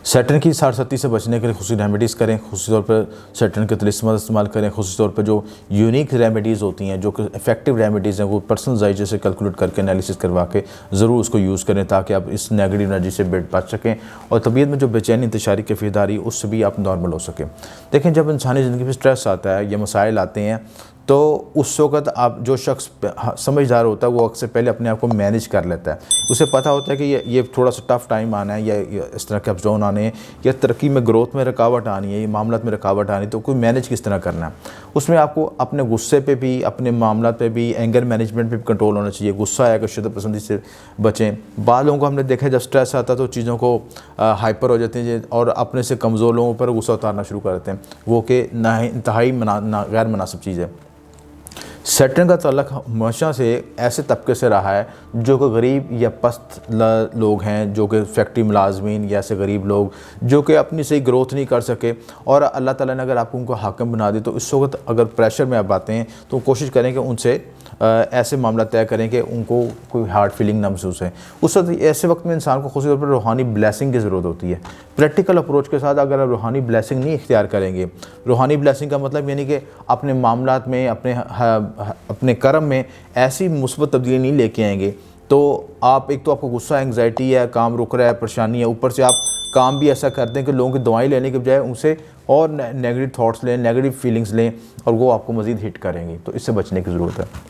सैटर्न की सारसती से बचने के लिए खुशी रेमेडीज़ करें, खुशी तौर पर सैटर्न के तिलिस्म इस्तेमाल करें, खुशी तौर पर जो यूनिक रेमेडीज़ होती हैं, जो कि इफेक्टिव रेमेडीज़ हैं, वो पर्सनल जायजे से कैलकुलेट करके एनालिसिस करवा के ज़रूर उसको यूज़ करें, ताकि आप इस नेगेटिव एनर्जी से बच सकें और तबीयत में जो बेचैनी, इंतशारी कैफियत आ रही है उससे भी आप नॉर्मल हो सकें। देखें, जब इंसानी ज़िंदगी में स्ट्रेस आता है या मसाइल आते हैं तो उस वक्त आप जो शख्स समझदार होता है वो अक्सर पहले अपने आप को मैनेज कर लेता है। उसे पता होता है कि ये थोड़ा सा टफ़ टाइम आना है, या इस तरह के अप डाउन आने हैं, या तरक्की में ग्रोथ में रुकावट आनी है, ये मामलात में रुकावट आनी है, तो कोई मैनेज किस तरह करना है। उसमें आपको अपने गुस्से पे भी, अपने मामलात पे भी, एंगर मैनेजमेंट पे भी कंट्रोल होना चाहिए। गुस्सा आएगा, शिद्दत पसंदी से बचें। बाद लोगों को हमने देखा है जब स्ट्रेस आता है तो चीज़ों को हाइपर हो जाते हैं और अपने से कमज़ोर लोगों पर गुस्सा उतारना शुरू कर देते हैं, वो कि इंतहाई गैर मुनासिब चीज़ है। सैटर्न का ताल्लुक हमेशा से ऐसे तबके से रहा है जो कि गरीब या पस्त लोग हैं, जो कि फैक्ट्री मुलाजमीन या ऐसे गरीब लोग जो कि अपनी सही ग्रोथ नहीं कर सके, और अल्लाह ताला ने अगर आपको उनको हाकिम बना दी तो इस वक्त अगर प्रेशर में आप आते हैं तो कोशिश करें कि उनसे ऐसे मामला तय करें कि उनको कोई हार्ड फीलिंग ना महसूस है। उस वक्त ऐसे वक्त में इंसान को खुशी तौर पर रूहानी ब्लेसिंग की ज़रूरत होती है। प्रैक्टिकल अप्रोच के साथ अगर आप रूहानी ब्लेसिंग नहीं इख्तियार करेंगे, रूहानी ब्लेसिंग का मतलब यानी कि अपने मामलात में, अपने कर्म में ऐसी मुस्बत तब्दीली नहीं लेके आएंगे तो आप एक तो आपको गुस्सा, एंग्जाइटी है, काम रुक रहा है, परेशानी है, ऊपर से आप काम भी ऐसा करते हैं कि लोगों की दवाएं लेने के बजाय उनसे और नेगेटिव थॉट्स लें, नेगेटिव फीलिंग्स लें और वो आपको मज़ीद हिट करेंगे। तो इससे बचने की ज़रूरत है।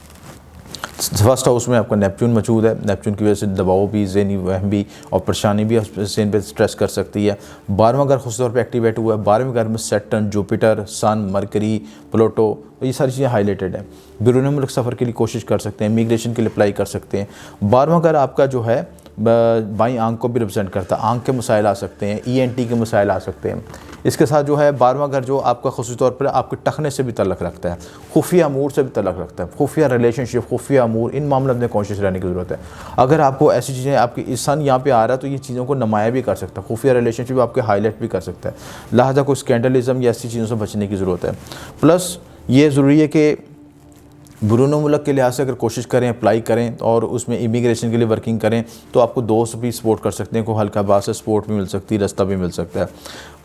फर्स्ट हाउस में आपका नेपच्यून मौजूद है। नेपच्यून की वजह से दबाव भी, ज़हनी वहम भी और परेशानी भी ज़हन पे स्ट्रेस कर सकती है। 12वां घर ख़ास तौर पे एक्टिवेट हुआ है। 12वें घर में सैटर्न, जुपिटर, सन, मरकरी, प्लूटो, तो ये सारी चीज़ें हाईलाइटेड है। बैरून मुल्क सफ़र के लिए कोशिश कर सकते हैं, इमिग्रेशन के लिए अप्लाई कर सकते हैं। 12वां घर आपका जो है बाईं आंख को भी रिप्रेजेंट करता है। आंख के मसाइल आ सकते हैं, ENT के मसाइल आ सकते हैं। इसके साथ जो है 12वां घर जो आपका ख़ुसूसी तौर पर आपके टखने से भी तल्लक रखता है, खुफिया अमूर से भी तल्लक रखता है, खुफिया रिलेशनशिप, खुफिया अमूर, इन मामलों में कोशिश रहने की ज़रूरत है। अगर आपको ऐसी चीज़ें, आपकी सन यहाँ पे आ रहा है तो ये चीज़ों को नुमाया भी कर सकता है, खुफिया रिलेशनशिप आपके हाईलाइट भी कर सकता है। लिहाजा कोई स्कैंडलिज्म या ऐसी चीज़ों से बचने की ज़रूरत है। प्लस ये ज़रूरी है कि बैरून मुल्क के लिहाज से अगर कोशिश करें, अप्लाई करें और उसमें इमिग्रेशन के लिए वर्किंग करें तो आपको दोस्त भी सपोर्ट कर सकते हैं, कोई हल्का बात से सपोर्ट भी मिल सकती है, रास्ता भी मिल सकता है।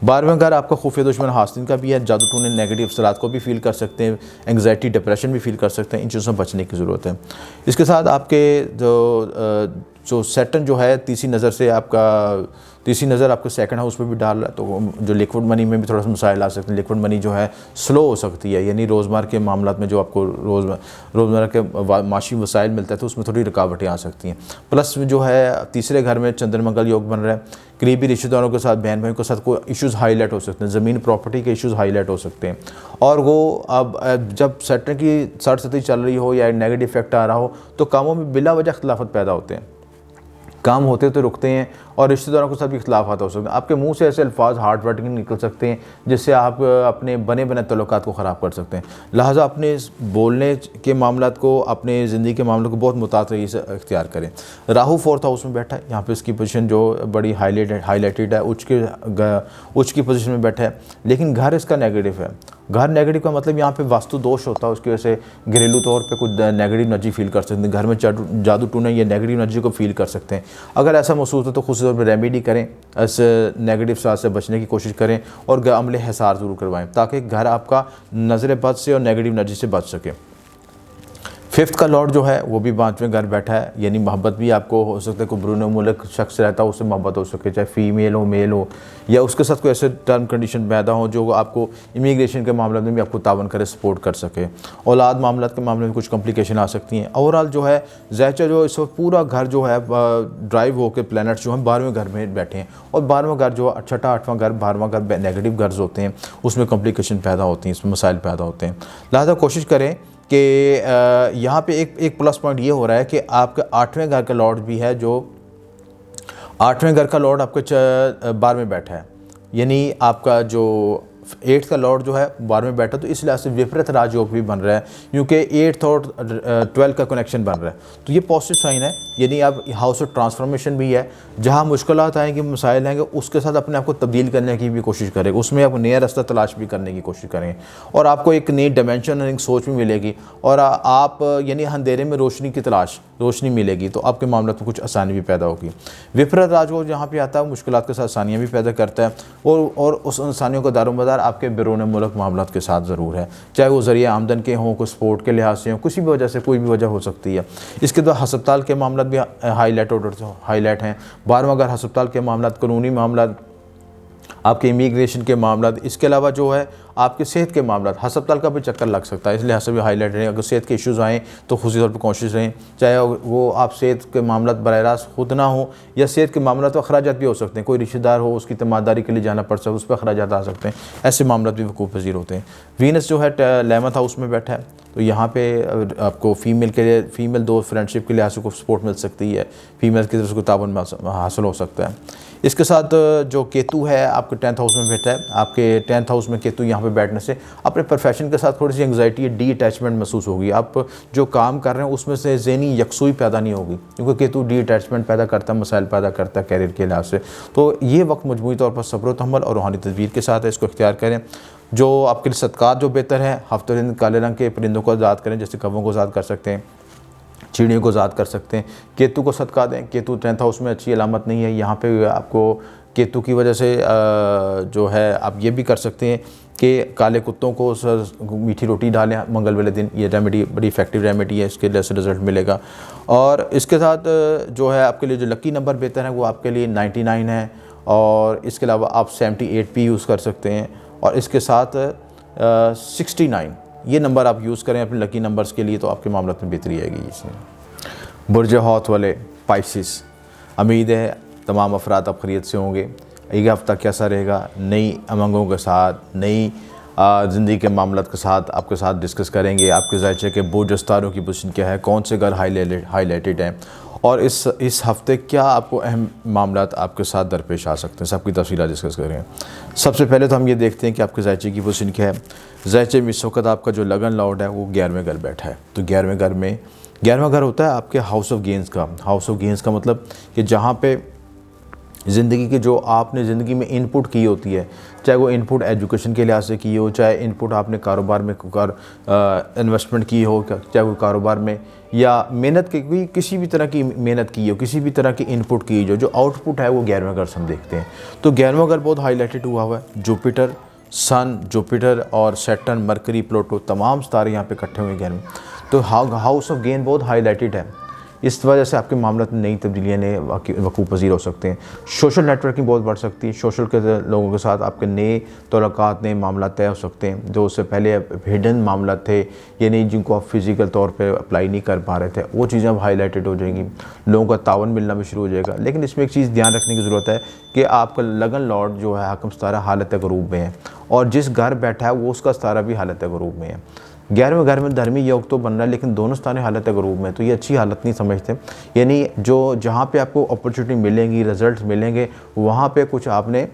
12वें घर आपका खुफिया दुश्मन हासिन का भी है। जादू टूने नेगेटिव असरात को भी फील कर सकते हैं, एंग्जाइटी, डिप्रेशन भी फील कर सकते हैं। इन चीज़ों से बचने की ज़रूरत है। इसके साथ आपके जो सैटर्न जो है तीसरी नज़र आपके सेकंड हाउस में भी डाल रहा है, तो जो लिक्विड मनी में भी थोड़ा सा मसाइल आ सकते हैं। लिक्विड मनी जो है स्लो हो सकती है, यानी रोज़मर्रा के मामला में जो आपको रोज़मर्रा के माशी वसाइल मिलता है तो उसमें थोड़ी रुकावटें आ सकती हैं। प्लस जो है तीसरे घर में चंद्र मंगल योग बन रहा है। करीबी रिश्तेदारों के साथ, बहन भाइयों के साथ कोई इश्यूज़ हाईलाइट हो सकते हैं, ज़मीन प्रॉपर्टी के इश्यूज़ हाईलाइट हो सकते हैं। और वो अब जब सैटर्न की 60 चल रही हो या नेगेटिव इफेक्ट आ रहा हो तो कामों में बिला वजह इख्तिलाफ़त पैदा होते हैं, काम होते तो रुकते हैं और रिश्तेदारों के साथ भी इख्तिलाफ़ात हो सकते हैं। आपके मुंह से ऐसे अल्फाज हार्ट वर्टिंग निकल सकते हैं जिससे आप अपने बने बने तल्लुकात को ख़राब कर सकते हैं। लिहाजा अपने बोलने के मामलात को, अपने ज़िंदगी के मामलों को बहुत मुताबिक से इख्तियार करें। राहु 4th हाउस में बैठा है, यहाँ पे इसकी पोजीशन जो बड़ी हाईलाइटेड है, उच्च की पोजीशन में बैठा है, लेकिन घर इसका नेगेटिव है। घर नेगेटिव का मतलब यहाँ पे वास्तु दोष होता है, उसकी वजह से घरेलू तौर पे कुछ नेगेटिव एनर्जी फील कर सकते हैं, घर में जादू टूने या नेगेटिव एनर्जी को फील कर सकते हैं। अगर ऐसा महसूस हो तो खुद तौर पर रेमेडी करें, इस नेगेटिव साथ से बचने की कोशिश करें और अमले हिसार ज़रूर करवाएं ताकि घर आपका नज़र बद से और नेगेटिव एनर्जी से बच सके। 5th का लॉर्ड जो है वो भी 5वें घर बैठा है, यानी मोहब्बत भी आपको हो सकता है, कोई बैरून मुल्क शख्स रहता हो उससे मोहब्बत हो सके, चाहे फीमेल हो मेल हो, या उसके साथ कोई ऐसे टर्म कंडीशन पैदा हो जो आपको इमिग्रेशन के मामले में भी आपको तावन करे, सपोर्ट कर सके। औलाद मामला के मामले में कुछ कॉम्प्लिकेशन आ सकती हैं। ओवरऑल जो है ज़ैचा जो इस वक्त पूरा घर जो है ड्राइव होकर प्लैनेट्स जो हैं 12वें घर में बैठे हैं, और 12वां घर जो 6ठा 8वां घर 12वां घर नेगेटिव घर होते हैं, उसमें कॉम्प्लिकेशन पैदा होती हैं, इसमें मसाइल पैदा होते हैं। लिहाजा कोशिश करें कि यहाँ पे एक प्लस पॉइंट ये हो रहा है कि आपके 8वें घर का लॉर्ड भी है, जो 8वें घर का लॉर्ड आपके 12वें बैठा है, यानी आपका जो 8th का लॉर्ड जो है 12वें बैठा, तो इस लिहाज से विपरीत राजयोग भी बन रहा है क्योंकि 8th और 12 का कनेक्शन बन रहा है। तो ये पॉजिटिव साइन है, यानी आप हाउस ऑफ ट्रांसफॉर्मेशन भी है, जहाँ मुश्किलात आएंगी, मसाइल आएंगे, उसके साथ अपने आप को तब्दील करने की भी कोशिश करेंगे, उसमें आप नया रास्ता तलाश भी करने की कोशिश करेंगे और आपको एक नई डायमेंशन और एक सोच भी मिलेगी और आप यानी अंधेरे में रोशनी मिलेगी, तो आपके मामले में कुछ आसानी भी पैदा होगी। विपरीत राजयोग जहाँ पे आता है मुश्किलात के साथ आसानियाँ भी पैदा करता है और उस आसानियों का दारोमदार आपके बैरून मुल्क मामलात के साथ ज़रूर है, चाहे वो ज़रिए आमदन के हों, कोई स्पोर्ट के लिहाज से हों, किसी भी वजह से, कोई भी वजह हो सकती है। इसके बाद हस्पताल के मामलात भी हाईलाइट हैं। 12वां घर हस्पताल के मामलात, कानूनी मामलात, आपके इमिग्रेशन के मामलात, इसके अलावा जो है आपके सेहत के मामलात, हस्पताल का भी चक्कर लग सकता है, इसलिए भी हाईलाइट रहें। अगर सेहत के इश्यूज़ आएँ तो खुशी तौर पर कोशिश रहें, चाहे वो आप सेहत के मामलात बराह रास्त खुद ना हो या सेहत के मामलात तो अखराजात भी हो सकते हैं, कोई रिश्तेदार हो उसकी तीमारदारी के लिए जाना पड़ सकता है, उस पर अखराजात आ सकते हैं, ऐसे मामलात भी वकूफ़ पज़ीर होते हैं। वीनस जो है 11th हाउस में बैठा है, तो यहाँ पे आपको फीमेल दो फ्रेंडशिप के लिहाज से को सपोर्ट मिल सकती है, फीमेल की तरफ से तावन हासिल हो सकता है। इसके साथ जो केतु है आपके 10th हाउस में बैठा है, आपके 10th हाउस में केतु यहाँ पे बैठने से अपने प्रोफेशन के साथ थोड़ी सी एंग्जाइटी या डी अटैचमेंट महसूस होगी। आप जो काम कर रहे हैं उसमें से ज़हनी यकसुई पैदा नहीं होगी, क्योंकि केतु डी अटैचमेंट पैदा करता है, मसाइल पैदा करता है कैरियर के लिहाज से। तो ये वक्त मजमूई तौर पर सब्र व तहम्मुल और रूहानी तदबीर के साथ है, इसको इख्तियार करें। जो आपके लिए सदक़ात जो बेहतर है, हफ्ते दिन काले रंग के परिंदों को आज़ाद करें, जैसे कौवों को आज़ाद कर सकते हैं, चिड़ियों को आज़ाद कर सकते हैं। केतु को सदका दें, केतु 10th हाउस में अच्छी अलामत नहीं है। यहाँ पे आपको केतु की वजह से जो है आप ये भी कर सकते हैं कि काले कुत्तों को मीठी रोटी डालें मंगल वाले दिन। ये रेमेडी बड़ी इफेक्टिव रेमेडी है, इसके लिए रिज़ल्ट मिलेगा। और इसके साथ जो है आपके लिए जो लकी नंबर बेहतर है वो आपके लिए 99 है, और इसके अलावा आप 78 भी यूज़ कर सकते हैं, और इसके साथ 69 ये नंबर आप यूज़ करें अपने लकी नंबर्स के लिए, तो आपके मामले में बेहतरी आएगी। इसमें बुर्ज हौत वाले पाइसिस, उम्मीद है तमाम अफराद अब खैरियत से होंगे। एक हफ़्ता कैसा रहेगा, नई उमंगों के साथ, नई ज़िंदगी के मामलों के साथ आपके साथ डिस्कस करेंगे। आपके ज़ायचे के बोझ अस्तारों की पोजीशन क्या है, कौन से घर हाईलाइटेड हैं, और इस हफ़्ते क्या आपको अहम मामलात आपके साथ दरपेश आ सकते हैं, सबकी तफसीलात डिस्कस करेंगे। सबसे पहले तो हम ये देखते हैं कि आपके ज़ायचे की पोजीशन क्या है। ज़ायचे में इस वक्त आपका जो लगन लॉर्ड है वो 11वें घर बैठा है। तो 11वां घर होता है आपके हाउस ऑफ गेंस का। हाउस ऑफ गेंस का मतलब कि जहाँ पे ज़िंदगी के जो आपने ज़िंदगी में इनपुट की होती है, चाहे वो इनपुट एजुकेशन के लिहाज से की हो, चाहे इनपुट आपने कारोबार में इन्वेस्टमेंट की हो, चाहे वो कारोबार में या मेहनत की कोई किसी भी तरह की मेहनत की हो, किसी भी तरह की इनपुट की जो आउटपुट है वो 11वें घर से हम देखते हैं। तो 11वां घर बहुत हाईलाइटेड हुआ है। जुपिटर, सन, जुपिटर और सैटर्न, मरकरी, प्लूटो तमाम सितारे यहाँ पे इकट्ठे हुए 11वें। तो हाउस ऑफ गेन बहुत हाईलाइटेड है। इस वजह से आपके मामलों में नई तब्दीलियाँ नए वकूफ़ पज़ीर हो सकते हैं। सोशल नेटवर्किंग बहुत बढ़ सकती है। सोशल के लोगों के साथ आपके नए तल्लुकात, नए मामला तय हो सकते हैं जो उससे पहले हिडन मामला थे, यानी जिनको आप फिज़िकल तौर पे अप्लाई नहीं कर पा रहे थे, वो चीज़ें अब हाईलाइटेड हो जाएंगी। लोगों का तावन मिलना भी शुरू हो जाएगा। लेकिन इसमें एक चीज़ ध्यान रखने की ज़रूरत है कि आपका लगन लॉर्ड जो है हाकिम सितारा हालत गरूब में है, और जिस घर बैठा है वो उसका सितारा भी हालत गरूब में है। 11वें घर में धर्मी योग तो बन रहा है, लेकिन दोनों स्थान हालत गरूब में, तो ये अच्छी हालत नहीं समझते। यानी जो जहाँ पे आपको अपॉर्चुनिटी मिलेंगी, रिजल्ट्स मिलेंगे, वहाँ पे कुछ आपने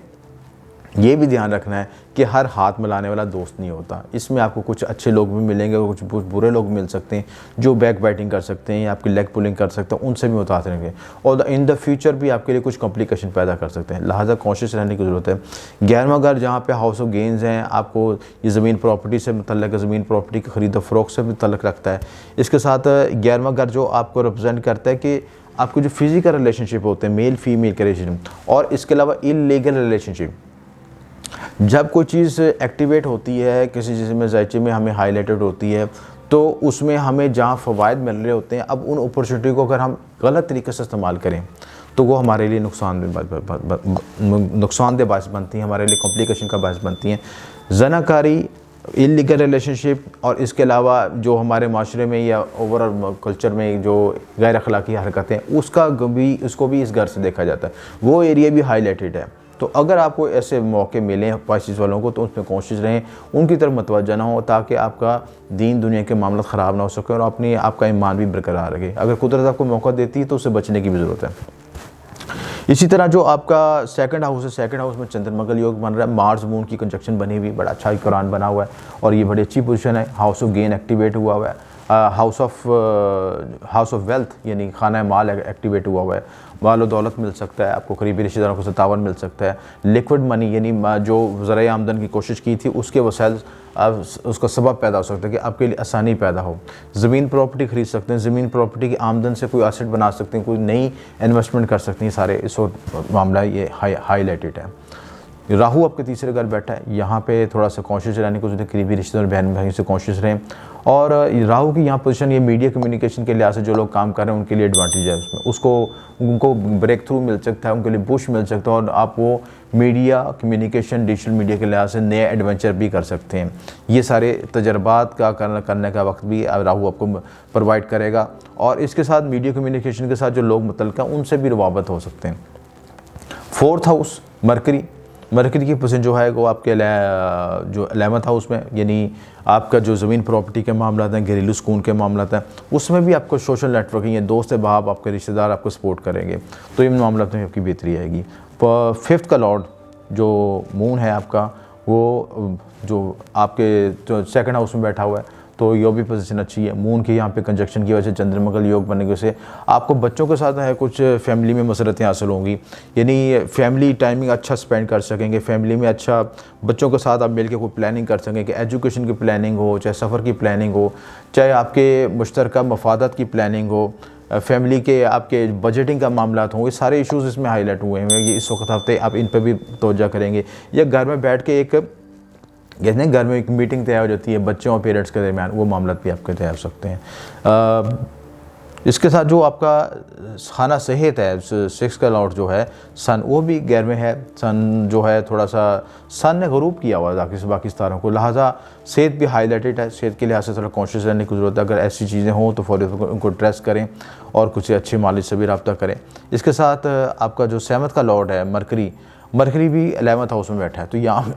ये भी ध्यान रखना है कि हर हाथ मिलाने वाला दोस्त नहीं होता। इसमें आपको कुछ अच्छे लोग भी मिलेंगे, कुछ बुरे लोग मिल सकते हैं जो बैक बाइटिंग कर सकते हैं या आपकी लेग पुलिंग कर सकते हैं, उनसे भी मुतासर रहेंगे, और इन द फ्यूचर भी आपके लिए कुछ कॉम्प्लिकेशन पैदा कर सकते हैं। लिहाजा कॉन्शियस रहने की ज़रूरत है। 11वां घर जहाँ पे हाउस ऑफ गेंस हैं, आपको ये ज़मीन प्रॉपर्टी से मुतल्लिक़, ज़मीन प्रॉपर्टी की खरीद फ़रोख्त से मुतल्लिक़ रखता है। इसके साथ 11वां घर जो आपको रिप्रेजेंट करता है कि आपको जो फिज़िकल रिलेशनशिप होते हैं, मेल फीमेल के रिलेशनशिप, और इसके अलावा इल्लीगल रिलेशनशिप, जब कोई चीज़ एक्टिवेट होती है किसी चीज़ में, ज़ायचे में हमें हाईलाइटेड होती है, तो उसमें हमें जहाँ फ़वाइद मिल रहे होते हैं, अब उन अपॉर्चुनिटी को अगर हम गलत तरीके से इस्तेमाल करें तो वो हमारे लिए नुकसानदेह बायस बनती हैं, हमारे लिए कॉम्प्लिकेशन का बायस बनती हैं। ज़नाकारी, इल्लीगल रिलेशनशिप, और इसके अलावा जो हमारे माशरे में या ओवरऑल कल्चर में जो गैर अखलाकी हरकतें, उसको भी इस घर से देखा जाता है। वो एरिया भी हाईलाइटेड है। तो अगर आपको ऐसे मौके मिलें पाइसिस वालों को, तो उसमें कोशिश रहें उनकी तरफ मतवज्जा ना हो, ताकि आपका दीन दुनिया के मामला ख़राब ना हो सके और आपका ईमान भी बरकरार रहे। अगर कुदरत आपको मौका देती है तो उससे बचने की भी ज़रूरत है। इसी तरह जो आपका सेकंड हाउस है, सेकंड हाउस में चंद्रमंगल योग बन रहा है, मार्स मून की कंजक्शन बनी हुई, बड़ा अच्छा कुरान बना हुआ है, और ये बड़ी अच्छी पोजीशन है। हाउस ऑफ गेन एक्टिवेट हुआ है, हाउस ऑफ वेल्थ यानी खाना माल एक्टिवेट हुआ है, माल दौलत मिल सकता है, आपको करीबी रिश्तेदारों को तावन मिल सकता है। लिक्विड मनी यानी जो ज़राए आमदन की कोशिश की थी उसके वसाइल उसका सबब पैदा हो सकता है कि आपके लिए आसानी पैदा हो। ज़मीन प्रॉपर्टी ख़रीद सकते हैं, ज़मीन प्रॉपर्टी की आमदन से कोई एसेट बना सकते हैं, कोई नई इन्वेस्टमेंट कर सकते हैं। सारे इस वक्त मामला ये हाईलाइटेड है। राहु आपके तीसरे घर बैठा है, यहाँ पे थोड़ा सा कॉन्शियस रहने को, करीबी रिश्तेदार बहन भाई से कॉन्शियस रहें। और राहु की यहाँ पोजीशन, ये मीडिया कम्युनिकेशन के लिहाज से जो लोग काम कर रहे हैं उनके लिए एडवांटेज है। उसमें उनको ब्रेक थ्रू मिल सकता है, उनके लिए पुश मिल सकता है, और आप वो मीडिया कम्युनिकेशन, डिजिटल मीडिया के लिहाज से नए एडवेंचर भी कर सकते हैं। ये सारे तजर्बात का करने का वक्त भी राहु आपको प्रोवाइड करेगा। और इसके साथ मीडिया कम्युनिकेशन के साथ जो लोग मुतल्लिक़ हैं उनसे भी रवाबत हो सकते हैं। फोर्थ हाउस मरकरी की पोजीशन जो है वो आपके जो 11th हाउस में, यानी आपका जो ज़मीन प्रॉपर्टी के मामला हैं, घरेलू सुकून के मामला हैं, उसमें भी आपको सोशल नेटवर्किंग है, दोस्त बाप आपके रिश्तेदार आपको सपोर्ट करेंगे, तो इन मामलों में आपकी बेहतरी आएगी। 5th का लॉर्ड जो मून है आपका, वो जो आपके जो 2nd हाउस में बैठा हुआ है, तो ये भी पोजीशन अच्छी है। मून की यहाँ पे कंजक्शन की वजह से चंद्रमंगल योग बनने की वजह से आपको बच्चों के साथ है कुछ फैमिली में मसरतें हासिल होंगी, यानी फैमिली टाइमिंग अच्छा स्पेंड कर सकेंगे। फैमिली में अच्छा बच्चों के साथ आप मिलकर कोई प्लानिंग कर सकेंगे कि एजुकेशन की प्लानिंग हो, चाहे सफ़र की प्लानिंग हो, चाहे आपके मुश्तरका मफादत की प्लानिंग हो, फैमिली के आपके बजटिंग का मामला हो, ये सारे इश्यूज़ इसमें हाईलाइट हुए हैं। ये इस वक्त हफ्ते आप इन पर भी तवज्जो करेंगे। या घर में बैठ के एक कहते हैं घर में एक मीटिंग तय हो जाती है बच्चों और पेरेंट्स के दरमियान, वो मामला भी आपके तय हो सकते हैं। इसके साथ जो आपका खाना सेहत है, 6 का लॉर्ड जो है सन, वो भी गैर में है। सन जो है थोड़ा सा सन ने गरूब किया हुआ है बाकी सितारों को, लिहाजा सेहत भी हाईलाइटेड है। सेहत के लिहाज से थोड़ा कॉन्शियस रहने की ज़रूरत है। अगर ऐसी चीज़ें हों तो फौरन उनको एड्रेस करें और कुछ अच्छे मालिक से भी रब्ता करें। इसके साथ आपका जो 7th का लॉर्ड है मरकरी भी 11th हाउस में बैठा है। तो यहाँ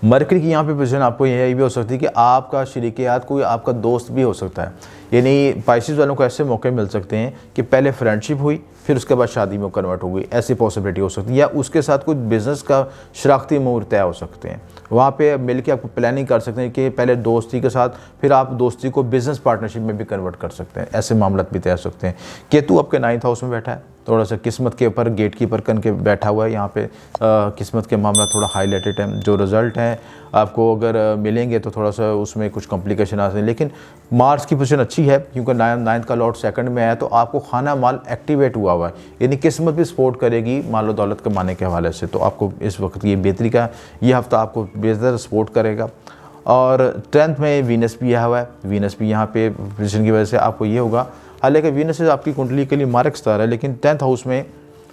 मरकरी की यहाँ पे पोजीशन आपको यही भी हो सकती है कि आपका शरीकियात कोई आपका दोस्त भी हो सकता है, यानी पाइसेस वालों को ऐसे मौके मिल सकते हैं कि पहले फ्रेंडशिप हुई फिर उसके बाद शादी में कन्वर्ट हो गई, ऐसी पॉसिबिलिटी हो सकती है। या उसके साथ कुछ बिज़नेस का शराकती अमूर तय हो सकते हैं, वहाँ पे मिल के आपको प्लानिंग कर सकते हैं कि पहले दोस्ती के साथ फिर आप दोस्ती को बिज़नेस पार्टनरशिप में भी कन्वर्ट कर सकते हैं। ऐसे मामला भी तय हो सकते हैं। केतु आपके 9th हाउस में बैठा है, थोड़ा सा किस्मत के ऊपर गेट कीपर कन के बैठा हुआ है। यहाँ पे किस्मत के मामला थोड़ा हाईलाइटेड है। जो रिज़ल्ट हैं आपको अगर मिलेंगे तो थोड़ा सा उसमें कुछ कॉम्प्लिकेशन आ सकते हैं, लेकिन मार्स की पोजीशन अच्छी है क्योंकि 9th का लॉर्ड 2nd में है, तो आपको खाना माल एक्टिवेट हुआ हुआ है, यानी किस्मत भी सपोर्ट करेगी मालो दौलत कमाने के हवाले से। तो आपको इस वक्त ये बेहतरी का ये हफ्ता आपको बेहतर सपोर्ट करेगा। और 10th में वीनस भी आया हुआ है। वीनस भी यहाँ पे पोजीशन की वजह से आपको ये होगा, हालांकि वीनस आपकी कुंडली के लिए मार्क स्टार है, लेकिन 10th हाउस में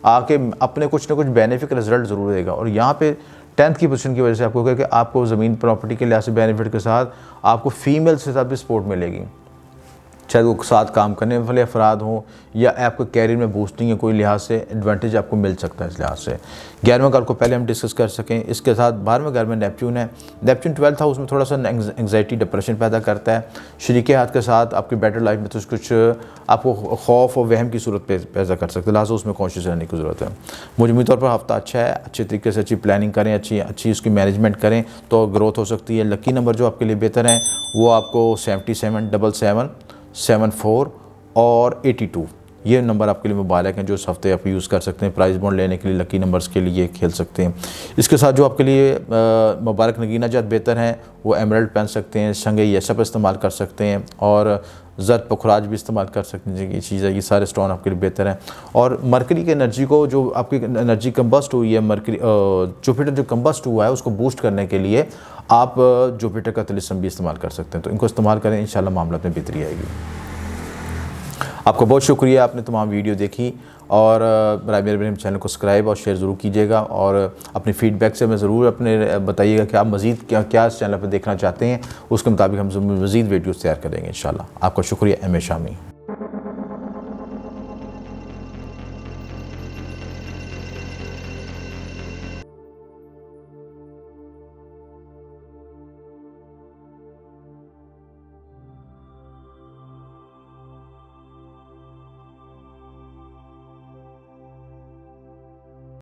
आके अपने कुछ ना कुछ बेनिफिट रिजल्ट ज़रूर देगा। और यहाँ पे 10th की पोजीशन की वजह से आपको क्या कि आपको ज़मीन प्रॉपर्टी के लिहाज से बेनिफिट के साथ आपको फीमेल से साथ भी सपोर्ट मिलेगी, चाहे वो साथ काम करने वाले अफराद हों या आपको कैरियर में बूस्टिंग या कोई लिहाज से एडवांटेज आपको मिल सकता है। इस लिहाज से 11वें घर को पहले हम डिस्कस कर सकें। इसके साथ 12वें घर में नेपच्यून है। नेपच्यून 12th हाउस में थोड़ा सा एंग्जाइटी डिप्रेशन पैदा करता है। शरीके हाथ के साथ आपकी बेटर लाइफ में तो कुछ आपको खौफ और वहम की सूरत पैदा कर सकते हैं, लिहाजा उसमें कॉन्शियस रहने की ज़रूरत है। मजमूई तौर पर हफ्ता अच्छा है, अच्छे तरीके से अच्छी प्लानिंग करें, अच्छी उसकी मैनेजमेंट करें तो ग्रोथ हो सकती है। लकी नंबर जो आपके लिए बेहतर हैं वो आपको 77, 77, 74 और 82, ये नंबर आपके लिए मुबारक हैं जो इस हफ्ते आप यूज़ कर सकते हैं प्राइस बॉन्ड लेने के लिए। लकी नंबर्स के लिए खेल सकते हैं। इसके साथ जो आपके लिए मुबारक नगीना जात बेहतर हैं वो एमरल्ड पहन सकते हैं, संगे येसप इस्तेमाल कर सकते हैं और ज़र पुखराज भी इस्तेमाल कर सकते हैं। ये चीज़ है, ये सारे स्टोन आपके लिए बेहतर हैं। और मरकरी की एनर्जी को, जो आपकी एनर्जी कम्बस्ट हुई है, मरकरी जुपिटर जो कम्बस्ट हुआ है उसको बूस्ट करने के लिए आप जुपिटर का तिलिस्म भी इस्तेमाल कर सकते हैं। तो इनको इस्तेमाल करें, इंशाल्लाह मामला में बेहतरी आएगी। आपका बहुत शुक्रिया, आपने तमाम वीडियो देखी और मेरे चैनल को सब्सक्राइब और शेयर ज़रूर कीजिएगा और अपने फीडबैक से हमें ज़रूर अपने बताइएगा कि आप मज़ीद क्या इस चैनल पर देखना चाहते हैं, उसके मुताबिक हम मज़ीद वीडियोस तैयार करेंगे इंशाल्लाह। आपका शुक्रिया। M A Shami.